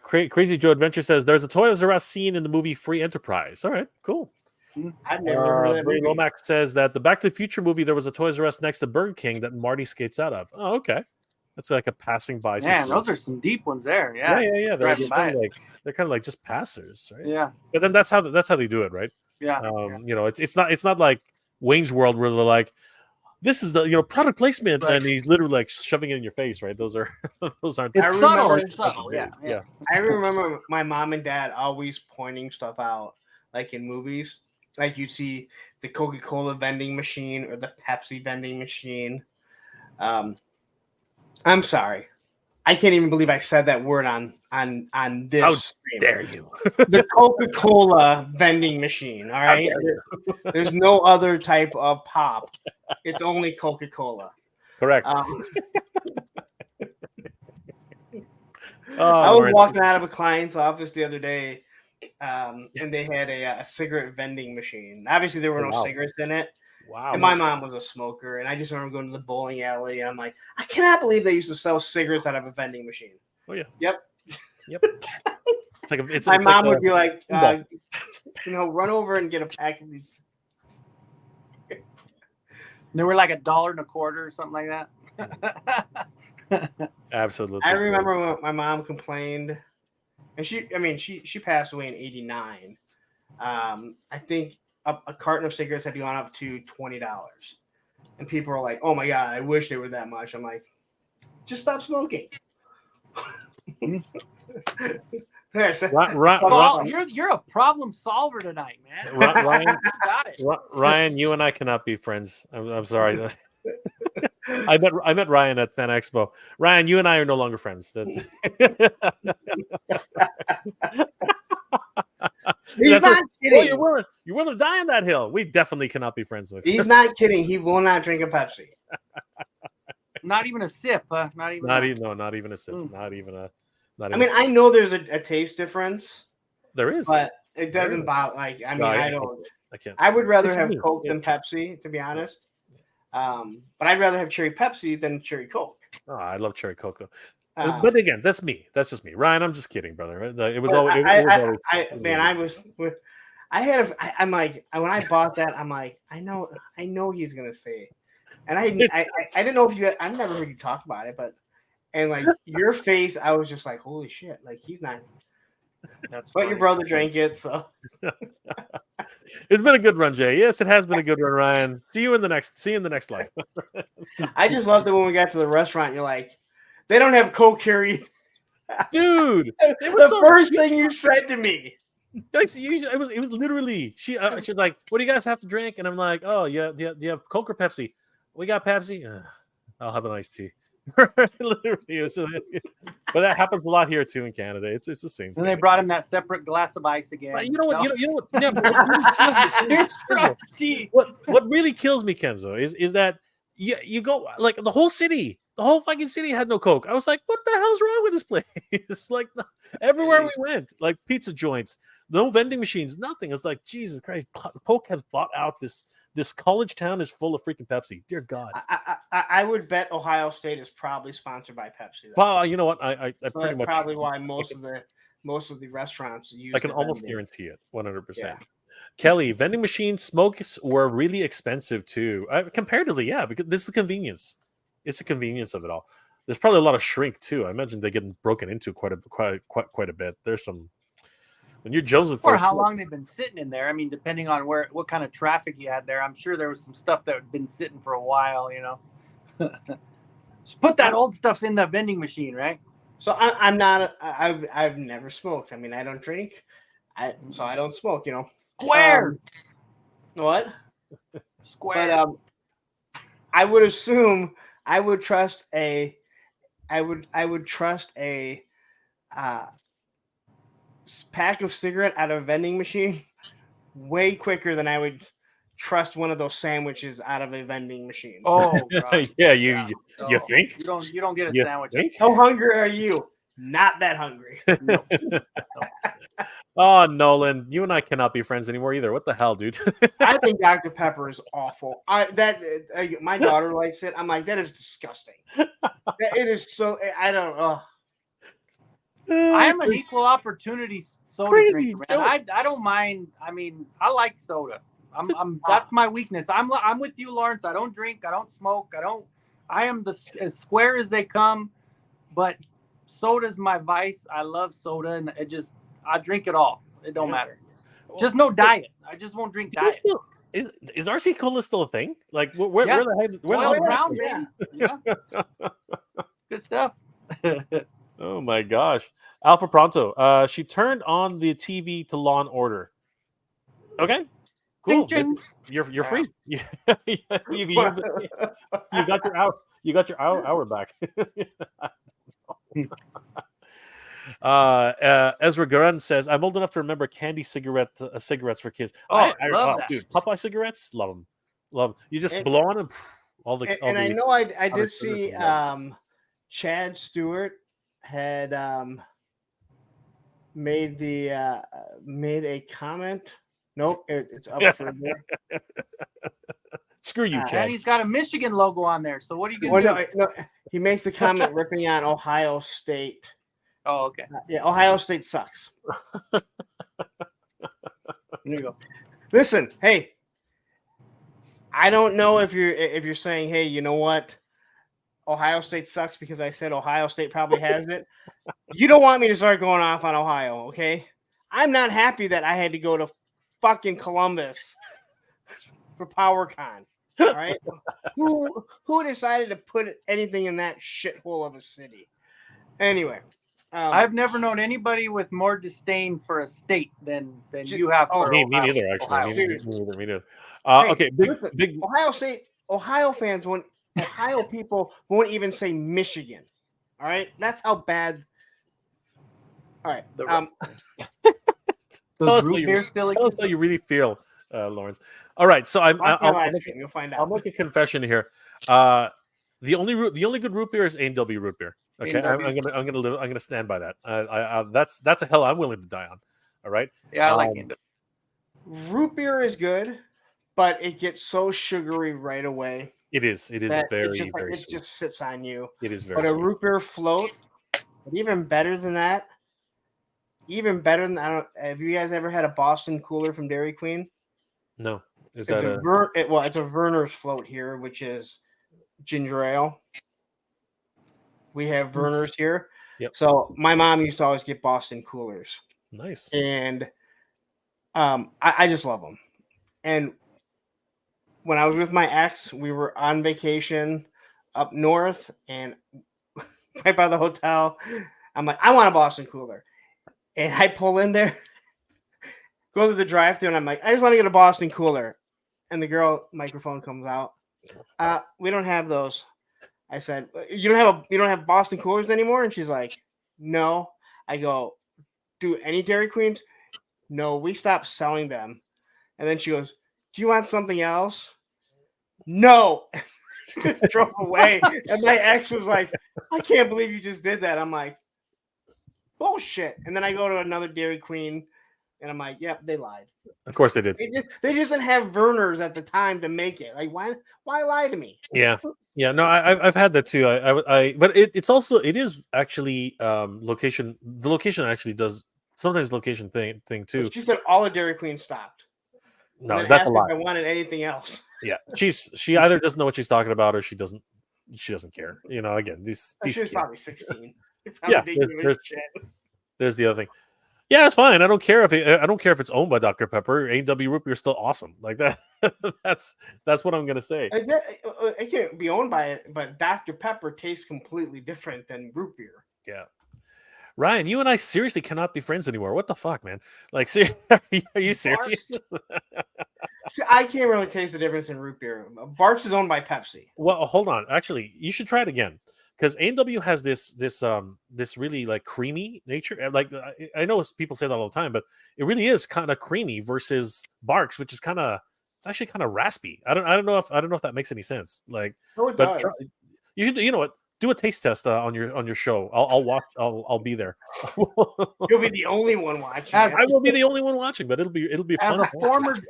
Speaker 3: Crazy Joe Adventure says there's a Toys R Us scene in the movie Free Enterprise. All right, cool.
Speaker 2: I've never heard of that movie.
Speaker 3: Lomax says that the Back to the Future movie, there was a Toys R Us next to Burger King that Marty skates out of. Oh, okay. That's like a passing by.
Speaker 4: Man, those are some deep ones there. Yeah.
Speaker 3: They're kind of like just passers, right?
Speaker 4: Yeah.
Speaker 3: But then that's how they do it, right?
Speaker 4: Yeah.
Speaker 3: It's not like Wayne's World, where they're like, "This is the product placement,"
Speaker 4: Right.
Speaker 3: and he's literally like shoving it in your face. Right? Those aren't.
Speaker 4: It's subtle. It's subtle. Yeah.
Speaker 2: I remember my mom and dad always pointing stuff out, like in movies. Like you see the Coca-Cola vending machine or the Pepsi vending machine. I'm sorry, I can't even believe I said that word on this.
Speaker 3: How
Speaker 2: stream.
Speaker 3: dare you?
Speaker 2: The Coca-Cola vending machine. All right, there's no other type of pop. It's only Coca-Cola.
Speaker 3: Correct.
Speaker 2: I was walking out of a client's office the other day, and they had a cigarette vending machine. Obviously, there were no cigarettes in it.
Speaker 3: Wow.
Speaker 2: And my mom was a smoker, and I just remember going to the bowling alley, and I'm like, I cannot believe they used to sell cigarettes out of a vending machine.
Speaker 3: Oh yeah.
Speaker 2: Yep.
Speaker 3: It's like
Speaker 2: my mom would be like, run over and get a pack of these.
Speaker 4: They were like $1.25 or something like that.
Speaker 3: Absolutely.
Speaker 2: I remember when my mom complained, and she passed away in '89. I think a carton of cigarettes had gone up to $20, and people were like, "Oh my god, I wish they were that much." I'm like, just stop smoking.
Speaker 4: You're a problem solver tonight, man.
Speaker 3: Ryan,
Speaker 4: got it.
Speaker 3: Ryan, you and I cannot be friends. I'm sorry. I met Ryan at Fan Expo. Ryan, you and I are no longer friends. That's
Speaker 2: He's not kidding.
Speaker 3: Oh, you're willing to die on that hill. We definitely cannot be friends with.
Speaker 2: He's not kidding. He will not drink a Pepsi.
Speaker 4: Not even a sip. Not even
Speaker 3: a sip. Not even a.
Speaker 2: I know there's a taste difference.
Speaker 3: There is,
Speaker 2: but it doesn't bother. Like, I don't.
Speaker 3: I can't.
Speaker 2: I would rather have Coke than Pepsi, to be honest. But I'd rather have cherry Pepsi than cherry Coke.
Speaker 3: Oh, I love cherry Coke though. But again, that's me. That's just me, Ryan. I'm just kidding, brother. It was always.
Speaker 2: I'm like, when I bought that, I'm like, I know he's gonna say, and I didn't know if I've never heard you talk about it, and like your face, I was just like, holy shit, like he's not. But funny. Your brother drank it, so.
Speaker 3: It's been a good run, Jay. Yes, it has been a good run, Ryan. See you in the next life.
Speaker 2: I just loved it when we got to the restaurant. You're like, they don't have Coke here either.
Speaker 3: Dude,
Speaker 2: the first thing you said to me.
Speaker 3: It was literally she's like, what do you guys have to drink? And I'm like, oh yeah, do you have Coke or Pepsi? We got Pepsi. I'll have an iced tea. Literally, but that happens a lot here too in Canada. It's the same.
Speaker 4: And they brought him that separate glass of ice again.
Speaker 3: You know what? Yeah, what really kills me, Kenzo, is that you go like the whole fucking city had no Coke. I was like, what the hell's wrong with this place? It's like everywhere we went, like pizza joints, no vending machines, nothing. It's like, Jesus Christ, Coke has bought out this college town is full of freaking Pepsi. Dear God.
Speaker 2: I would bet Ohio State is probably sponsored by Pepsi.
Speaker 3: Though. Well, you know what? I pretty much
Speaker 2: probably why most of the restaurants use.
Speaker 3: I can almost guarantee it, 100%. Yeah. Kelly, vending machine smokes were really expensive too. Comparatively, yeah, because this is the convenience. It's the convenience of it all. There's probably a lot of shrink too. I imagine they get broken into quite a bit. There's some when you're Jonesing for
Speaker 4: how long they've been sitting in there. I mean, depending on what kind of traffic you had there, I'm sure there was some stuff that had been sitting for a while. Just put that old stuff in the vending machine, right?
Speaker 2: So I'm not. I've never smoked. I mean, I don't drink. So I don't smoke.
Speaker 4: Square.
Speaker 2: What?
Speaker 4: Square.
Speaker 2: But I would assume I would trust a pack of cigarette out of a vending machine way quicker than I would trust one of those sandwiches out of a vending machine.
Speaker 4: Oh, God.
Speaker 3: Yeah, you think?
Speaker 4: You don't get a sandwich.
Speaker 3: Think?
Speaker 2: How hungry are you? Not that hungry.
Speaker 4: No.
Speaker 3: Oh, Nolan, you and I cannot be friends anymore either. What the hell, dude?
Speaker 2: I think Dr. Pepper is awful. My daughter likes it. I'm like, that is disgusting. It is so. I don't.
Speaker 4: I am an equal opportunity soda drinker, man. I don't mind. I mean, I like soda. That's my weakness. I'm with you, Lawrence. I don't drink. I don't smoke. I am as square as they come. But soda's my vice. I love soda, and I drink it all. It don't matter. Just no diet. I just won't drink diet.
Speaker 3: Is RC Cola still a thing? Like, where the heck?
Speaker 4: Oil
Speaker 3: Where
Speaker 4: brown, baby. Yeah. Good stuff.
Speaker 3: Oh my gosh, Alpha Pronto. She turned on the TV to Law and Order. Okay, cool.
Speaker 4: Ching, ching.
Speaker 3: You're free. you got your hour. You got your hour back. Ezra Garan says, "I'm old enough to remember candy cigarettes for kids.
Speaker 4: Oh, love that.
Speaker 3: Dude, Popeye cigarettes, love them. Love them. You just blow on them.
Speaker 2: I know I did see Chad Stewart had made a comment. Nope, it's up further.
Speaker 3: Screw you, Chad.
Speaker 4: And he's got a Michigan logo on there. So what are you going to do?
Speaker 2: No, he makes a comment ripping on Ohio State.
Speaker 4: Oh, okay.
Speaker 2: Yeah, Ohio State sucks.
Speaker 4: There you go.
Speaker 2: Listen, hey, I don't know if you're saying, hey, you know what? Ohio State sucks because I said Ohio State probably has it. You don't want me to start going off on Ohio, okay? I'm not happy that I had to go to fucking Columbus for PowerCon. All right, who decided to put anything in that shithole of a city? Anyway,
Speaker 4: I've never known anybody with more disdain for a state than you have. For
Speaker 3: me neither, actually. Me neither. Okay, big
Speaker 2: Ohio State. Ohio fans won't. Ohio people won't even say Michigan. All right, that's how bad. All right.
Speaker 3: Tell us how you really feel, Lawrence. All right, so
Speaker 2: you'll find out.
Speaker 3: I'll make a confession here. The only good root beer is A&W root beer. Okay, I'm gonna stand by that. That's a hill I'm willing to die on. All right.
Speaker 4: Yeah, I like A&W.
Speaker 2: Root beer is good, but it gets so sugary right away.
Speaker 3: It is very sweet.
Speaker 2: It just sits on you.
Speaker 3: It is very.
Speaker 2: But
Speaker 3: sweet.
Speaker 2: A root beer float, but even better than that. Even better than have you guys ever had a Boston Cooler from Dairy Queen?
Speaker 3: No.
Speaker 2: It's a Werner's float here, which is ginger ale. We have Werner's here.
Speaker 3: Yep.
Speaker 2: So my mom used to always get Boston Coolers.
Speaker 3: Nice.
Speaker 2: And I just love them. And when I was with my ex, we were on vacation up north and right by the hotel. I'm like, I want a Boston Cooler. And I pull in there, go to the drive-thru, and I'm like, I just want to get a Boston Cooler. And the girl microphone comes out. We don't have those. I said, you don't have Boston Coolers anymore? And she's like, no. I go, do any Dairy Queens? No, we stopped selling them. And then she goes, do you want something else? No. She just drove away. And my ex was like, I can't believe you just did that. I'm like, bullshit. And then I go to another Dairy Queen and I'm like, yep, they lied.
Speaker 3: Of course they did.
Speaker 2: They just didn't have Werner's at the time to make it. Like, why lie to me?
Speaker 3: Yeah. No, I've had that too. But it is actually location. The location actually does sometimes location thing too.
Speaker 2: She said all the Dairy Queen stopped.
Speaker 3: No, that's a lie.
Speaker 2: If I wanted anything else.
Speaker 3: Yeah, she either doesn't know what she's talking about or she doesn't care. You know, again, these
Speaker 2: she's probably 16.
Speaker 3: Yeah, there's the other thing. Yeah, it's fine. I don't care if it's owned by Dr. Pepper. A&W root beer is still awesome. Like that. that's what I'm gonna say.
Speaker 2: It can't be owned by it, but Dr. Pepper tastes completely different than root beer.
Speaker 3: Yeah. Ryan, you and I seriously cannot be friends anymore. What the fuck, man? Like, are you serious?
Speaker 2: See, I can't really taste the difference in root beer. Barks is owned by Pepsi.
Speaker 3: Well, hold on. Actually, you should try it again because A&W has this really like creamy nature. Like I know people say that all the time, but it really is kind of creamy versus Barks, which is it's actually kind of raspy. I don't know if that makes any sense. Like,
Speaker 2: does.
Speaker 3: You should. You know what? Do a taste test on your show. I'll watch. I'll be there.
Speaker 2: You'll be the only one watching.
Speaker 3: I will be the only one watching, but it'll be fun.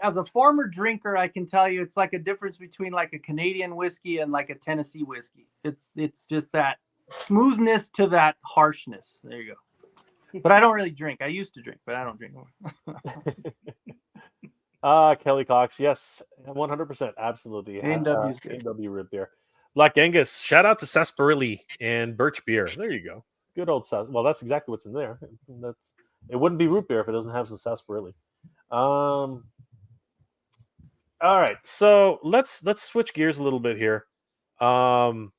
Speaker 4: As a former drinker, I can tell you it's like a difference between like a Canadian whiskey and like a Tennessee whiskey. It's just that smoothness to that harshness. There you go. But I don't really drink. I used to drink, but I don't drink more.
Speaker 3: Kelly Cox, yes, 100%, absolutely.
Speaker 4: A&W
Speaker 3: root beer. Black Angus, shout out to Sarsaparilla and Birch beer. There you go. Good old sarsaparilla. Well, that's exactly what's in there. It wouldn't be root beer if it doesn't have some sarsaparilla. All right, so let's switch gears a little bit here.
Speaker 2: You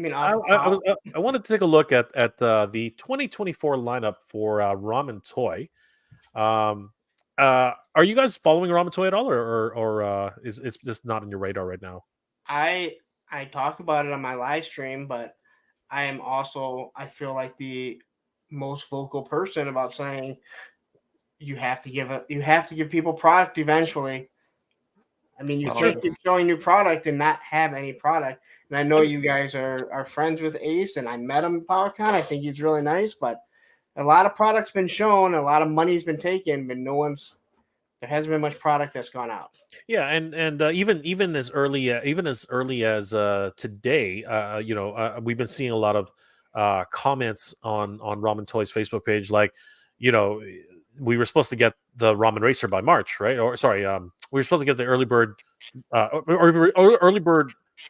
Speaker 2: mean
Speaker 3: I,
Speaker 2: off the
Speaker 3: I, I
Speaker 2: top?
Speaker 3: was I wanted to take a look at the 2024 lineup for Ramen Toy. Um, are you guys following Ramen Toy at all, or is it's just not on your radar right now?
Speaker 2: I I talk about it on my live stream, but I am also, I feel like, the most vocal person about saying you have to give people product eventually. I mean, you
Speaker 3: Sure.
Speaker 2: can't keep showing new product and not have any product. And I know you guys are friends with Ace, and I met him at PowerCon. I think he's really nice, but a lot of product's been shown, a lot of money's been taken, but there hasn't been much product that's gone out.
Speaker 3: Yeah, and even as early as today, we've been seeing a lot of comments on Ramen Toys Facebook page, like, you know, we were supposed to get the Ramen Racer by March, right? Or sorry, we were supposed to get the early bird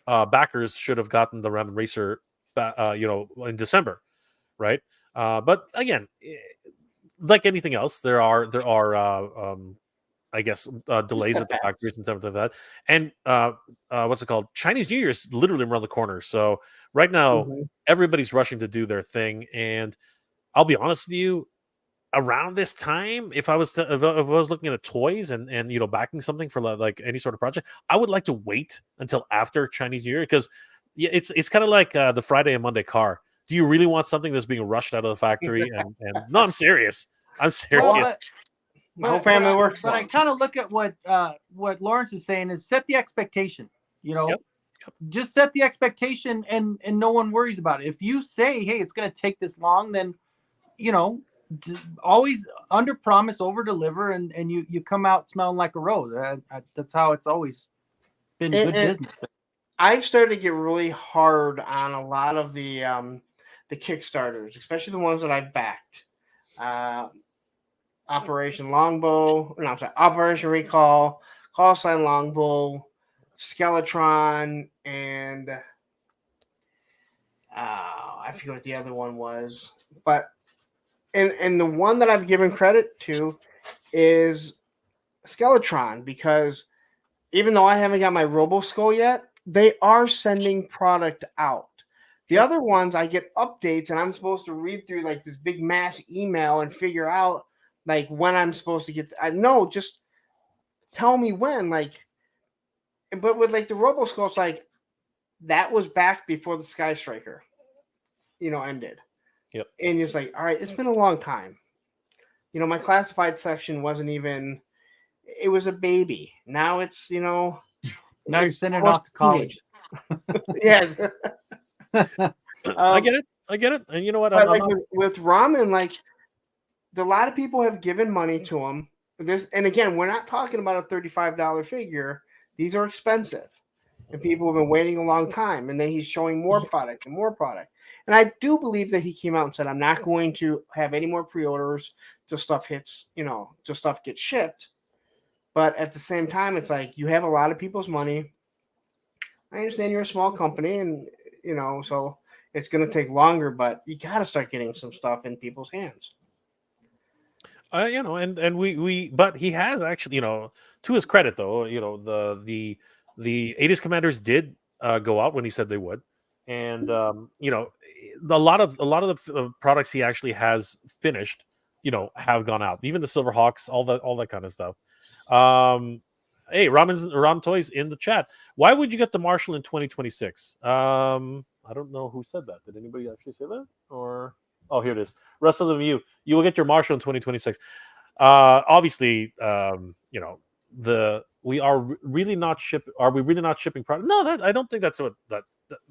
Speaker 3: backers should have gotten the Ramen Racer, in December, right? But again, like anything else, there are I guess delays at the
Speaker 2: Setbacks.
Speaker 3: factories and stuff like that. And what's it called? Chinese New Year is literally around the corner. So right now,
Speaker 2: Mhm.
Speaker 3: everybody's rushing to do their thing. And I'll be honest with you, around this time, if I was looking at toys and backing something for like any sort of project, I would like to wait until after Chinese New Year, because yeah, it's kind of like the Friday and Monday car. Do you really want something that's being rushed out of the factory? And no, I'm serious. I'm
Speaker 4: Well,
Speaker 3: serious.
Speaker 2: My whole family works
Speaker 4: but
Speaker 2: for
Speaker 4: I
Speaker 2: him.
Speaker 4: kind of look at what Lawrence is saying is set the expectation. You know,
Speaker 3: Yep.
Speaker 4: just set the expectation, and no one worries about it. If you say, "Hey, it's going to take this long," then always under promise, over deliver, and you come out smelling like a rose. That's how it's always been good
Speaker 2: And
Speaker 4: business.
Speaker 2: I've started to get really hard on a lot of the Kickstarters, especially the ones that I backed. Uh, Operation Longbow, no, I'm sorry, Operation Recall, Call Sign Longbow, Skeletron, and I forget what the other one was. But and the one that I've given credit to is Skeletron, because even though I haven't got my Robo Skull yet, they are sending product out. The
Speaker 3: Sure.
Speaker 2: other ones, I get updates, and I'm supposed to read through like this big mass email and figure out like when I'm supposed to get. I know, just tell me when. Like, but with like the Robo Skulls, like that was back before the Sky Striker, ended.
Speaker 3: Yep.
Speaker 2: And it's like, all right, it's been a long time. My classified section wasn't even. It was a baby. Now it's
Speaker 4: Now you're
Speaker 2: it's
Speaker 4: sending it
Speaker 2: almost
Speaker 4: off to college.
Speaker 2: yes.
Speaker 3: I get it. And you know what?
Speaker 2: But
Speaker 3: I'm
Speaker 2: like
Speaker 3: not.
Speaker 2: with ramen, like a lot of people have given money to them. And again, we're not talking about a $35 figure. These are expensive, and people have been waiting a long time. And then he's showing more product and more product. And I do believe that he came out and said, "I'm not going to have any more pre-orders till stuff hits, till stuff gets shipped." But at the same time, it's like you have a lot of people's money. I understand you're a small company, and so it's going to take longer, but you got to start getting some stuff in people's hands.
Speaker 3: And but he has actually, to his credit though, the 80s Commanders did go out when he said they would, and a lot of the products he actually has finished, have gone out. Even the Silverhawks, all that kind of stuff. Hey, Ramen Toys in the chat. Why would you get the Marshall in 2026? I don't know who said that. Did anybody actually say that? Or here it is. Rest of them, you will get your Marshall in 2026. Obviously, we are really not shipping. Are we really not shipping product? No, I don't think that's what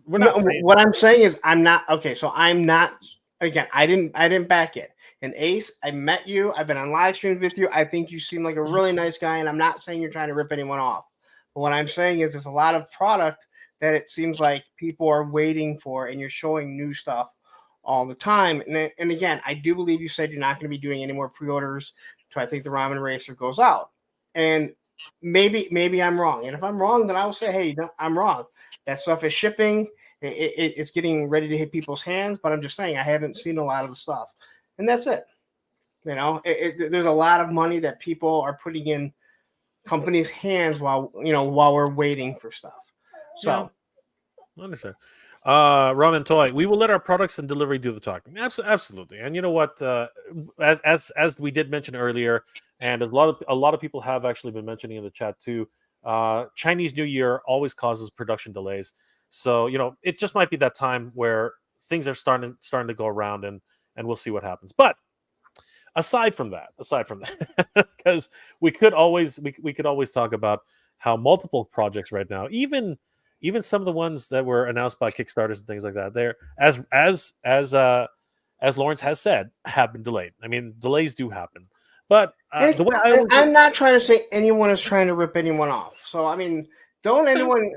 Speaker 3: we're not saying.
Speaker 2: What I'm saying is I'm not okay. So I'm not. Again, I didn't back it. And Ace, I met you. I've been on live streams with you. I think you seem like a really nice guy, and I'm not saying you're trying to rip anyone off. But what I'm saying is there's a lot of product that it seems like people are waiting for, and you're showing new stuff all the time. And again, I do believe you said you're not going to be doing any more pre-orders until I think the Ramen Racer goes out. And maybe I'm wrong. And if I'm wrong, then I will say, hey, no, I'm wrong. That stuff is shipping. It's getting ready to hit people's hands. But I'm just saying I haven't seen a lot of the stuff. And that's it. There's a lot of money that people are putting in companies' hands while we're waiting for stuff. So,
Speaker 3: I understand. Ramen Toy, we will let our products and delivery do the talking. Absolutely. And you know what? As we did mention earlier, and as a lot of people have actually been mentioning in the chat too, Chinese New Year always causes production delays. So it just might be that time where things are starting to go around, and we'll see what happens. But aside from that, because we could always talk about how multiple projects right now, even some of the ones that were announced by Kickstarters and things like that, they're as Lawrence has said, have been delayed. I mean, delays do happen, but the way
Speaker 2: I'm not trying to say anyone is trying to rip anyone off. So I mean, don't anyone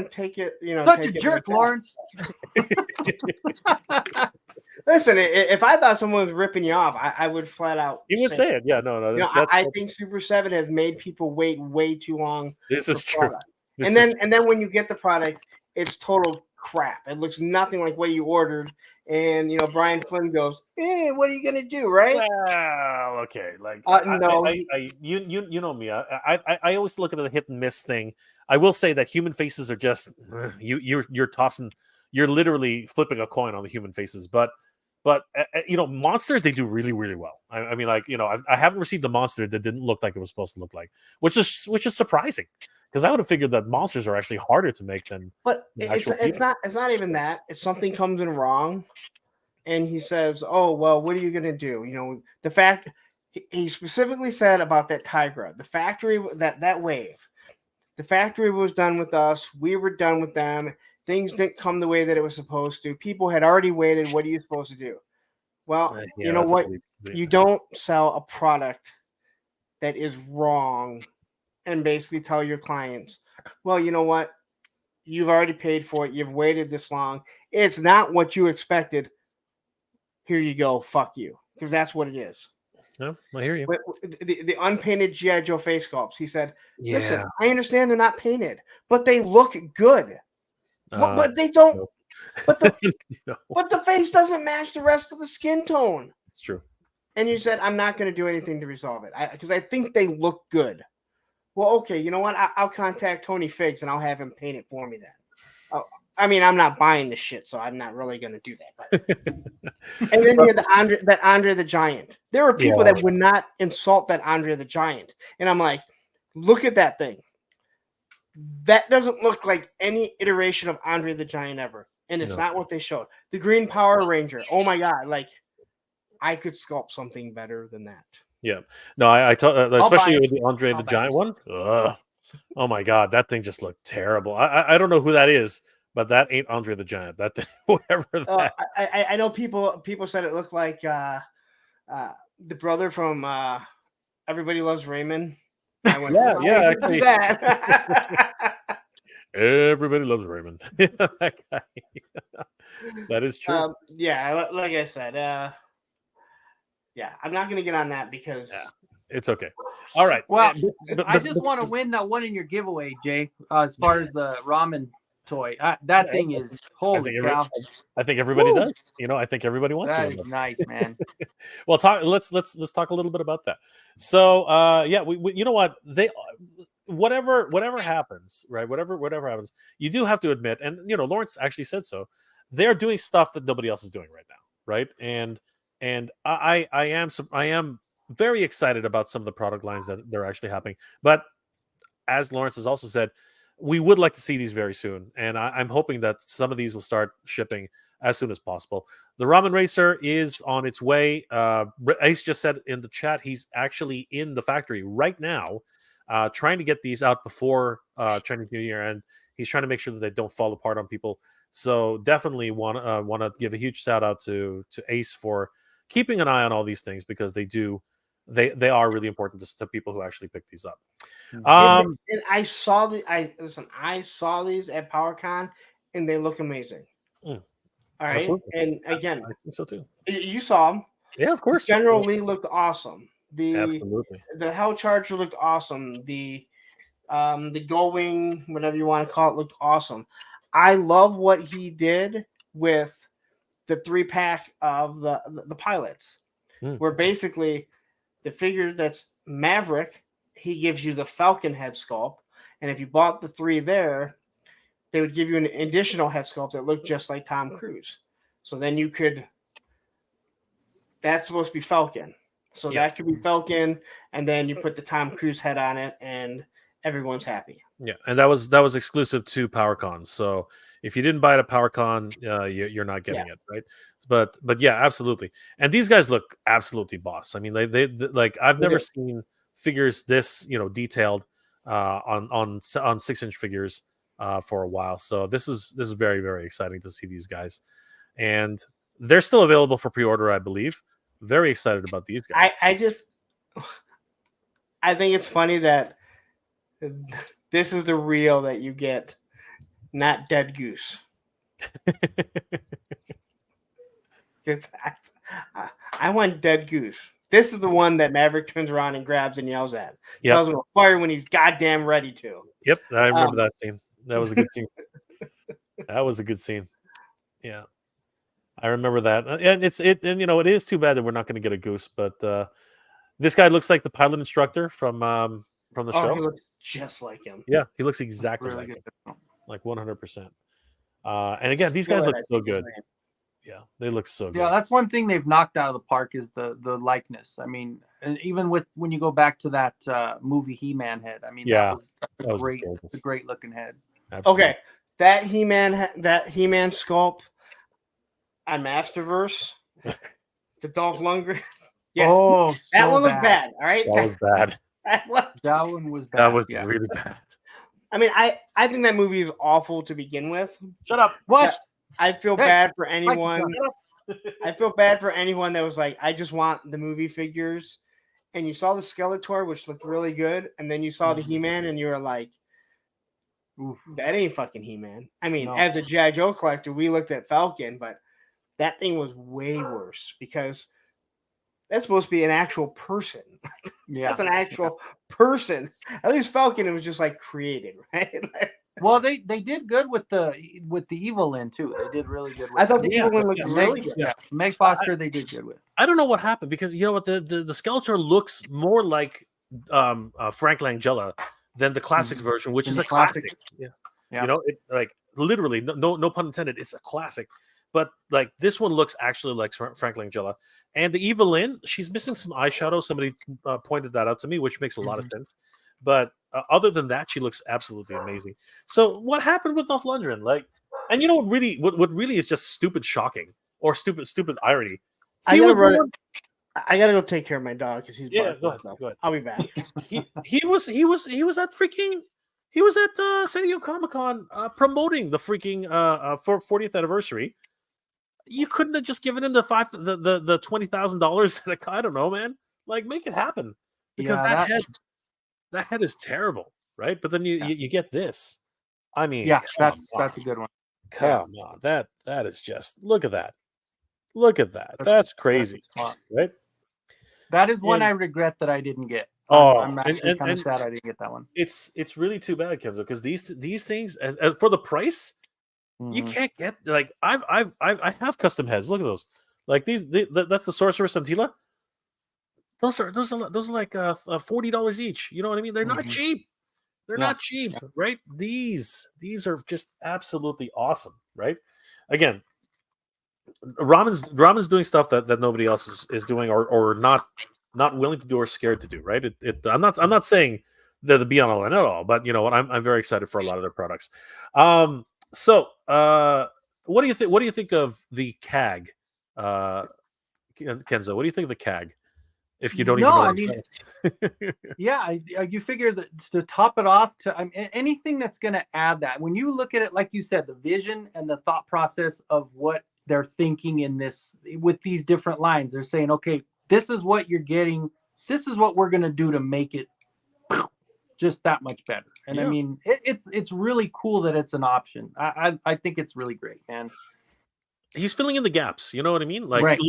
Speaker 2: take it.
Speaker 4: Such a jerk, Lawrence.
Speaker 2: Listen, if I thought someone was ripping you off, I would flat out.
Speaker 3: You would say it, yeah. No.
Speaker 2: I think Super 7 has made people wait way too long.
Speaker 3: This is true.
Speaker 2: And then when you get the product, it's total crap. It looks nothing like what you ordered. And Brian Flynn goes, what are you gonna do, right?
Speaker 3: Well, okay. Like
Speaker 2: no,
Speaker 3: you know me. I always look at the hit and miss thing. I will say that human faces are just you're tossing, you're literally flipping a coin on the human faces. But monsters, they do really, really well. I mean, like, I haven't received a monster that didn't look like it was supposed to look like, which is surprising, because I would have figured that monsters are actually harder to make than.
Speaker 2: But it's not even that. It's something comes in wrong, and he says, "Oh well, what are you gonna do?" The fact he specifically said about that Tigra, the factory that wave, the factory was done with us. We were done with them. Things didn't come the way that it was supposed to. People had already waited. What are you supposed to do? Well, you know what? You don't sell a product that is wrong and basically tell your clients, well, you know what? You've already paid for it. You've waited this long. It's not what you expected. Here you go. Fuck you. Because that's what it is.
Speaker 3: No, I hear you.
Speaker 2: But the unpainted G.I. Joe face sculpts, he said, listen, I understand they're not painted, but they look good. But they don't. No. But the face doesn't match the rest of the skin tone.
Speaker 3: It's true.
Speaker 2: And you said, I'm not going to do anything to resolve it because I think they look good. Well, okay, you know what? I'll contact Tony Figs and I'll have him paint it for me then. I mean, I'm not buying the shit, so I'm not really going to do that. But. And then you had Andre the Giant. There were people that would not insult that Andre the Giant. And I'm like, look at that thing. That doesn't look like any iteration of Andre the Giant ever. And it's not what they showed. The Green Power Ranger. Oh my God. Like, I could sculpt something better than that.
Speaker 3: Yeah. No, especially with the Andre the Giant one. Ugh. Oh my God. That thing just looked terrible. I don't know who that is, but that ain't Andre the Giant. That thing, whatever that.
Speaker 2: I know people said it looked like the brother from Everybody Loves Raymond. I went,
Speaker 3: actually. Everybody loves Raymond. That guy. That is true.
Speaker 2: Like I said, I'm not going to get on that because
Speaker 3: it's okay. All right.
Speaker 4: Well, I just want to win that one in your giveaway, Jay. As far as the ramen toy, that thing is holy cow.
Speaker 3: I think everybody does. I think everybody wants to.
Speaker 4: That is nice, man.
Speaker 3: Well, let's talk a little bit about that. So, we you know what, whatever happens, right? Whatever happens, you do have to admit, and Lawrence actually said so. They're doing stuff that nobody else is doing right now, right? And I am very excited about some of the product lines that they're actually happening. But as Lawrence has also said, we would like to see these very soon, and I'm hoping that some of these will start shipping as soon as possible. The Ramen Racer is on its way. Ace just said in the chat he's actually in the factory right now, trying to get these out before Chinese New Year, and he's trying to make sure that they don't fall apart on people. So definitely want to give a huge shout out to Ace for keeping an eye on all these things, because they are really important to people who actually pick these up.
Speaker 2: And I saw these at PowerCon, and they look amazing. All right, absolutely. And again,
Speaker 3: I think so too.
Speaker 2: You saw them,
Speaker 3: yeah, of course.
Speaker 2: General Lee looked awesome.
Speaker 3: Absolutely.
Speaker 2: The Hell Charger looked awesome. The Going, whatever you want to call it, looked awesome. I love what he did with the 3-pack of the pilots, where basically the figure that's Maverick he gives you the Falcon head sculpt, and if you bought the 3 there, they would give you an additional head sculpt that looked just like Tom Cruise. So then you could. That's supposed to be Falcon. So that could be Falcon, and then you put the Tom Cruise head on it, and everyone's happy.
Speaker 3: Yeah, and that was exclusive to PowerCon. So if you didn't buy it at PowerCon, you're not getting it, right? But yeah, absolutely. And these guys look absolutely boss. I mean, they like I've never seen figures this detailed on 6-inch figures for a while. So this is very, very exciting to see these guys, and they're still available for pre-order, I believe. Very excited about these guys.
Speaker 2: I think it's funny that this is the reel that you get, not Dead Goose. I want Dead Goose. This is the one that Maverick turns around and grabs and yells at. Tells him to fire when he's goddamn ready to.
Speaker 3: Yep, I remember that scene. That was a good scene. That was a good scene. Yeah, I remember that. And it is too bad that we're not going to get a Goose, but this guy looks like the pilot instructor from the show.
Speaker 2: He looks just like him.
Speaker 3: Yeah, he looks exactly like him, like 100%. And again, these guys look so good. Yeah, they look so good.
Speaker 4: Yeah, that's one thing they've knocked out of the park is the likeness. I mean, and even when you go back to that movie He-Man head, I mean, that was a great looking head.
Speaker 3: Absolutely.
Speaker 2: Okay, that He-Man sculpt on Masterverse, the Dolph Lundgren. Yes, that one looked bad. All right,
Speaker 3: that was bad.
Speaker 4: That one was bad.
Speaker 3: That was really bad.
Speaker 2: I mean, I think that movie is awful to begin with.
Speaker 4: Shut up. What?
Speaker 2: I feel bad for anyone. I feel bad for anyone that was like, I just want the movie figures. And you saw the Skeletor, which looked really good. And then you saw the He-Man and you were like, oof, that ain't fucking He-Man. I mean, as a G.I. Joe collector, we looked at Falcon, but that thing was way worse because that's supposed to be an actual person.
Speaker 4: Yeah.
Speaker 2: That's an actual person. At least Falcon, it was just like created, right?
Speaker 4: Well, they did good with the Evelyn too. They did really good.
Speaker 2: I thought the Evelyn looked really good.
Speaker 4: Yeah, Meg Foster, they did good with.
Speaker 3: I don't know what happened because you know what the Skeletor looks more like Frank Langella than the classic version, which is a classic. Yeah, you know, it like literally no pun intended. It's a classic, but like this one looks actually like Frank Langella, and the Evelyn, she's missing some eyeshadow. Somebody pointed that out to me, which makes a lot of sense. But other than that, she looks absolutely amazing. So what happened with Dolph Lundgren? Like, and you know what really is just stupid shocking or stupid irony.
Speaker 2: I gotta go take care of my dog because he's
Speaker 3: go ahead.
Speaker 2: I'll be back.
Speaker 3: he was at San Diego Comic-Con promoting the freaking for 40th anniversary. You couldn't have just given him the $20,000. I don't know, man. Like, make it happen because that head is terrible, right? But then you get this. I mean,
Speaker 4: yeah, that's a good one.
Speaker 3: Come on, that is just look at that. That's crazy, right?
Speaker 4: That is one I regret that I didn't get. I'm actually kind of sad I didn't get that one.
Speaker 3: It's really too bad, Kenzo, because these things as for the price, you can't get like I have custom heads. Look at those. Like that's the Sorceress and Tila. Those are like $40 each. You know what I mean? They're not cheap. They're not cheap, right? These are just absolutely awesome, right? Again, Ramen's doing stuff that nobody else is doing or not willing to do or scared to do, right? I'm not saying they're the be all and end all, but you know what? I'm very excited for a lot of their products. So what do you think? What do you think of the CAG, Kenzo? What do you think of the CAG? If you don't even know,
Speaker 4: I mean, you figure that to top it off anything that's going to add that. When you look at it, like you said, the vision and the thought process of what they're thinking in this with these different lines, they're saying, okay, this is what you're getting. This is what we're going to do to make it just that much better. And I mean, it's really cool that it's an option. I think it's really great, man.
Speaker 3: He's filling in the gaps. You know what I mean? Like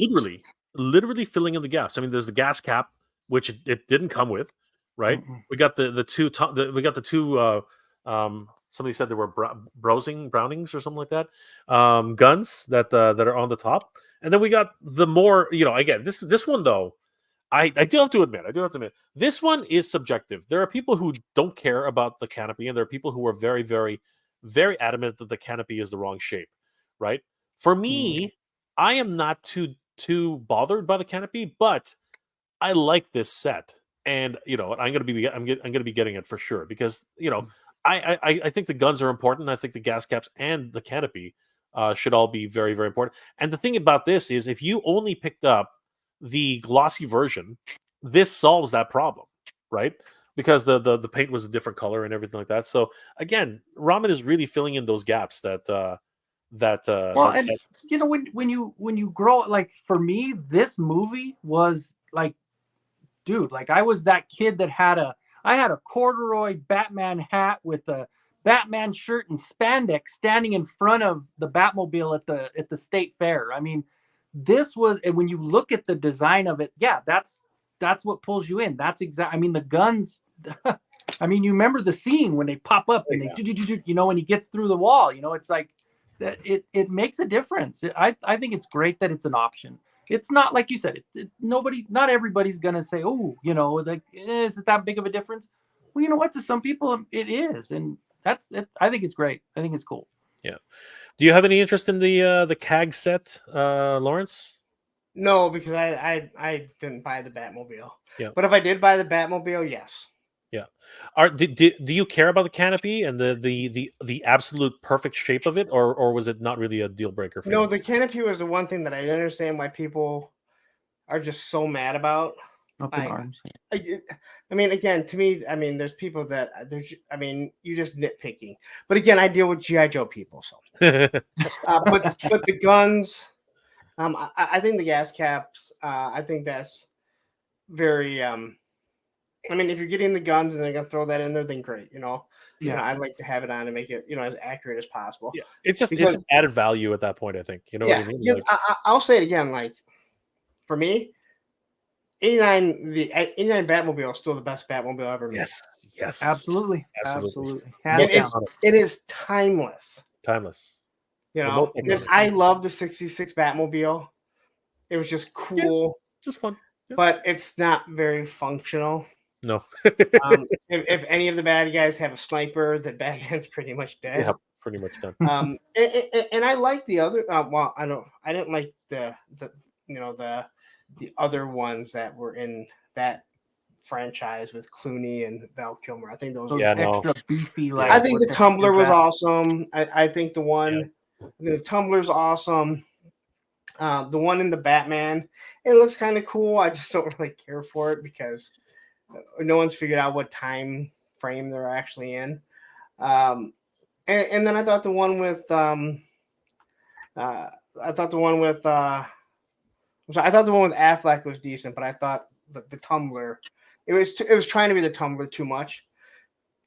Speaker 3: literally filling in the gaps. I mean, there's the gas cap, which it didn't come with, right? Mm-hmm. We got the two. Somebody said there were Brownings or something like that. Guns that are on the top, and then we got the more. You know, again, this one though, I do have to admit, this one is subjective. There are people who don't care about the canopy, and there are people who are very, very, very adamant that the canopy is the wrong shape, right? For me, I am not too bothered by the canopy, but I like this set, and I'm gonna be getting it for sure because I think the guns are important. I think the gas caps and the canopy should all be very, very important. And the thing about this is, if you only picked up the glossy version, this solves that problem, right? Because the paint was a different color and everything like that. So again, Ramen is really filling in those gaps that
Speaker 4: when you grow, like for me, this movie was like, dude, like I was that kid that I had a corduroy Batman hat with a Batman shirt and spandex standing in front of the Batmobile at the state fair. I mean, this was, and when you look at the design of it, yeah, that's what pulls you in. That's exact. I mean, the guns. I mean, you remember the scene when they pop up and when he gets through the wall. It's like that. It makes a difference. I think it's great that it's an option. It's not like you said. Not everybody's gonna say, oh, like, is it that big of a difference? Well, you know what? To some people, it is, and that's it. I think it's great. I think it's cool.
Speaker 3: Yeah. Do you have any interest in the CAG set, Lawrence?
Speaker 2: No, because I didn't buy the Batmobile.
Speaker 3: Yeah.
Speaker 2: But if I did buy the Batmobile, yes.
Speaker 3: Yeah. Do you care about the canopy and the absolute perfect shape of it, or was it not really a deal breaker for you?
Speaker 2: No, the canopy was the one thing that I didn't understand why people are just so mad about. I mean, again, to me, I mean, there's people that you're just nitpicking. But again, I deal with GI Joe people, so. But the guns, I think the gas caps, I think that's very. I mean, if you're getting the guns and they're gonna throw that in there, then great. I'd like to have it on and make it as accurate as possible.
Speaker 3: Yeah, it's just added value at that point. I think what I mean.
Speaker 2: Like, I'll say it again. Like for me, the 89 Batmobile is still the best Batmobile ever made.
Speaker 3: Yes,
Speaker 4: absolutely.
Speaker 2: It is timeless. I love the 66 Batmobile. It was just cool,
Speaker 3: just fun,
Speaker 2: but it's not very functional.
Speaker 3: No.
Speaker 2: If any of the bad guys have a sniper, the Batman's pretty much dead.
Speaker 3: Yeah, pretty much done.
Speaker 2: And I like the other. Well, I didn't like the other ones that were in that franchise with Clooney and Val Kilmer. I think those were
Speaker 4: extra beefy. Like,
Speaker 2: I think the Tumbler was awesome. I think the one, the Tumbler's awesome. The one in the Batman, it looks kind of cool. I just don't really care for it because no one's figured out what time frame they're actually in. And then I thought the one with Affleck was decent, but I thought the Tumbler, it was trying to be the Tumbler too much.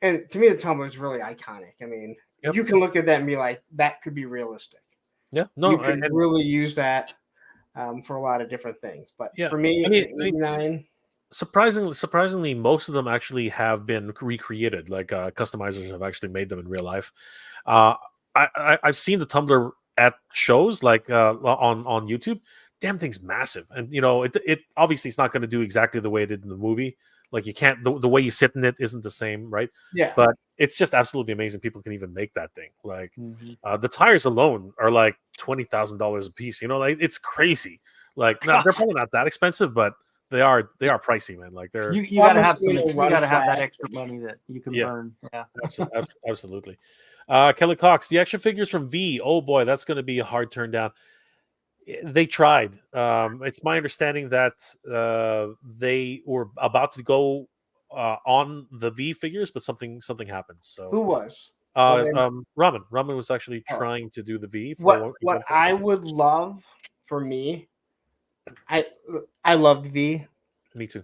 Speaker 2: And to me, the Tumbler is really iconic. I mean, you can look at that and be like, that could be realistic.
Speaker 3: Yeah, no,
Speaker 2: you can really use that for a lot of different things. But for me, 89.
Speaker 3: Surprisingly, most of them actually have been recreated. Like customizers have actually made them in real life. I've seen the Tumbler at shows like on YouTube. Damn thing's massive, and it obviously it's not going to do exactly the way it did in the movie. Like you can't the way you sit in it isn't the same, right?
Speaker 2: Yeah.
Speaker 3: But it's just absolutely amazing. People can even make that thing. Like the tires alone are like $20,000 a piece. Like it's crazy. Like they're probably not that expensive, but they are pricey, man. Like they're
Speaker 4: you gotta have that extra money that you can burn. Yeah,
Speaker 3: absolutely. Kelly Cox, the action figures from V. Oh boy, that's going to be a hard turn down. They tried. It's my understanding that they were about to go on the V figures, but something happened. So
Speaker 2: who was?
Speaker 3: Ramen. Ramen was actually trying to do the V.
Speaker 2: What I would love for me, I loved V.
Speaker 3: Me too.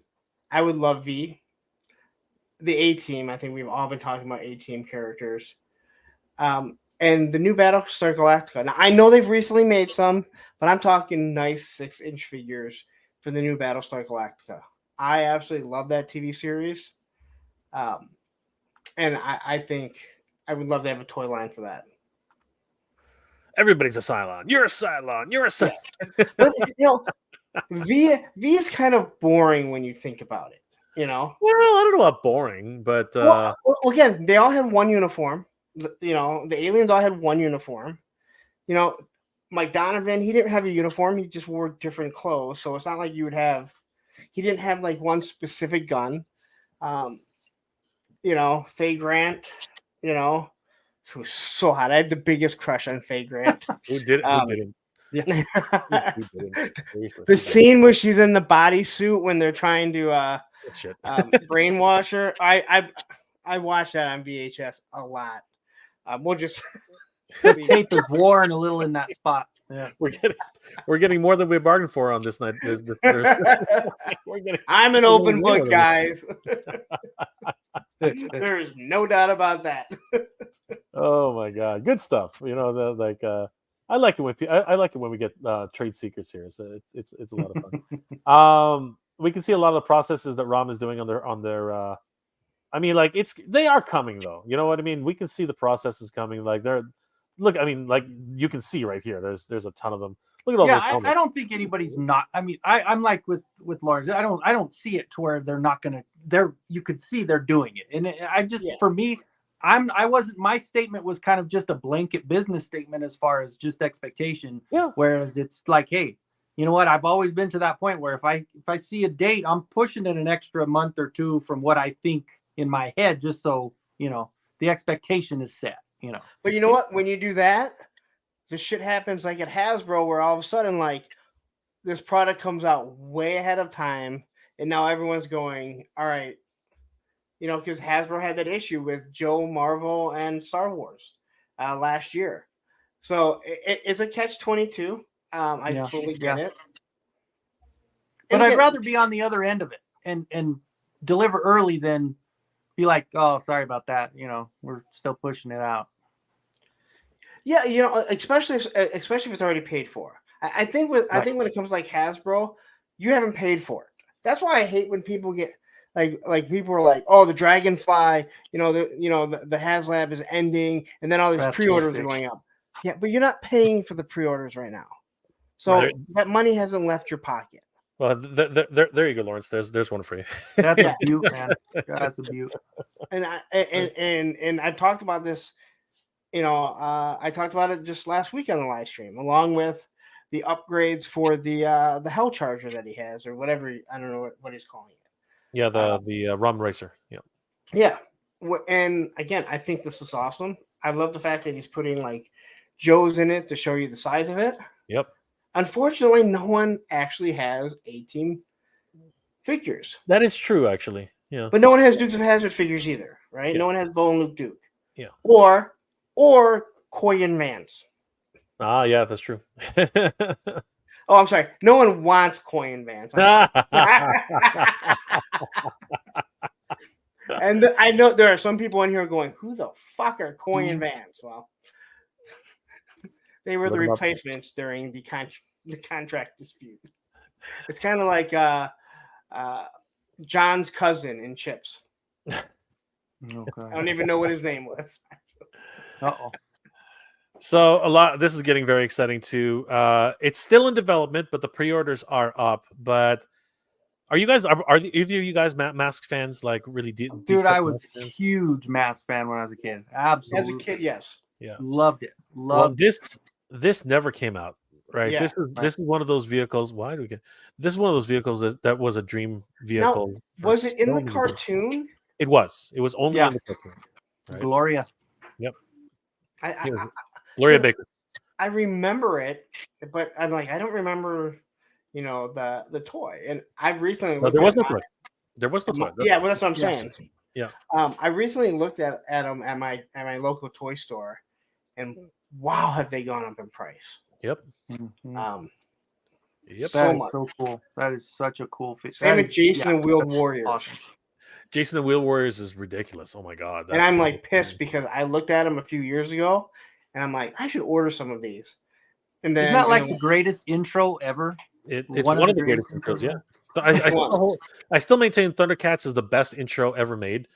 Speaker 2: I would love V. The A-Team. I think we've all been talking about A-Team characters. And the new Battlestar Galactica. Now, I know they've recently made some, but I'm talking nice 6-inch figures for the new Battlestar Galactica. I absolutely love that TV series. And I think I would love to have a toy line for that.
Speaker 3: Everybody's a Cylon. You're a Cylon. You're a Cylon.
Speaker 2: Yeah. But, V is kind of boring when you think about it. You know.
Speaker 3: Well, I don't know about boring, but
Speaker 2: Well, again, they all had one uniform. You know, the aliens all had one uniform. You know, Mike Donovan, he didn't have a uniform. He just wore different clothes. So it's not like you would have. He didn't have like one specific gun. You know, Faye Grant. You know, who was so hot. I had the biggest crush on Faye Grant.
Speaker 3: who did? Who didn't?
Speaker 4: Yeah.
Speaker 3: Who didn't? Seriously,
Speaker 2: The scene where she's in the bodysuit when they're trying to
Speaker 3: shit.
Speaker 2: brainwash her. I watched that on VHS a lot. We'll just
Speaker 4: The tape is worn a little in that spot. Yeah.
Speaker 3: We're getting more than we bargained for on this night.
Speaker 2: I'm an open book, guys. There's no doubt about that.
Speaker 3: Oh my god, good stuff. You know, I like it when I like it when we get trade seekers here. So it's a lot of fun. We can see a lot of the processes that Ram is doing on their. I mean, like they are coming though. You know what I mean? We can see the processes coming. Like look. I mean, like you can see right here. There's a ton of them. Look at all those.
Speaker 4: I don't think anybody's not. I mean, I'm like with Lawrence. I don't see it to where they're not gonna. You could see they're doing it, and I just for me, I wasn't. My statement was kind of just a blanket business statement as far as just expectation.
Speaker 3: Yeah.
Speaker 4: Whereas it's like, hey, you know what? I've always been to that point where if I see a date, I'm pushing it an extra month or two from what I think in my head, just so you know the expectation is set. You know.
Speaker 2: But you know what? When you do that, this shit happens like at Hasbro, where all of a sudden, like, this product comes out way ahead of time, and now everyone's going, all right, you know, because Hasbro had that issue with Joe, Marvel, and Star Wars last year. So it's a catch-22. I fully get it.
Speaker 4: But I'd rather be on the other end of it and deliver early than be like, oh, sorry about that. You know, we're still pushing it out.
Speaker 2: Yeah, you know, especially if it's already paid for. I think when it comes to like Hasbro, you haven't paid for it. That's why I hate when people get like people are like, oh, the Dragonfly, the HasLab is ending, and then all these pre-orders are going up. Yeah, but you're not paying for the pre-orders right now, so that money hasn't left your pocket.
Speaker 3: Well, there you go, Lawrence. There's one for you.
Speaker 4: That's a beaut, man. That's a beaut.
Speaker 2: And I've talked about this. I talked about it just last week on the live stream, along with the upgrades for the Hell Charger that he has, or whatever. I don't know what he's calling it.
Speaker 3: Yeah, the Rum Racer. Yeah.
Speaker 2: Yeah, and again, I think this looks awesome. I love the fact that he's putting like Joe's in it to show you the size of it.
Speaker 3: Yep.
Speaker 2: Unfortunately, no one actually has A-Team figures.
Speaker 3: That is true, actually. Yeah.
Speaker 2: But no one has Dukes of Hazzard figures either, right?
Speaker 3: Yeah.
Speaker 2: No one has Bo and Luke Duke.
Speaker 3: Yeah.
Speaker 2: Or Coy and Vance.
Speaker 3: Ah, yeah, that's true.
Speaker 2: Oh, I'm sorry. No one wants Coy and Vance. And I know there are some people in here going, who the fuck are Coy and Vance? Well, they were the replacements during the contract dispute. It's kind of like John's cousin in Chips.
Speaker 4: Okay.
Speaker 2: I don't even know what his name was.
Speaker 4: Uh-oh.
Speaker 3: So this is getting very exciting too. It's still in development, but the pre-orders are up. But are you guys are either of you guys Mask fans? Like really deep?
Speaker 4: Dude, I was a huge Mask fan when I was a kid. Absolutely.
Speaker 2: As a kid, yes.
Speaker 3: Yeah.
Speaker 4: Loved it.
Speaker 3: This never came out, right?
Speaker 2: Yeah.
Speaker 3: This is one of those vehicles. Why do we get? This is one of those vehicles that was a dream vehicle.
Speaker 2: Now, was it in the cartoon?
Speaker 3: It was. It was only in the cartoon. Right?
Speaker 4: Gloria.
Speaker 3: Yep.
Speaker 2: Gloria
Speaker 3: Baker.
Speaker 2: I remember it, but I'm like, I don't remember, the toy. And I recently looked
Speaker 3: there was no toy. There was no toy.
Speaker 2: Yeah, well, that's what I'm saying.
Speaker 3: Yeah.
Speaker 2: I recently looked at them at my local toy store, and wow, have they gone up in price?
Speaker 3: Yep.
Speaker 4: Mm-hmm.
Speaker 3: Yep.
Speaker 4: That is so cool. That is such a cool figure.
Speaker 2: Same with Jason and Wheeled Warriors.
Speaker 4: Awesome.
Speaker 3: Jason and Wheeled Warriors is ridiculous. Oh my god!
Speaker 2: And I'm like pissed because I looked at them a few years ago, and I'm like, I should order some of these. And then
Speaker 4: isn't that like the greatest intro ever?
Speaker 3: It's one of the greatest intros. Yeah. I still maintain Thundercats is the best intro ever made.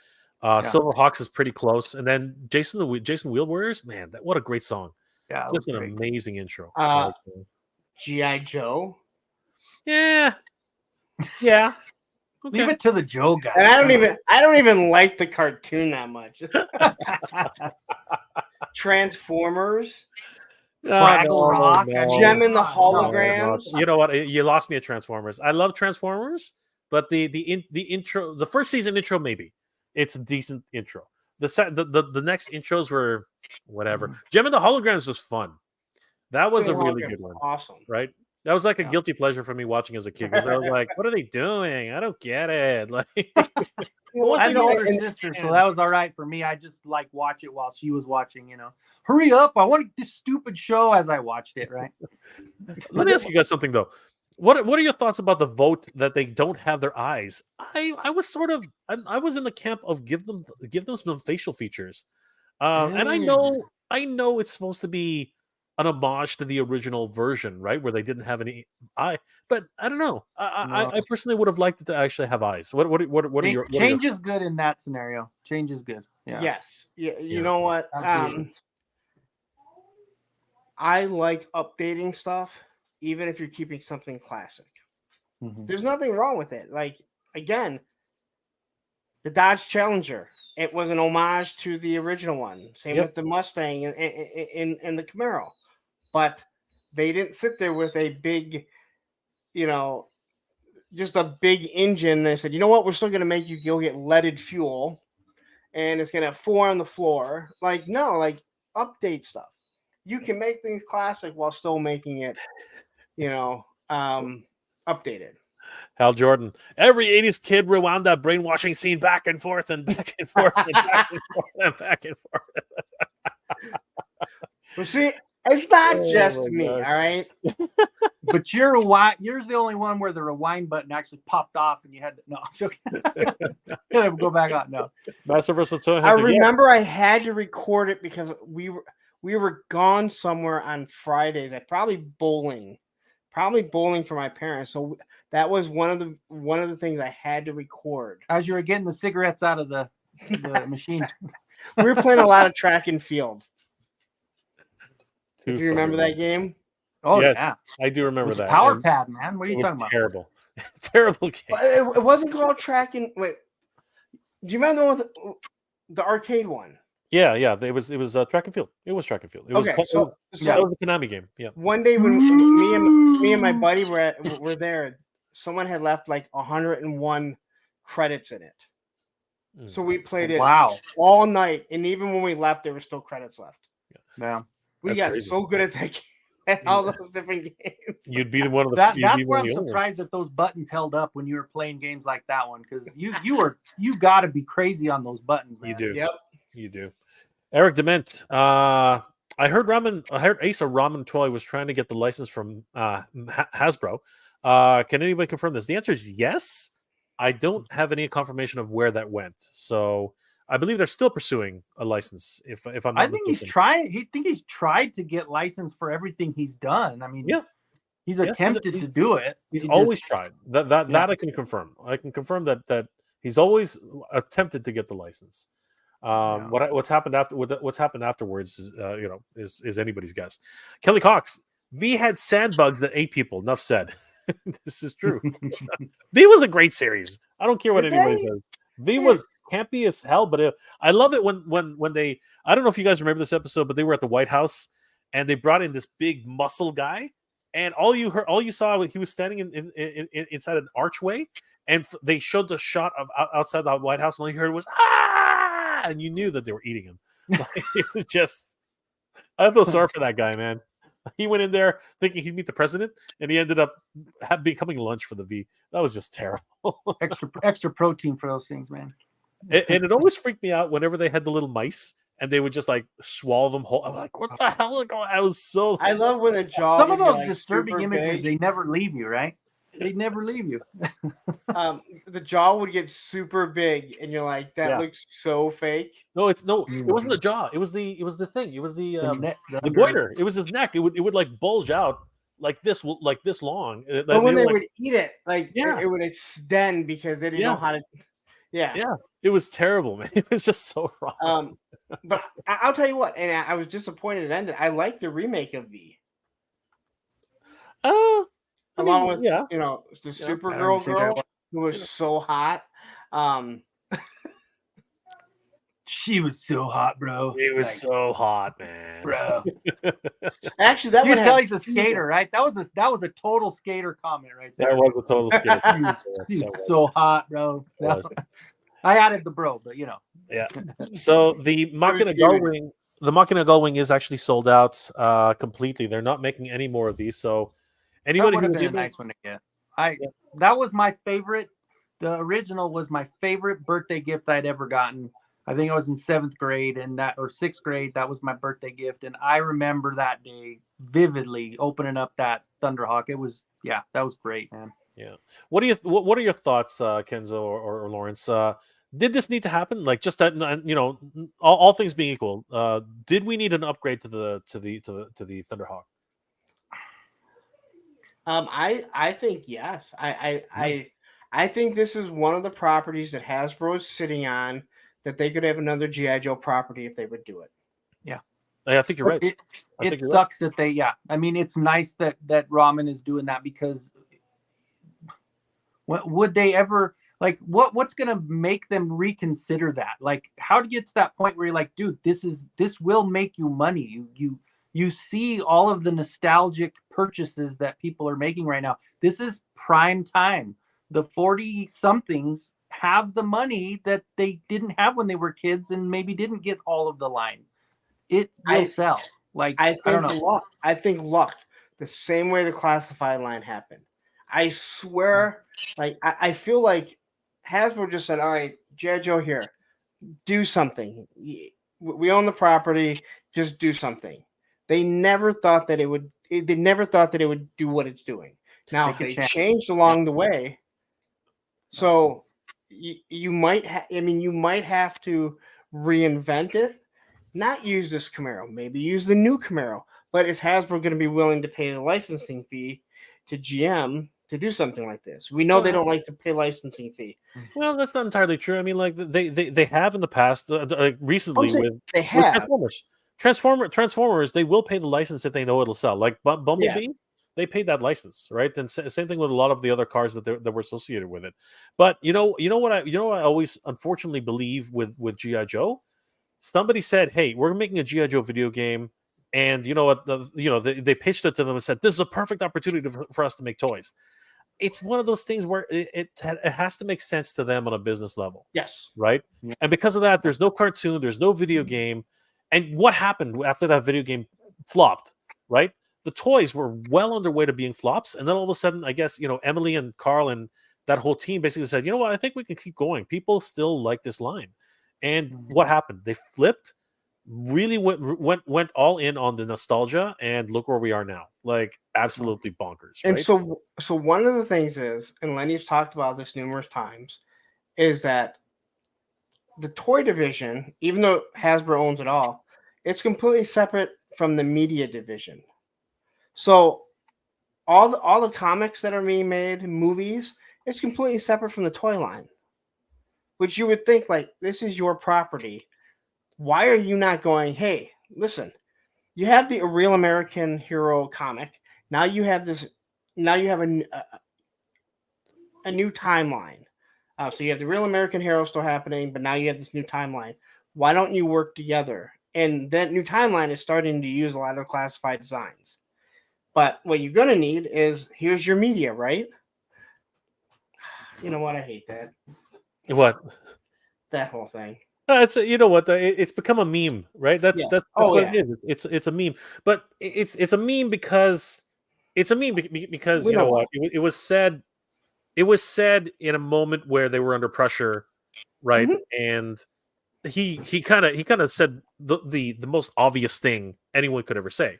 Speaker 3: Silverhawks is pretty close, and then Jason Wheeled Warriors, man, what a great song!
Speaker 4: Yeah,
Speaker 3: just an amazing intro.
Speaker 2: G.I. Joe.
Speaker 3: Yeah. Yeah. Okay.
Speaker 4: Leave it to the Joe guy.
Speaker 2: And I don't even like the cartoon that much. Transformers,
Speaker 4: Fraggle Rock,
Speaker 2: Gem and the Holograms.
Speaker 3: You know what? You lost me at Transformers. I love Transformers, but the intro, the first season intro, maybe it's a decent intro. The next intros were whatever. Gem and the Holograms was fun. That was a really good one.
Speaker 2: Awesome,
Speaker 3: right? That was like a guilty pleasure for me watching as a kid because I was like, "What are they doing? I don't get it." Like,
Speaker 4: well, I had an older sister, so that was all right for me. I just like watch it while she was watching. You know, hurry up! I want this stupid show as I watched it. Right.
Speaker 3: Let me ask you guys something though. What are your thoughts about the vote that they don't have their eyes? I was sort of I was in the camp of give them some facial features, and I know it's supposed to be an homage to the original version, right, where they didn't have any eye. But I don't know. I personally would have liked it to actually have eyes. What are your
Speaker 4: change is good in that scenario? Change is good. Yeah.
Speaker 2: Yes. You know what? I like updating stuff, even if you're keeping something classic.
Speaker 4: Mm-hmm.
Speaker 2: There's nothing wrong with it. Like, again, the Dodge Challenger, it was an homage to the original one. Same with the Mustang and the Camaro. But they didn't sit there with a big, just a big engine. They said, you know what? We're still going to make you go get leaded fuel, and it's going to have 4 on the floor. Like, no, like, update stuff. You can make things classic while still making it, updated.
Speaker 3: Hal Jordan, every 80s kid rewound that brainwashing scene back and forth and back and forth and back and forth and back and forth.
Speaker 2: Well, see, it's not just me, all right?
Speaker 4: But you're the only one where the rewind button actually popped off and you had to go back on. No.
Speaker 3: Master Versal Toy
Speaker 2: I remember I had to record it because we were gone somewhere on Fridays. Probably bowling for my parents. So that was one of the things I had to record.
Speaker 4: As you were getting the cigarettes out of the machine.
Speaker 2: We were playing a lot of track and field.
Speaker 3: Do
Speaker 2: you remember that game?
Speaker 4: Oh yeah,
Speaker 3: I do remember that.
Speaker 4: Power Pad, man. What are you talking about?
Speaker 3: Terrible, terrible game.
Speaker 2: It wasn't called track and wait. Do you remember the one with the arcade one?
Speaker 3: Yeah. It was track and field. It was track and field. It was
Speaker 2: okay,
Speaker 3: it was a Konami game. Yeah.
Speaker 2: One day when me and my buddy were there, someone had left like 101 credits in it. So we played it all night, and even when we left, there were still credits left.
Speaker 4: Yeah.
Speaker 2: We got so good at that game, at all those different games.
Speaker 3: You'd be one of the.
Speaker 4: That's where I'm surprised that those buttons held up when you were playing games like that one, because you got to be crazy on those buttons. Man.
Speaker 3: You do.
Speaker 2: Yep.
Speaker 3: You do. Eric Dement. I heard Ace of Ramen Toy was trying to get the license from Hasbro. Can anybody confirm this? The answer is yes. I don't have any confirmation of where that went. So I believe they're still pursuing a license. If I'm not
Speaker 4: he's tried to get license for everything he's done. I mean, he's attempted to do it.
Speaker 3: He's always tried. That I can confirm. I can confirm that he's always attempted to get the license. What's happened afterwards is anybody's guess. Kelly Cox, V had sandbugs that ate people. Enough said. This is true. V was a great series. I don't care what anybody says. V was campy as hell, but I love it when they. I don't know if you guys remember this episode, but they were at the White House and they brought in this big muscle guy, and all you saw, he was standing inside an archway, and they showed the shot of outside the White House, and all you heard was ah, and you knew that they were eating him. It was just. I feel sorry for that guy, man. He went in there thinking he'd meet the president, and he ended up becoming lunch for the V. That was just terrible.
Speaker 4: extra protein for those things, man.
Speaker 3: And it always freaked me out whenever they had the little mice, and they would just like swallow them whole. I'm like, what the hell? I was so.
Speaker 2: I love when the jaw.
Speaker 4: Some of those disturbing images, they never leave you, right? They never leave you.
Speaker 2: The jaw would get super big, and you're like, that looks so fake.
Speaker 3: No, it wasn't the jaw. It was the thing. It was the goiter. It was his neck. It would like bulge out like this long.
Speaker 2: But when they would eat it, it would extend because they didn't know how to. Yeah.
Speaker 3: It was terrible, man. It was just so wrong.
Speaker 2: But I'll tell you what, and I was disappointed it ended. I like the remake of V. along with
Speaker 3: yeah,
Speaker 2: the
Speaker 4: I don't
Speaker 2: Supergirl
Speaker 4: think I
Speaker 2: girl who was so hot.
Speaker 4: She was so hot, bro.
Speaker 3: it was so hot, man.
Speaker 4: Bro.
Speaker 2: Actually, that
Speaker 4: You
Speaker 2: one
Speaker 4: can tell
Speaker 2: had
Speaker 4: he's a skater, right? That was a total skater comment right there.
Speaker 3: That was a total scare.
Speaker 4: She's so hot, bro.
Speaker 3: Was.
Speaker 4: I added the bro, but
Speaker 3: Yeah. So the Machina Gullwing, is actually sold out completely. They're not making any more of these. So
Speaker 4: that
Speaker 3: anybody
Speaker 4: would
Speaker 3: who
Speaker 4: have
Speaker 3: was
Speaker 4: been a
Speaker 3: able,
Speaker 4: nice one to get. That was my favorite. The original was my favorite birthday gift I'd ever gotten. I think I was in 7th grade or 6th grade. That was my birthday gift. And I remember that day vividly opening up that Thunderhawk. It was, that was great, man.
Speaker 3: yeah. What are your thoughts, Kenzo or Lawrence? Did this need to happen? Like just that, all things being equal, did we need an upgrade to the Thunderhawk?
Speaker 2: I think yes. I think this is one of the properties that Hasbro is sitting on that they could have another G.I. Joe property if they would do it.
Speaker 3: Yeah, I think you're right.
Speaker 4: It sucks that they, I mean, it's nice that Ramen is doing that, because would they ever, like, what's going to make them reconsider that? Like, how to get to that point where you're like, dude, this will make you money. You see all of the nostalgic purchases that people are making right now. This is prime time. The 40 somethings have the money that they didn't have when they were kids and maybe didn't get all of the line. It will sell. Like, I don't know.
Speaker 2: I think luck, the same way the classified line happened. I swear, like, I feel like Hasbro just said, all right, G.I. Joe, here, do something. We own the property, just do something. They never thought that it would do what it's doing. Now they changed along the way. So you might have to reinvent it, not use this Camaro, maybe use the new Camaro. But is Hasbro going to be willing to pay the licensing fee to GM to do something like this? We know they don't like to pay licensing fee.
Speaker 3: Well, that's not entirely true. I mean, like they have in the past, recently with Transformers, they will pay the license if they know it'll sell. Like Bumblebee, they paid that license, right? And same thing with a lot of the other cars that were associated with it. But you know what I always unfortunately believe with G.I. Joe. Somebody said, "Hey, we're making a G.I. Joe video game," and you know what? They pitched it to them and said, "This is a perfect opportunity for us to make toys." It's one of those things where it has to make sense to them on a business level.
Speaker 2: Yes.
Speaker 3: Right? Yeah. And because of that, there's no cartoon, there's no video game. And what happened after that video game flopped, right? The toys were well on their way to being flops. And then all of a sudden, I guess, Emily and Carl and that whole team basically said, you know what? I think we can keep going. People still like this line. And what happened? They flipped, really went all in on the nostalgia, and look where we are now. Like, absolutely bonkers.
Speaker 2: And
Speaker 3: right?
Speaker 2: so one of the things is, and Lenny's talked about this numerous times, is that the toy division, even though Hasbro owns it all, it's completely separate from the media division. So all the comics that are being made, movies, it's completely separate from the toy line. Which you would think, like, this is your property. Why are you not going, hey, listen, you have the Real American Hero comic. Now you have this. Now you have a new timeline. So you have the Real American Hero still happening, but now you have this new timeline. Why don't you work together? And that new timeline is starting to use a lot of classified designs. But what you're going to need is, here's your media, right? You know what? I hate that.
Speaker 3: What?
Speaker 2: That whole thing.
Speaker 3: It's it's become a meme, right? That's what it is. It's a meme, but it's a meme because because you know what? It was said in a moment where they were under pressure, right? Mm-hmm. And he kind of said the most obvious thing anyone could ever say,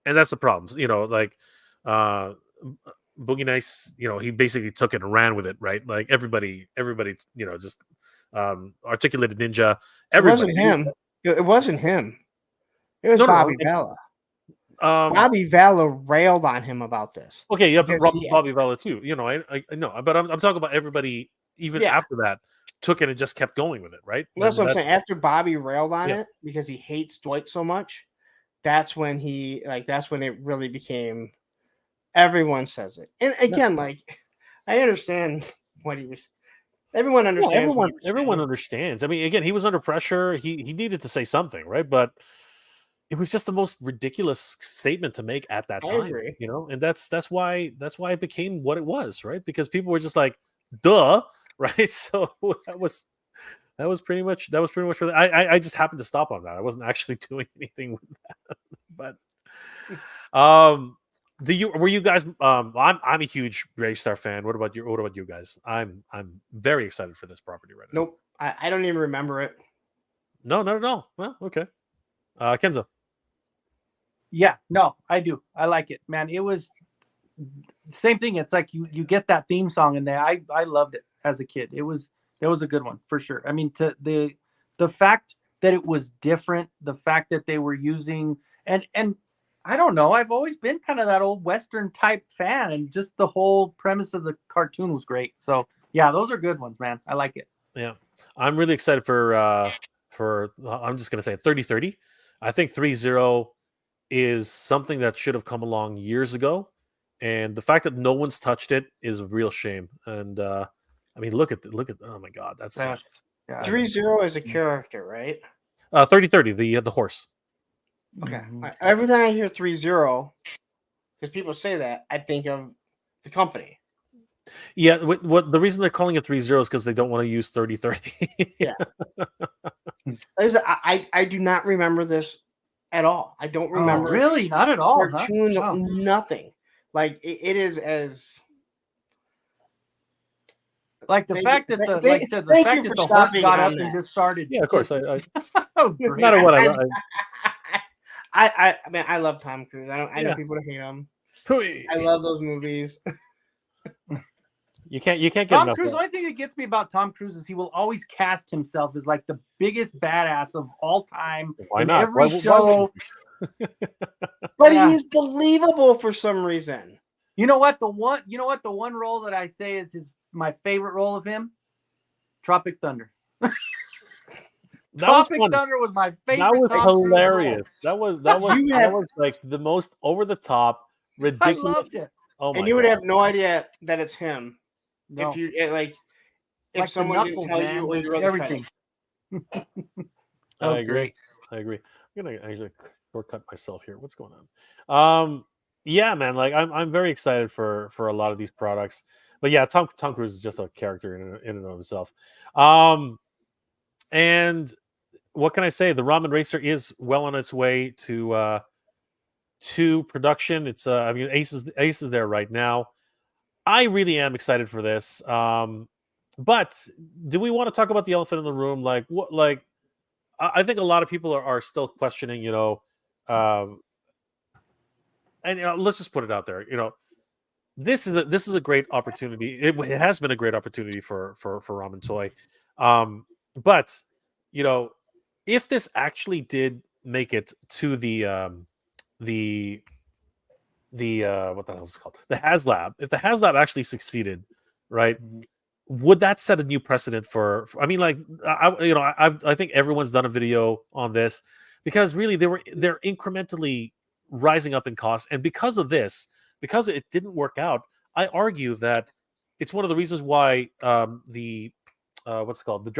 Speaker 3: and that's the problem. Like Boogie Nights, he basically took it and ran with it, right? Like everybody, just articulated ninja. Everybody.
Speaker 2: It wasn't him. It was Bobby Valla. Bobby Valla railed on him about this.
Speaker 3: Okay, yeah, but Bobby Valla too. I know, but I'm talking about everybody. Even after that, took it and just kept going with it, right?
Speaker 2: Well, that's what I'm saying. After Bobby railed on it because he hates Dwight so much, that's when it really became Everyone says it. And again, like, I understand what he was. Everyone understands.
Speaker 3: Yeah, everyone understands. I mean, again, he was under pressure. He needed to say something, right? But it was just the most ridiculous statement to make at that
Speaker 2: I
Speaker 3: time,
Speaker 2: agree.
Speaker 3: you know. And that's why it became what it was, right? Because people were just like, "Duh," right? So that was pretty much what I just happened to stop on that. I wasn't actually doing anything with that, but were you guys I'm a huge Bravestar fan. What about you guys? I'm very excited for this property right now.
Speaker 2: Nope. I don't even remember it.
Speaker 3: No, not at all. Well, okay. Kenzo.
Speaker 4: Yeah, no, I do. I like it, man. It was the same thing. It's like you get that theme song in there. I loved it as a kid. It was a good one for sure. I mean, to the fact that it was different, the fact that they were using and I don't know. I've always been kind of that old Western type fan, and just the whole premise of the cartoon was great. So yeah, those are good ones, man. I like it.
Speaker 3: Yeah, I'm really excited for I'm just gonna say 3030. I think 30 is something that should have come along years ago, and the fact that no one's touched it is a real shame. And I mean, look at oh my god, that's just,
Speaker 2: 30 is a character, right?
Speaker 3: 3030, the horse.
Speaker 2: Okay.
Speaker 4: Mm-hmm.
Speaker 2: Every time I hear 30, because people say that, I think of the company.
Speaker 3: Yeah, what the reason they're calling it 30 is because they don't want to use 3030.
Speaker 2: Yeah. I do not remember this at all. I don't remember.
Speaker 4: Oh, really? Not at all.
Speaker 2: Cartoon,
Speaker 4: Huh? Wow.
Speaker 2: nothing. Like it is as
Speaker 4: like the fact that the horse got up and just started.
Speaker 3: Yeah, of course.
Speaker 4: That was great.
Speaker 3: No matter what,
Speaker 2: I mean, I love Tom Cruise. I know people hate him. I love those movies.
Speaker 3: You can't get
Speaker 4: Tom
Speaker 3: enough.
Speaker 4: Cruise. The only thing that gets me about Tom Cruise is he will always cast himself as like the biggest badass of all time.
Speaker 3: Why not?
Speaker 4: Every show.
Speaker 2: But he's believable for some reason.
Speaker 4: You know what? The one role that I say is my favorite role of him? Tropic Thunder. Tropic Thunder was my favorite.
Speaker 3: That was
Speaker 4: Tom
Speaker 3: hilarious. That was like the most over the top, ridiculous.
Speaker 4: I loved it.
Speaker 3: Oh my
Speaker 2: and you would
Speaker 3: God.
Speaker 2: have no idea that it's him.
Speaker 4: No.
Speaker 2: If you if someone didn't tell you or you wrote
Speaker 4: everything.
Speaker 3: I agree. I'm gonna actually shortcut myself here. What's going on? Yeah, man. Like I'm very excited for a lot of these products. But yeah, Tom Cruise is just a character in and of himself. And what can I say? The Ramen Racer is well on its way to production. It's I mean, Ace is there right now. I really am excited for this. But do we want to talk about the elephant in the room? Like what? Like I think a lot of people are still questioning. And let's just put it out there. This is a great opportunity. It has been a great opportunity for Ramen Toy. But if this actually did make it to the what the hell is it called? The HasLab. If the HasLab actually succeeded, right? Would that set a new precedent for I mean, like I think everyone's done a video on this because really they're incrementally rising up in cost, and because of this, because it didn't work out, I argue that it's one of the reasons why the what's it called, the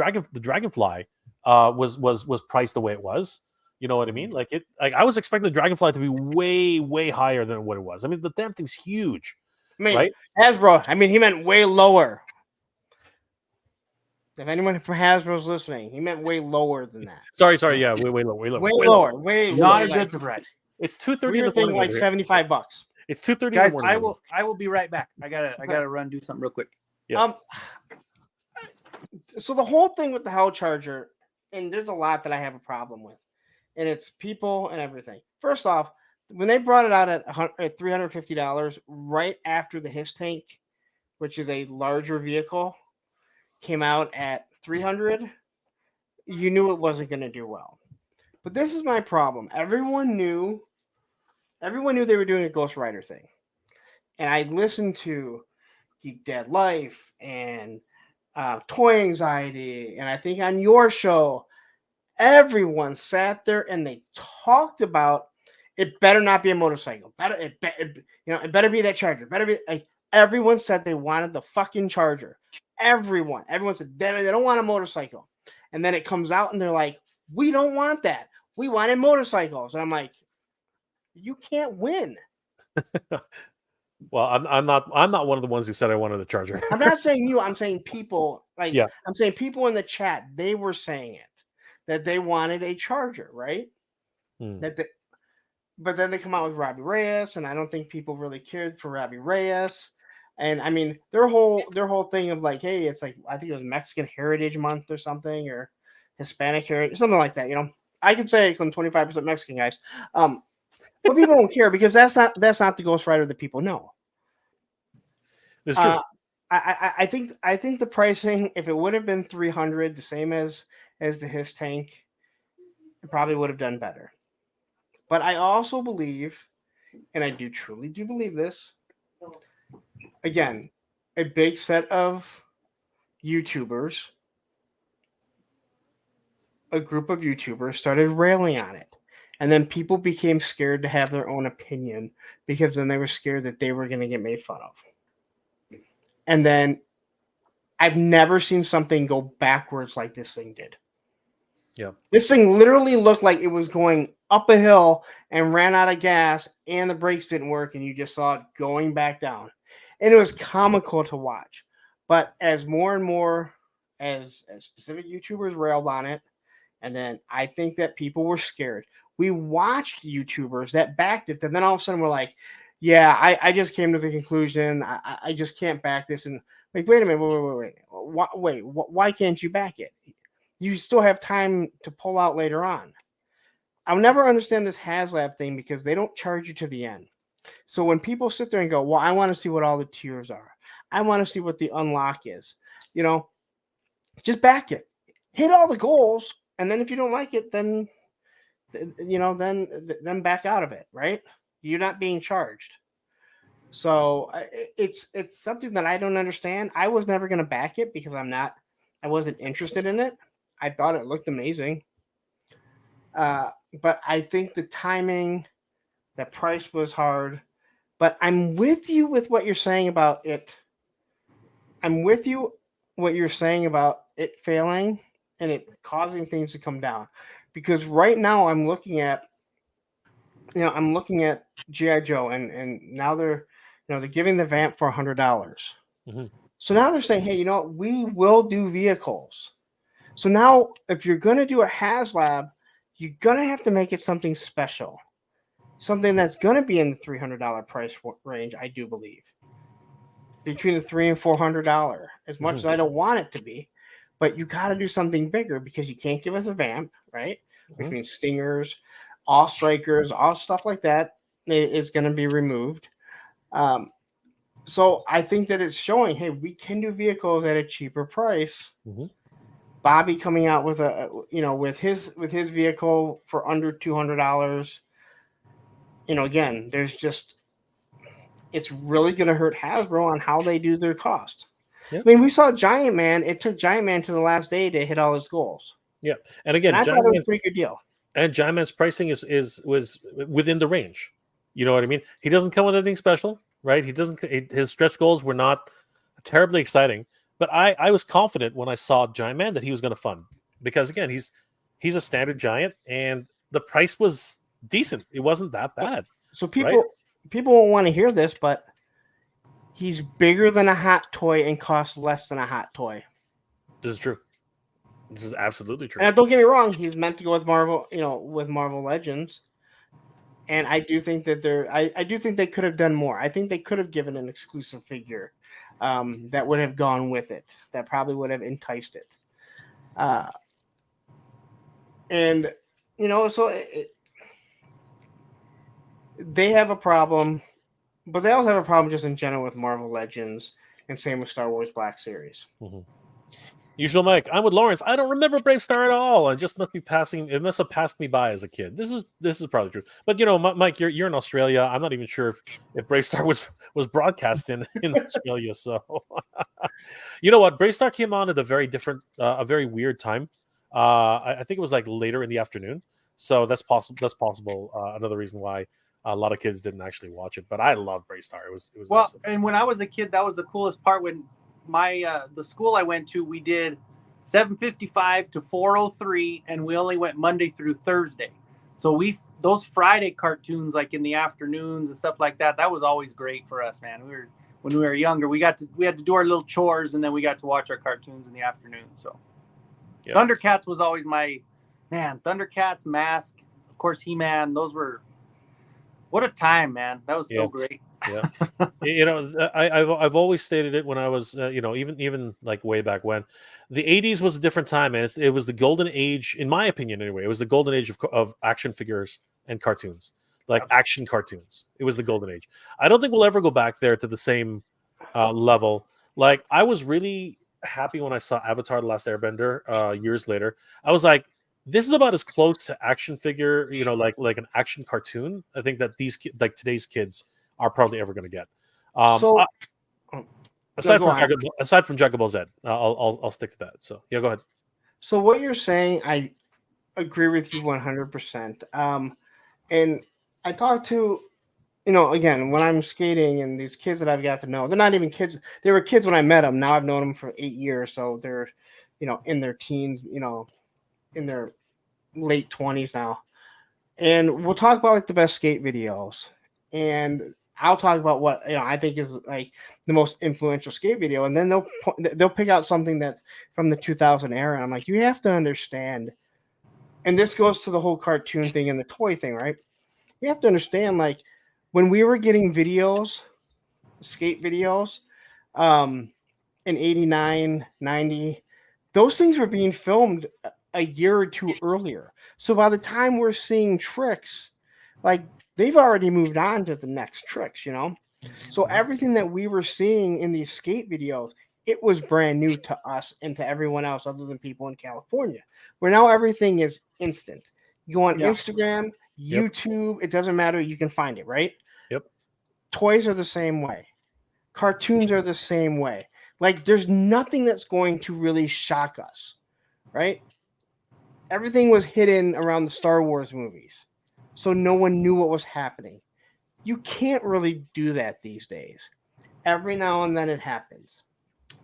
Speaker 3: Dragonfly was priced the way it was. You know what I mean? Like I was expecting the Dragonfly to be way higher than what it was. I mean, the damn thing's huge.
Speaker 2: I mean,
Speaker 3: right?
Speaker 2: Hasbro. I mean, he meant way lower. If anyone from Hasbro's listening, he meant way lower than that.
Speaker 3: Sorry. Yeah, way lower.
Speaker 2: Way lower. Way
Speaker 4: not
Speaker 2: lower.
Speaker 4: a good surprise.
Speaker 3: It's 2:30
Speaker 2: We
Speaker 3: in
Speaker 2: were
Speaker 3: the morning.
Speaker 2: thinking like $75.
Speaker 3: It's 2:30 in the
Speaker 4: Guys,
Speaker 3: morning.
Speaker 4: I will be right back. I gotta run do something real quick.
Speaker 3: Yeah.
Speaker 2: So the whole thing with the Hell Charger, and there's a lot that I have a problem with, and it's people and everything. First off, when they brought it out at $350, right after the Hiss Tank, which is a larger vehicle, came out at $300, you knew it wasn't going to do well. But this is my problem. Everyone knew they were doing a Ghost Rider thing. And I listened to Geek Dad Life and Toy Anxiety, and I think on your show, everyone sat there and they talked about it better not be a motorcycle. It better be that Charger. Better be like everyone said they wanted the fucking Charger. Everyone said they don't want a motorcycle. And then it comes out and they're like, we don't want that. We wanted motorcycles. And I'm like, you can't win.
Speaker 3: Well, I'm not one of the ones who said I wanted a Charger.
Speaker 2: I'm not saying you. I'm saying people. Like,
Speaker 3: yeah.
Speaker 2: I'm saying people in the chat. They were saying it that they wanted a Charger, right? But then they come out with Robbie Reyes, and I don't think people really cared for Robbie Reyes. And I mean, their whole thing of like, hey, it's like I think it was Mexican Heritage Month or something, or Hispanic Heritage, something like that. You know, I could say I'm 25% Mexican, guys. But people don't care because that's not the Ghost Rider that people know.
Speaker 3: It's true.
Speaker 2: I think the pricing, if it would have been $300, the same as the His Tank, it probably would have done better. But I also believe, and I truly do believe this, again, a big set of YouTubers, a group of YouTubers started railing on it. And then people became scared to have their own opinion because then they were scared that they were going to get made fun of. And then I've never seen something go backwards like this thing did.
Speaker 3: Yeah.
Speaker 2: This thing literally looked like it was going up a hill and ran out of gas and the brakes didn't work and you just saw it going back down. And it was comical to watch. But as more and more as specific YouTubers railed on it, and then I think that people were scared. We watched YouTubers that backed it, and then all of a sudden we're like, yeah, I just came to the conclusion. I just can't back this. And like, wait a minute, wait. Why can't you back it? You still have time to pull out later on. I'll never understand this HasLab thing because they don't charge you to the end. So when people sit there and go, well, I want to see what all the tiers are. I want to see what the unlock is. You know, just back it. Hit all the goals. And then if you don't like it, then then back out of it, right? You're not being charged. So it's something that I don't understand. I was never going to back it because I wasn't interested in it. I thought it looked amazing. But I think the timing, the price was hard. But I'm with you with what you're saying about it. I'm with you what you're saying about it failing and it causing things to come down. Because right now I'm looking at G.I. Joe and now they're giving the vamp for $100.
Speaker 3: Mm-hmm.
Speaker 2: So now they're saying, hey, we will do vehicles. So now if you're going to do a HasLab, you're going to have to make it something special. Something that's going to be in the $300 price range, I do believe. Between the $300 and $400, as much as I don't want it to be. But you got to do something bigger because you can't give us a vamp, right? Which means stingers, all strikers, all stuff like that is going to be removed. So I think that it's showing, hey, we can do vehicles at a cheaper price. Mm-hmm. Bobby coming out with with his vehicle for under $200. Again, it's really going to hurt Hasbro on how they do their cost. Yep. I mean, we saw Giant Man. It took Giant Man to the last day to hit all his goals.
Speaker 3: Yeah, and again,
Speaker 2: I thought it was a pretty good deal.
Speaker 3: And Giant Man's pricing was within the range. You know what I mean? He doesn't come with anything special, right? His stretch goals were not terribly exciting. But I was confident when I saw Giant Man that he was going to fund because again, he's a standard giant, and the price was decent. It wasn't that bad.
Speaker 2: So people won't want to hear this, but he's bigger than a hot toy and costs less than a hot toy.
Speaker 3: This is true. This is absolutely true.
Speaker 2: And don't get me wrong, he's meant to go with Marvel, with Marvel Legends. And I do think that I do think they could have done more. I think they could have given an exclusive figure that would have gone with it. That probably would have enticed it. They have a problem, but they also have a problem just in general with Marvel Legends, and same with Star Wars Black Series.
Speaker 3: Mm-hmm. Usual Mike, I'm with Lawrence. I don't remember Brave Star at all. It just must have passed me by as a kid. This is probably true. But Mike, you're in Australia. I'm not even sure if Brave Star was broadcast in Australia. So you know what? Brave Star came on at a very different, a very weird time. I think it was like later in the afternoon. So that's possible. That's possible. Another reason why a lot of kids didn't actually watch it. But I love Braystar. It was
Speaker 4: Well,
Speaker 3: awesome.
Speaker 4: and when I was a kid, that was the coolest part. When my the school I went to, we did 7:55 to 4:03, and we only went Monday through Thursday. So those Friday cartoons, like in the afternoons and stuff like that, that was always great for us, man. When we were younger, we had to do our little chores, and then we got to watch our cartoons in the afternoon. So
Speaker 3: Yep.
Speaker 4: Thundercats was always my man. Thundercats, Mask, of course, He-Man. Those were, what a time, man. That was so great.
Speaker 3: Yeah. You know, I've always stated it when I was, you know, even like way back when, the 80s was a different time, and it was the golden age, in my opinion, anyway. It was the golden age of action figures and cartoons, like action cartoons. It was the golden age. I don't think we'll ever go back there to the same level. Like, I was really happy when I saw Avatar: The Last Airbender years later. I was like, this is about as close to action figure, you know, like an action cartoon, I think that like today's kids are probably ever going to get. Aside from Dragon Ball Z, I'll stick to that. So yeah, go ahead.
Speaker 2: So what you're saying, I agree with you 100%. And I talked to, you know, again, when I'm skating, and these kids that I've got to know, they're not even kids. They were kids when I met them. Now I've known them for 8 years, so they're, you know, in their teens, you know, in their late 20s now. And we'll talk about like the best skate videos, and I'll talk about what, you know, I think is like the most influential skate video, and then they'll pick out something that's from the 2000 era. And I'm like, you have to understand, and this goes to the whole cartoon thing and the toy thing, right? You have to understand, like, when we were getting videos, skate videos, in 89, 90, those things were being filmed a year or two earlier. So by the time we're seeing tricks, like, they've already moved on to the next tricks, you know? So everything that we were seeing in these skate videos, it was brand new to us and to everyone else other than people in California, where now everything is instant. You go on Instagram, YouTube, it doesn't matter. You can find it, right?
Speaker 3: Yep.
Speaker 2: Toys are the same way. Cartoons are the same way. Like, there's nothing that's going to really shock us, right? Everything was hidden around the Star Wars movies, so no one knew what was happening. You can't really do that these days. Every now and then it happens,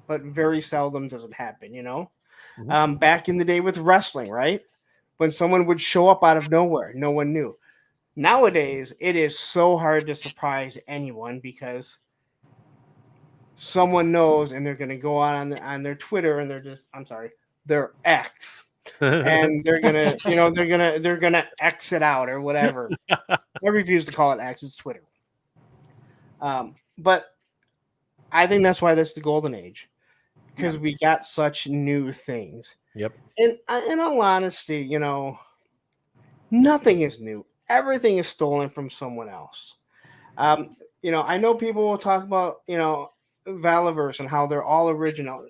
Speaker 2: but very seldom does it happen, you know?
Speaker 3: Mm-hmm.
Speaker 2: Back in the day with wrestling, right? When someone would show up out of nowhere, no one knew. Nowadays, it is so hard to surprise anyone because someone knows, and they're going to go on their Twitter, and their X, and they're gonna, you know, they're gonna X it out or whatever. I refuse to call it X; it's Twitter. But I think that's why that's the golden age, because we got such new things.
Speaker 3: Yep.
Speaker 2: And in all honesty, you know, nothing is new. Everything is stolen from someone else. You know, I know people will talk about, you know, Valaverse and how they're all original.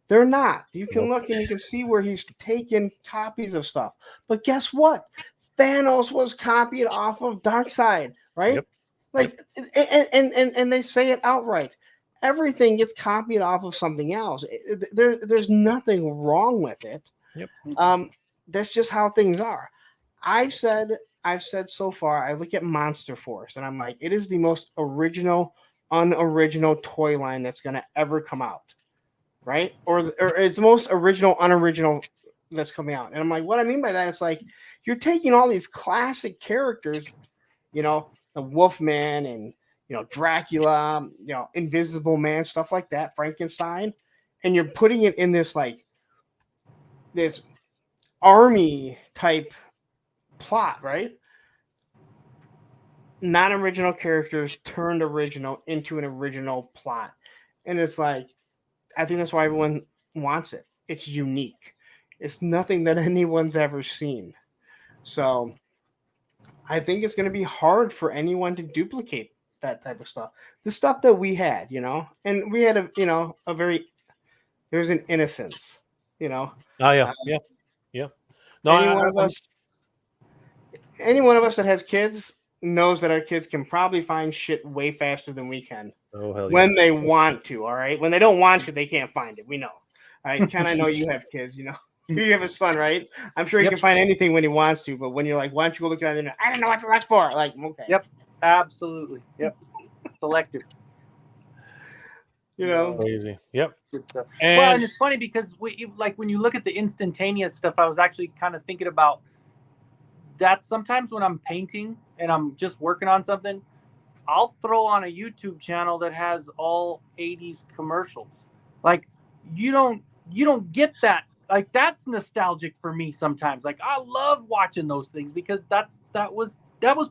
Speaker 2: They're not. You can look and you can see where he's taken copies of stuff. But guess what? Thanos was copied off of Darkseid, right?
Speaker 3: Yep.
Speaker 2: Like, and they say it outright. Everything gets copied off of something else. There's nothing wrong with it.
Speaker 3: Yep.
Speaker 2: That's just how things are. I've said so far, I look at Monster Force and I'm like, it is the most original, unoriginal toy line that's going to ever come out. Right? Or it's the most original, unoriginal that's coming out. And I'm like, what I mean by that is, like, you're taking all these classic characters, you know, the Wolfman and, you know, Dracula, you know, Invisible Man, stuff like that, Frankenstein, and you're putting it in this, like, this army type plot, right? Non-original characters turned original into an original plot. And it's like, I think that's why everyone wants it. It's unique. It's nothing that anyone's ever seen. So I think it's going to be hard for anyone to duplicate that type of stuff. The stuff that we had, you know, and we had there's an innocence, you know.
Speaker 3: Oh yeah, yeah. No,
Speaker 2: any one of us that has kids knows that our kids can probably find shit way faster than we can.
Speaker 3: Oh, hell yeah.
Speaker 2: When they want to, all right? When they don't want to, they can't find it. We know. All right, Ken, I know you have kids, you know. You have a son, right? I'm sure he
Speaker 4: Yep.
Speaker 2: can find anything when he wants to, but when you're like, why don't you go look at it? I don't know what to look for. Like, okay.
Speaker 4: Yep. Absolutely. Yep. Selective.
Speaker 2: You know?
Speaker 3: Crazy. Yep.
Speaker 4: Good stuff.
Speaker 3: And,
Speaker 4: Well, and it's funny because like when you look at the instantaneous stuff, I was actually kind of thinking about that. Sometimes when I'm painting and I'm just working on something, I'll throw on a YouTube channel that has all 80s commercials. Like you don't get that. Like that's nostalgic for me sometimes. Like I love watching those things because that was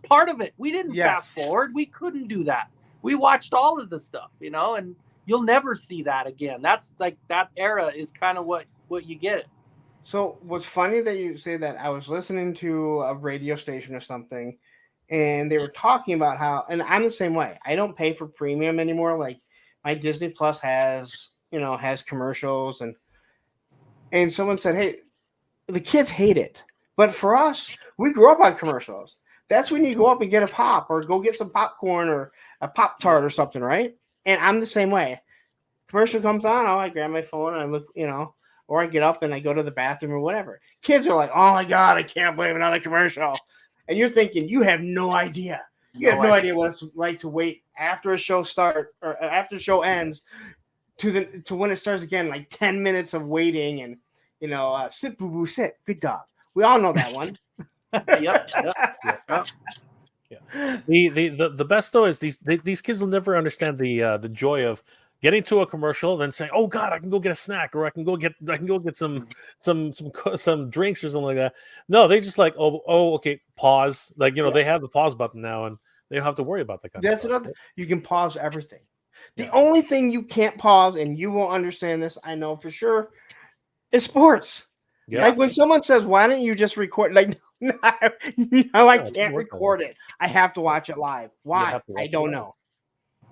Speaker 4: part of it. We didn't fast forward. We couldn't do that. We watched all of the stuff, and you'll never see that again. That's like that era is kind of what you get it.
Speaker 2: So what's funny that you say that, I was listening to a radio station or something, and they were talking about how, and I'm the same way. I don't pay for premium anymore. Like my Disney Plus has commercials, and someone said, hey, the kids hate it. But for us, we grew up on commercials. That's when you go up and get a pop or go get some popcorn or a Pop-Tart or something, right? And I'm the same way. Commercial comes on, I grab my phone and I look, or I get up and I go to the bathroom or whatever. Kids are like, oh my God, I can't believe another commercial. And you're thinking, you have no idea. You have no idea what it's like to wait after a show start or after the show ends to when it starts again, like 10 minutes of waiting and, sit, boo, boo, sit. Good dog. We all know that one.
Speaker 4: Yep.
Speaker 3: Yeah. The best though is these kids will never understand the joy of getting to a commercial, then saying, "Oh God, I can go get a snack, or I can go get some drinks or something like that." No, they just like, oh, okay, pause. Like they have the pause button now, and they don't have to worry about that kind of stuff.
Speaker 2: Another, you can pause everything. The only thing you can't pause, and you won't understand this, I know for sure, is sports. Yeah. Like when someone says, "Why don't you just record?" Like, no, I can't record it. I have to watch it live. Why? I don't know.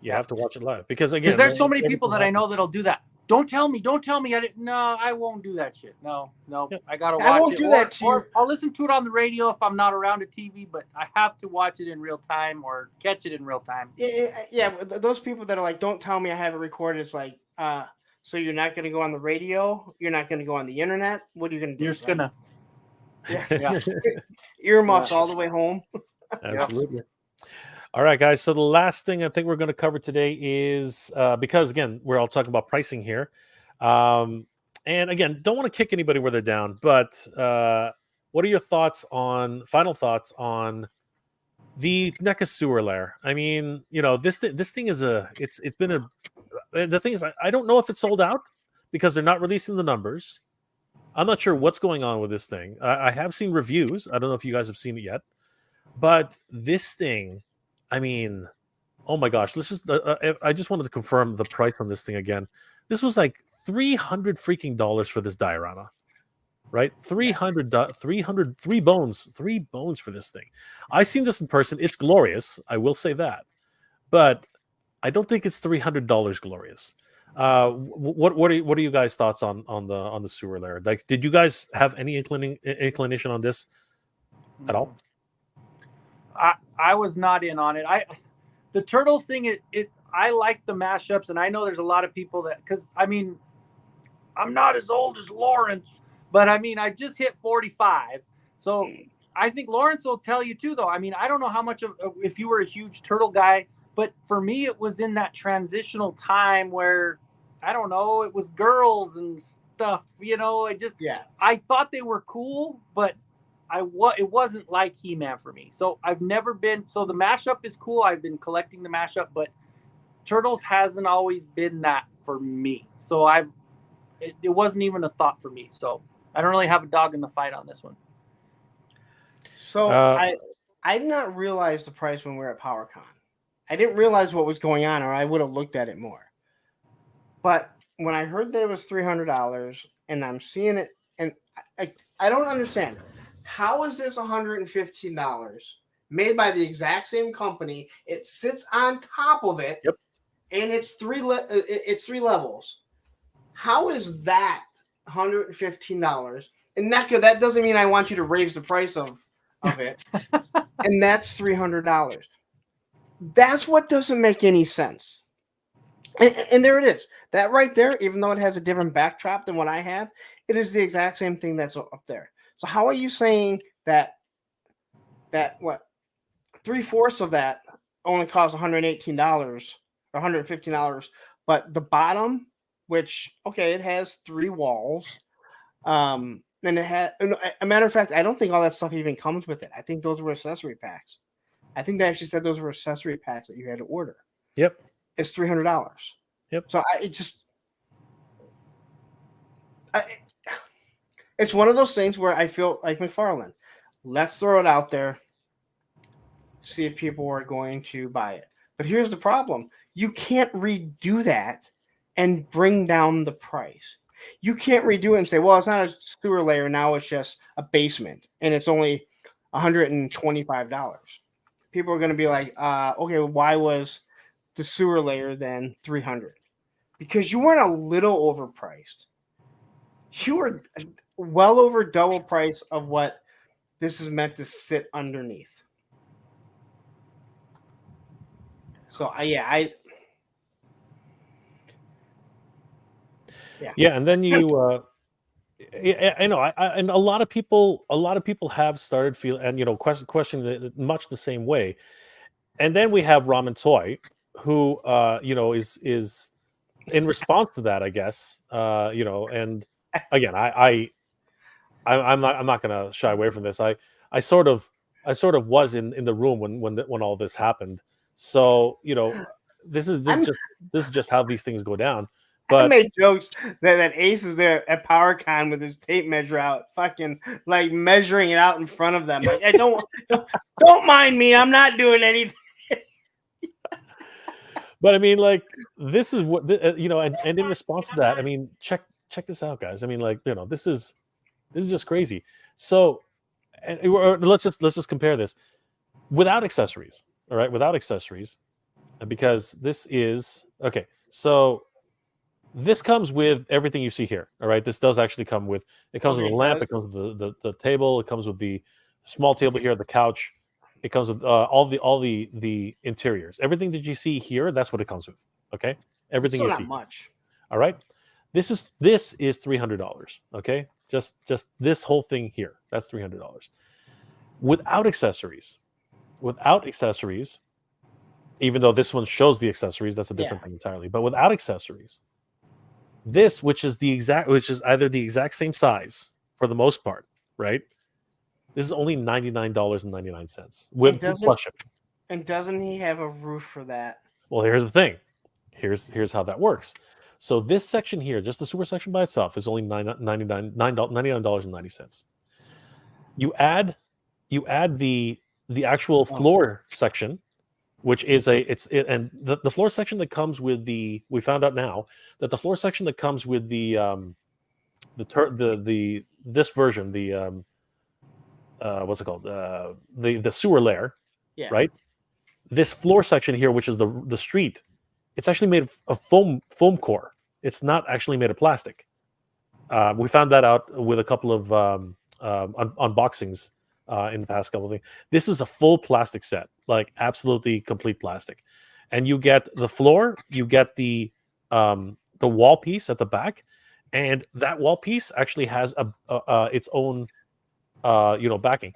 Speaker 3: You have to watch it live because again,
Speaker 4: there's so many people that I know that'll do that. Don't tell me. I won't do that shit. No. Yeah. I gotta watch it.
Speaker 2: I won't do that too.
Speaker 4: Or I'll listen to it on the radio if I'm not around a TV, but I have to watch it in real time or catch it in real time.
Speaker 2: Yeah, those people that are like, don't tell me I have it recorded. It's like, so you're not going to go on the radio? You're not going to go on the internet? What are you going to do?
Speaker 4: You're just going to.
Speaker 2: Yeah. Earmuffs all the way home.
Speaker 3: Absolutely. All right, guys. So the last thing I think we're going to cover today is because, again, we're all talking about pricing here. And, again, don't want to kick anybody where they're down. But what are your final thoughts on the NECA sewer layer? I mean, this thing is it's been the thing is, I don't know if it's sold out because they're not releasing the numbers. I'm not sure what's going on with this thing. I have seen reviews. I don't know if you guys have seen it yet. But this thing, I mean, oh my gosh. Let's just, I just wanted to confirm the price on this thing again. This was like $300 freaking dollars for this diorama, right? 300 bones for this thing. I've seen this in person. It's glorious. I will say that. But I don't think it's $300 glorious. What are you guys' thoughts on the sewer layer? Like, did you guys have any inclination on this at all?
Speaker 4: I was not in on it. The turtles thing, I like the mashups, and I know there's a lot of people that, because I mean, I'm not as old as Lawrence, but I mean, I just hit 45, so I think Lawrence will tell you too. Though I mean, I don't know how much of if you were a huge turtle guy. But for me, it was in that transitional time where, I don't know, it was girls and stuff, I thought they were cool, but it wasn't like He-Man for me. So I've never been, so the mashup is cool. I've been collecting the mashup, but Turtles hasn't always been that for me. So it wasn't even a thought for me. So I don't really have a dog in the fight on this one.
Speaker 2: So I did not realize the price when we were at PowerCon. I didn't realize what was going on, or I would have looked at it more. But when I heard that it was $300 and I'm seeing it, and I don't understand. How is this $115 made by the exact same company? It sits on top of it, and it's three levels. How is that $115? And NECA, that doesn't mean I want you to raise the price of it. And that's $300. That's what doesn't make any sense. And there it is. That right there, even though it has a different backdrop than what I have, it is the exact same thing that's up there. So how are you saying that what 3/4 of that only costs $118 or $115, but the bottom, which okay, it has 3 walls, and it had a matter of fact, I don't think all that stuff even comes with it. I think those were accessory packs. I think they actually said those were accessory packs that you had to order.
Speaker 3: Yep.
Speaker 2: It's $300.
Speaker 3: Yep.
Speaker 2: So it's one of those things where I feel like McFarlane. Let's throw it out there, see if people are going to buy it. But here's the problem: you can't redo that and bring down the price. You can't redo it and say, "Well, it's not a sewer layer now; it's just a basement, and it's only $125." People are going to be like, "Okay, why was the sewer layer then $300?" Because you weren't a little overpriced. You were well over double price of what this is meant to sit underneath. So yeah,
Speaker 3: and then you I know, and a lot of people have started feeling, and questioning much the same way. And then we have Ramen Toy, who is in response to that, I guess. And again, I'm not going to shy away from this. I sort of was in the room when all this happened. So this is just how these things go down. But
Speaker 2: I made jokes that Ace is there at PowerCon with his tape measure out, fucking like measuring it out in front of them. Like, I don't mind me. I'm not doing anything.
Speaker 3: But I mean, like, this is what and in response to that, I mean, check this out, guys. I mean, like, this is just crazy. So, let's just compare this without accessories. All right, without accessories, because this is okay. So this comes with everything you see here. All right, this does actually come with. It comes with a lamp. It comes with the table. It comes with the small table here, the couch. It comes with all the interiors. Everything that you see here, that's what it comes with. Okay, everything
Speaker 2: Still
Speaker 3: you
Speaker 2: not
Speaker 3: see.
Speaker 2: much.
Speaker 3: All right, this is $300. Okay, just this whole thing here, that's $300 without accessories. Without accessories, even though this one shows the accessories, that's a different thing entirely. But without accessories, this, which is either the exact same size for the most part, right? This is only $99.99 with plus shipping.
Speaker 2: And doesn't he have a roof for that?
Speaker 3: Well, here's the thing. Here's how that works. So this section here, just the sewer section by itself, is only $99.90. You add the actual floor section, which is and the floor section that comes with we found out now that the floor section that comes with this version, what's it called? The sewer layer, right? This floor section here, which is the street, it's actually made of foam core. It's not actually made of plastic. We found that out with a couple of unboxings in the past couple of things. This is a full plastic set, like absolutely complete plastic, and you get the floor, you get the wall piece at the back, and that wall piece actually has its own backing.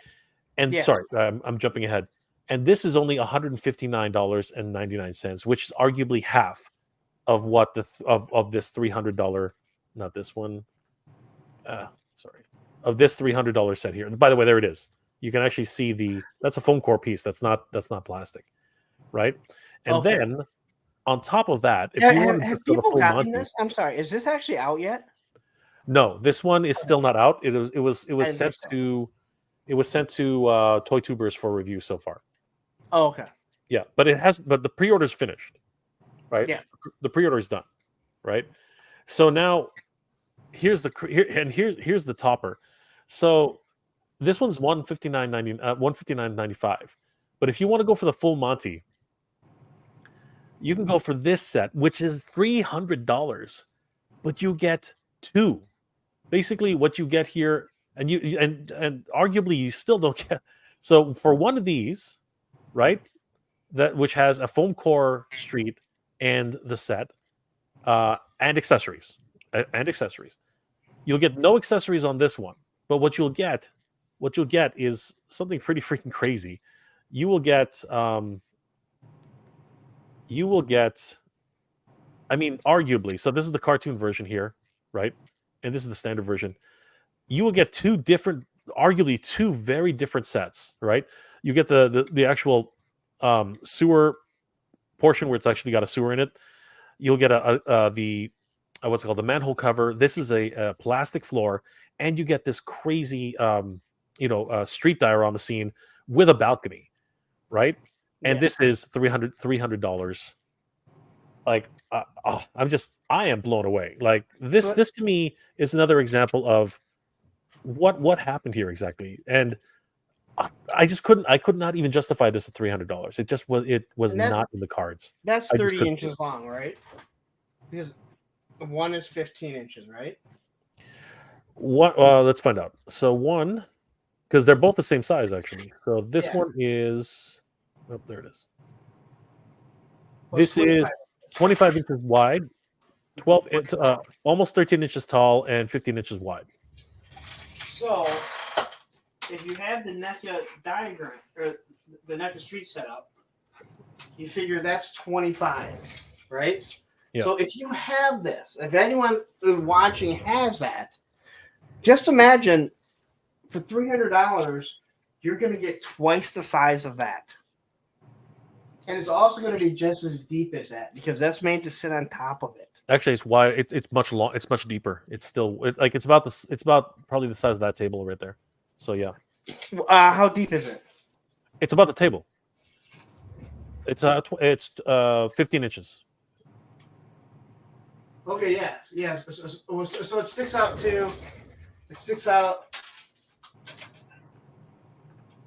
Speaker 3: And sorry, I'm jumping ahead. And this is only $159.99, which is arguably half of what of this $300, not this one. Of this $300 set here. And by the way, there it is. You can actually see that's a foam core piece. That's not plastic, right? And then on top of that, if you want to
Speaker 2: have people gotten this? I'm sorry, is this actually out yet?
Speaker 3: No, this one is still not out. It was sent to Toy Tubers for review so far.
Speaker 2: Oh, okay.
Speaker 3: Yeah, but the pre-order's finished, right?
Speaker 2: Yeah,
Speaker 3: the pre-order is done, right? So now here's the topper. So this one's $159.95. But if you want to go for the full Monty, you can go for this set, which is $300, but you get two. Basically, what you get here, and arguably you still don't get. So for one of these, right, which has a foam core street and the set, and accessories. You'll get no accessories on this one, but what you'll get is something pretty freaking crazy. You will get I mean, arguably, so this is the cartoon version here, right? And this is the standard version. You will get arguably two very different sets, right? You get the actual sewer portion where it's actually got a sewer in it. You'll get the what's it called, the manhole cover. This is a plastic floor, and you get this crazy street diorama scene with a balcony, right? And this is $300. Like I am blown away. Like this to me is another example of what happened here exactly. And I could not even justify this at $300. It was not in the cards.
Speaker 2: That's 30 inches long, right? Because one is 15 inches, right?
Speaker 3: What? Let's find out. So one, because they're both the same size actually. So this one is, oh, there it is. This is 25 inches wide, 12, almost 13 inches tall, and 15 inches wide.
Speaker 2: So, if you have the NECA diagram or the NECA street setup, you figure that's 25, right? Yeah. So if you have this, if anyone watching has that, just imagine for $300, you're going to get twice the size of that. And it's also going to be just as deep as that because that's made to sit on top of it.
Speaker 3: Actually, it's wide. It's much long. It's much deeper. It's still it's about probably the size of that table right there. So yeah.
Speaker 2: How deep is it?
Speaker 3: It's about the table. It's 15 inches.
Speaker 2: Okay. Yeah. So it sticks out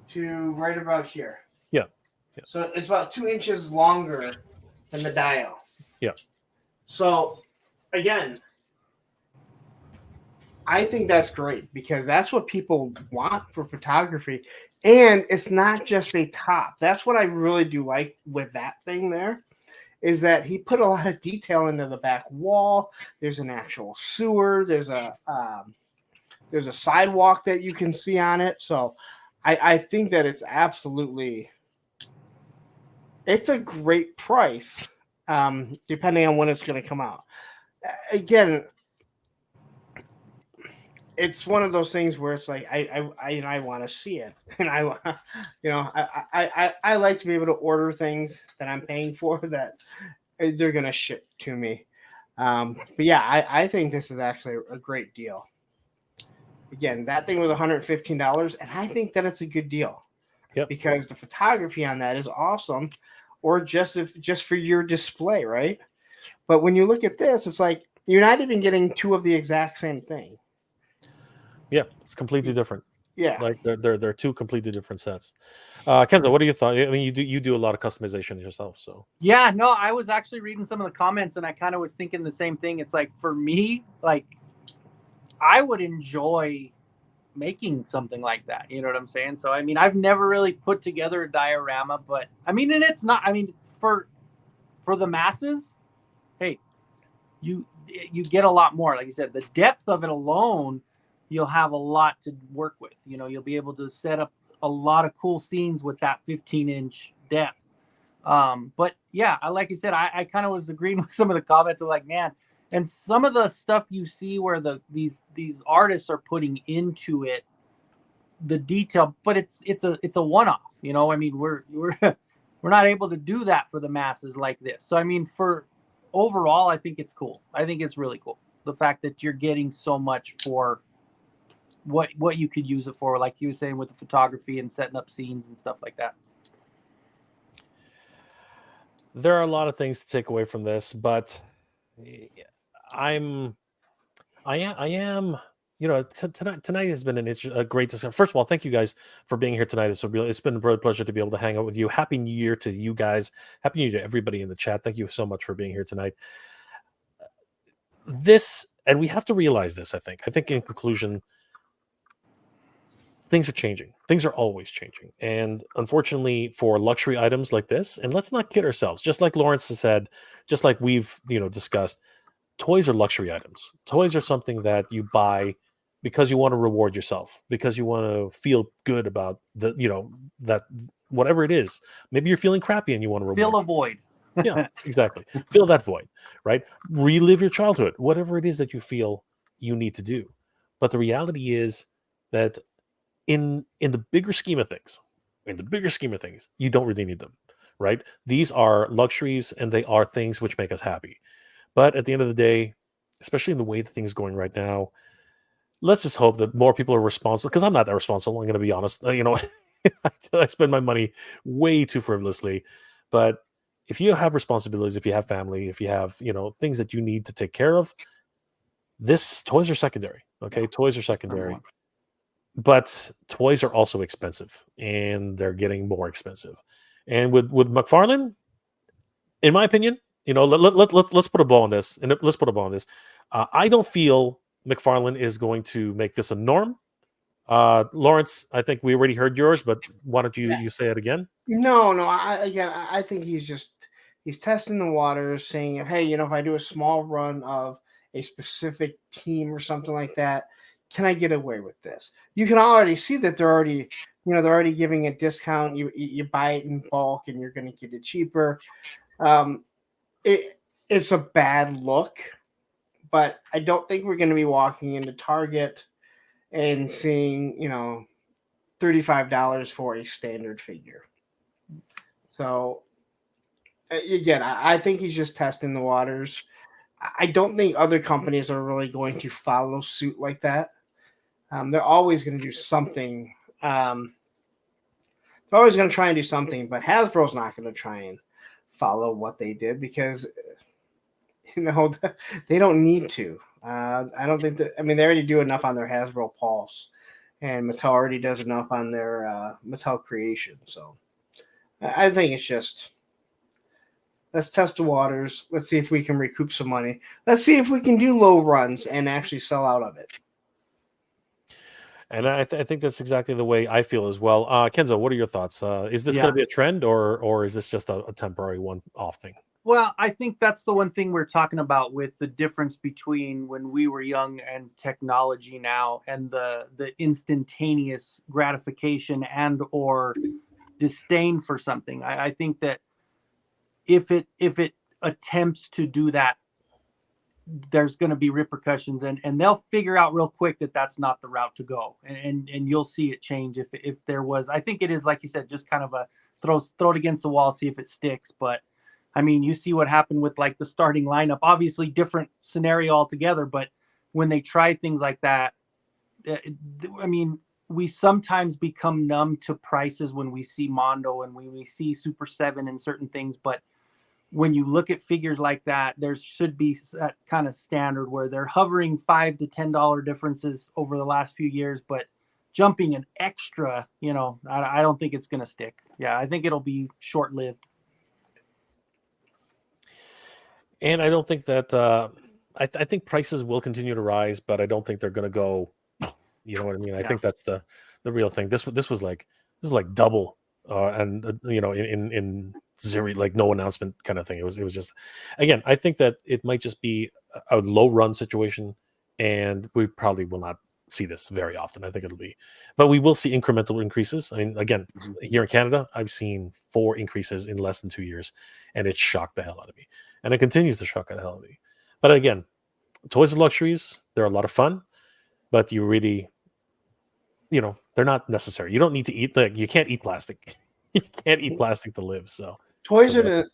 Speaker 2: to right about here.
Speaker 3: Yeah.
Speaker 2: So it's about 2 inches longer than the dial.
Speaker 3: Yeah.
Speaker 2: So again, I think that's great because that's what people want for photography. And it's not just a top. That's what I really do like with that thing there is that he put a lot of detail into the back wall. There's an actual sewer. There's a sidewalk that you can see on it. So I think that it's a great price, depending on when it's going to come out. Again, it's one of those things where it's like I want to see it, and I like to be able to order things that I'm paying for that they're going to ship to me. But yeah, I think this is actually a great deal. Again, that thing was $115, and I think that it's a good deal.
Speaker 3: Yep.
Speaker 2: Because the photography on that is awesome, or just for your display, right? But when you look at this, it's like you're not even getting two of the exact same thing.
Speaker 3: Yeah, it's completely different.
Speaker 2: Yeah,
Speaker 3: like they're two completely different sets. Kenzo, what are your thoughts? I mean, you do a lot of customization yourself, so.
Speaker 4: Yeah, no, I was actually reading some of the comments, and I kind of was thinking the same thing. It's like for me, like I would enjoy making something like that. You know what I'm saying? So I mean, I've never really put together a diorama, but I mean, and it's not. I mean, for the masses, hey, you get a lot more. Like you said, the depth of it alone, you'll have a lot to work with. You know, you'll be able to set up a lot of cool scenes with that 15-inch depth. But yeah, like you said, I kind of was agreeing with some of the comments of like, man, and some of the stuff you see where these artists are putting into it, the detail, but it's a one-off. You know, I mean, we're not able to do that for the masses like this. So I mean, for overall, I think it's cool. I think it's really cool. The fact that you're getting so much for what you could use it for, like you were saying with the photography and setting up scenes and stuff like that.
Speaker 3: There are a lot of things to take away from this, but I am, you know, tonight has been a great discussion. First of all, thank you guys for being here tonight. It's been a real pleasure to be able to hang out with you. Happy New Year to you guys. Happy New Year to everybody in the chat. Thank you so much for being here tonight. And we have to realize this, I think in conclusion, things are changing. Things are always changing. And unfortunately for luxury items like this, and let's not kid ourselves, just like Lawrence has said, just like we've, discussed, toys are luxury items. Toys are something that you buy because you want to reward yourself, because you want to feel good about that whatever it is. Maybe you're feeling crappy and you want to reward.
Speaker 4: Fill a void.
Speaker 3: Yeah, exactly. Fill that void, right? Relive your childhood, whatever it is that you feel you need to do. But the reality is that in the bigger scheme of things, you don't really need them, right? These are luxuries and they are things which make us happy. But at the end of the day, especially in the way that things are going right now, let's just hope that more people are responsible. Because I'm not that responsible. I'm going to be honest. I spend my money way too frivolously. But if you have responsibilities, if you have family, if you have things that you need to take care of, toys are secondary. Okay, toys are secondary. But toys are also expensive, and they're getting more expensive. And with McFarlane, in my opinion, let's put a bow on this, and let's put a bow on this. I don't feel McFarlane is going to make this a norm. Lawrence, I think we already heard yours, but why don't you say it again?
Speaker 2: No. I think he's testing the waters, saying, hey, if I do a small run of a specific team or something like that, can I get away with this? You can already see that they're already giving a discount. You buy it in bulk and you're going to get it cheaper. It's a bad look, but I don't think we're going to be walking into Target and seeing, $35 for a standard figure. So again, I think he's just testing the waters. I don't think other companies are really going to follow suit like that. They're always going to do something. They're always going to try and do something, but Hasbro's not going to try and follow what they did because, they don't need to. I don't think that. I mean, they already do enough on their Hasbro Pulse, and Mattel already does enough on their Mattel Creation. So I think it's just, let's test the waters. Let's see if we can recoup some money. Let's see if we can do low runs and actually sell out of it.
Speaker 3: And I think that's exactly the way I feel as well. Kenzo, what are your thoughts? Is this going to be a trend, or is this just a temporary one-off thing?
Speaker 4: Well, I think that's the one thing we're talking about with the difference between when we were young and technology now, and the instantaneous gratification and or disdain for something. I think that if it attempts to do that, there's going to be repercussions, and they'll figure out real quick that that's not the route to go, and you'll see it change if there was. I think it is, like you said, just kind of a throw it against the wall, see if it sticks. But I mean, you see what happened with like the starting lineup. Obviously, different scenario altogether, but when they try things like that, I mean, we sometimes become numb to prices when we see Mondo and when we see Super 7 and certain things, but when you look at figures like that, there should be that kind of standard where they're hovering $5 to $10 differences over the last few years, but jumping an extra, I don't think it's going to stick. Yeah, I think it'll be short-lived.
Speaker 3: And I don't think that I think prices will continue to rise, but I don't think they're going to go. You know what I mean? I think that's the real thing. This was like double, and in zero, like no announcement kind of thing. It was just, again, I think that it might just be a low run situation, and we probably will not see this very often. I think it'll be, but we will see incremental increases. I mean, again, here in Canada, I've seen 4 increases in less than 2 years, and it shocked the hell out of me. And it continues to shock the hell out of me. But again, toys are luxuries. They're a lot of fun, but you really, they're not necessary. You don't need to eat you can't eat plastic. You can't eat plastic to live. So
Speaker 2: toys are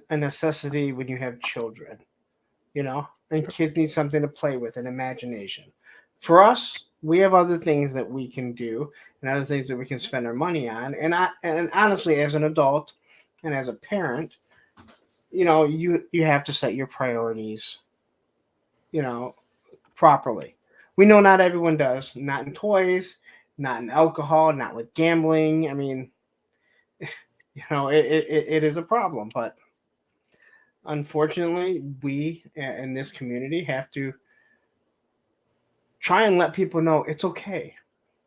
Speaker 2: a necessity when you have children, and kids need something to play with and imagination. For us, we have other things that we can do and other things that we can spend our money on. And honestly, as an adult and as a parent, you have to set your priorities, properly. We know not everyone does, not in toys, not in alcohol, not with gambling. I mean, it is a problem, but unfortunately, we in this community have to try and let people know it's okay.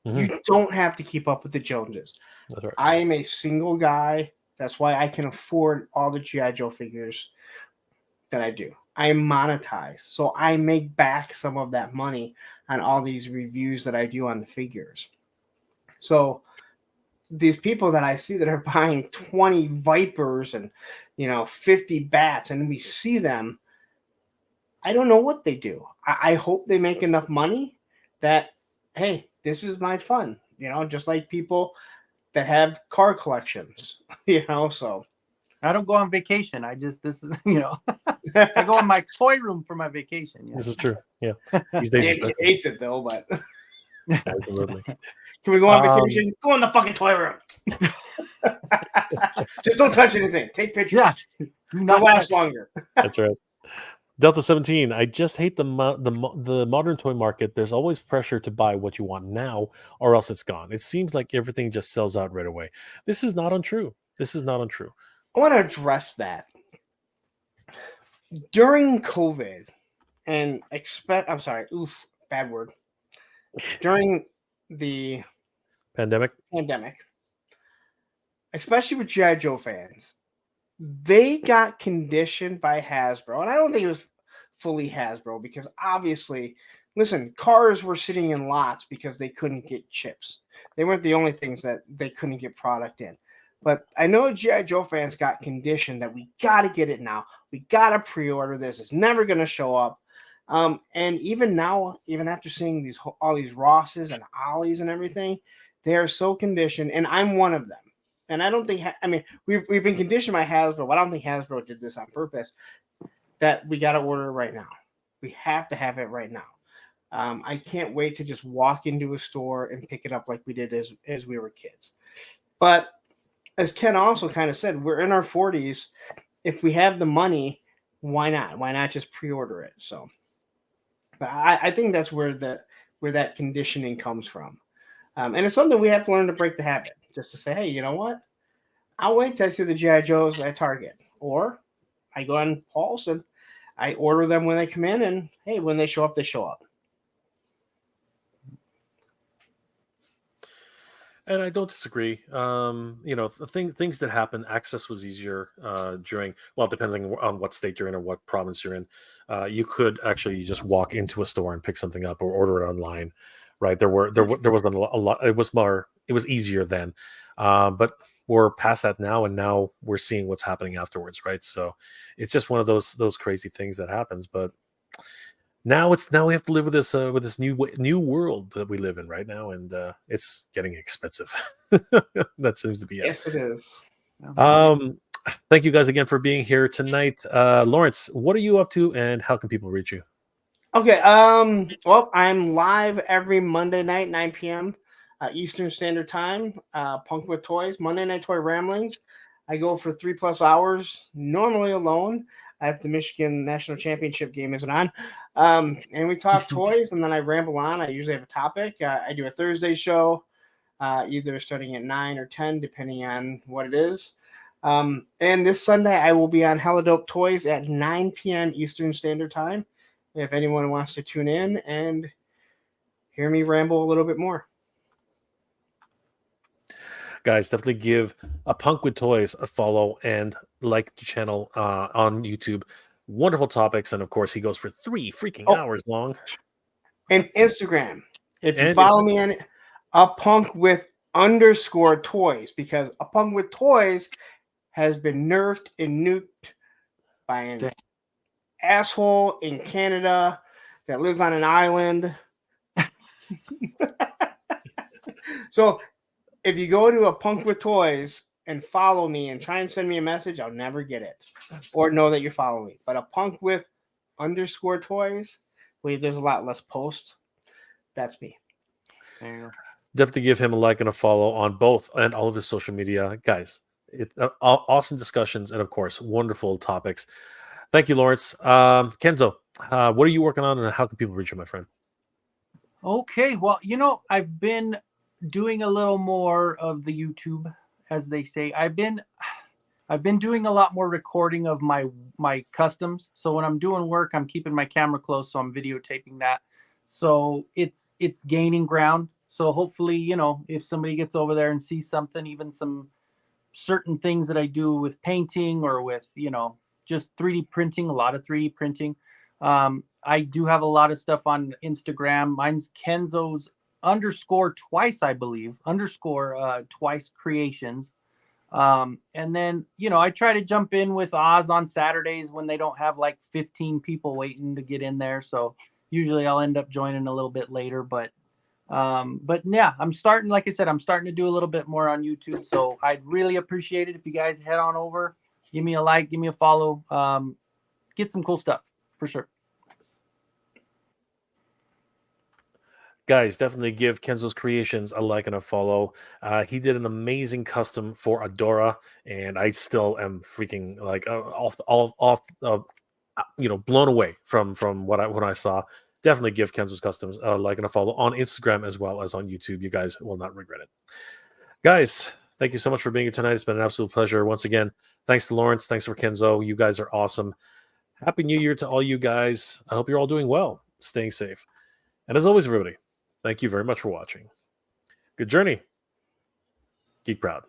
Speaker 2: Mm-hmm. You don't have to keep up with the Joneses.
Speaker 3: That's right.
Speaker 2: I am a single guy. That's why I can afford all the G.I. Joe figures that I do. I monetize. So I make back some of that money on all these reviews that I do on the figures. So these people that I see that are buying 20 Vipers and 50 bats, and we see them, I don't know what they do. I hope they make enough money that, hey, this is my fun, just like people that have car collections, so.
Speaker 4: I don't go on vacation. This is, I go in my toy room for my vacation.
Speaker 3: This is true. Yeah. These days,
Speaker 2: He hates it though, but.
Speaker 3: Absolutely.
Speaker 2: Can we go on vacation? Go in the fucking toy room. Just don't touch anything. Take pictures.
Speaker 4: Yeah.
Speaker 2: Not last longer.
Speaker 3: That's right. Delta 17. I just hate the modern toy market. There's always pressure to buy what you want now, or else it's gone. It seems like everything just sells out right away. This is not untrue.
Speaker 2: I want to address that. During COVID, and bad word. During the
Speaker 3: pandemic,
Speaker 2: especially with G.I. Joe fans, they got conditioned by Hasbro, and I don't think it was fully Hasbro, because obviously, listen, cars were sitting in lots because they couldn't get chips. They weren't the only things that they couldn't get product in. But I know G.I. Joe fans got conditioned that we got to get it now. We got to pre-order this. It's never going to show up. And even now, even after seeing all these Rosses and Ollies and everything, they are so conditioned, and I'm one of them. And I don't think, we've been conditioned by Hasbro, but I don't think Hasbro did this on purpose, that we got to order it right now. We have to have it right now. I can't wait to just walk into a store and pick it up like we did as we were kids. But as Ken also kind of said, we're in our 40s. If we have the money, why not? Why not just pre-order it? So, but I think that's where that conditioning comes from. And it's something we have to learn to break the habit. Just to say, hey, you know what? I'll wait till I see the G.I. Joes at Target. Or I go on Pulse and I order them when they come in. And, hey, when they show up, they show up.
Speaker 3: And I don't disagree. Things that happen, access was easier depending on what state you're in or what province you're in. You could actually just walk into a store and pick something up or order it online, right? There wasn't a lot. It was easier then, but we're past that now, and now we're seeing what's happening afterwards, right? So it's just one of those crazy things that happens, but. Now we have to live with this new world that we live in right now, and it's getting expensive. That seems to be it.
Speaker 2: Yes, it is.
Speaker 3: Thank you guys again for being here tonight. Lawrence, what are you up to, and how can people reach you?
Speaker 2: Okay. Well, I'm live every Monday night, 9 p.m. Eastern Standard Time. Punk with Toys, Monday Night Toy Ramblings. I go for 3+ hours, normally alone. I have the Michigan National Championship game isn't on. And we talk toys, and then I ramble on. I usually have a topic. I do a Thursday show, either starting at 9 or 10, depending on what it is. And this Sunday, I will be on Hella Dope Toys at 9 p.m. Eastern Standard Time, if anyone wants to tune in and hear me ramble a little bit more.
Speaker 3: Guys, definitely give A Punk with Toys a follow and like the channel on YouTube. Wonderful topics, and of course, he goes for 3 freaking hours long.
Speaker 2: And Instagram. If you follow me on A Punk with _toys, because A Punk with Toys has been nerfed and nuked by an asshole in Canada that lives on an island. So if you go to A Punk with Toys and follow me and try and send me a message, I'll never get it or know that you're following me. But A Punk with _toys, there's a lot less posts. That's me.
Speaker 3: Definitely give him a like and a follow on both and all of his social media. Guys, awesome discussions and, of course, wonderful topics. Thank you, Lawrence. Kenzo, what are you working on, and how can people reach you, my friend?
Speaker 4: Okay, well, I've been doing a little more of the YouTube, as they say. I've been doing a lot more recording of my customs. So when I'm doing work, I'm keeping my camera close, so I'm videotaping that. So it's gaining ground. So hopefully, if somebody gets over there and sees something, even some certain things that I do with painting or with, just 3D printing, a lot of 3D printing. I do have a lot of stuff on Instagram. Mine's Kenzo's _twice, I believe, _twice creations. And then, I try to jump in with Oz on Saturdays when they don't have like 15 people waiting to get in there. So usually I'll end up joining a little bit later, but yeah, like I said, I'm starting to do a little bit more on YouTube. So I'd really appreciate it if you guys head on over, give me a like, give me a follow, get some cool stuff for sure.
Speaker 3: Guys, definitely give Kenzo's Creations a like and a follow. He did an amazing custom for Adora, and I still am freaking like blown away from what I saw. Definitely give Kenzo's Customs a like and a follow on Instagram as well as on YouTube. You guys will not regret it. Guys, thank you so much for being here tonight. It's been an absolute pleasure. Once again, thanks to Lawrence. Thanks for Kenzo. You guys are awesome. Happy New Year to all you guys. I hope you're all doing well, staying safe. And as always, everybody, thank you very much for watching. Good journey. Geek proud.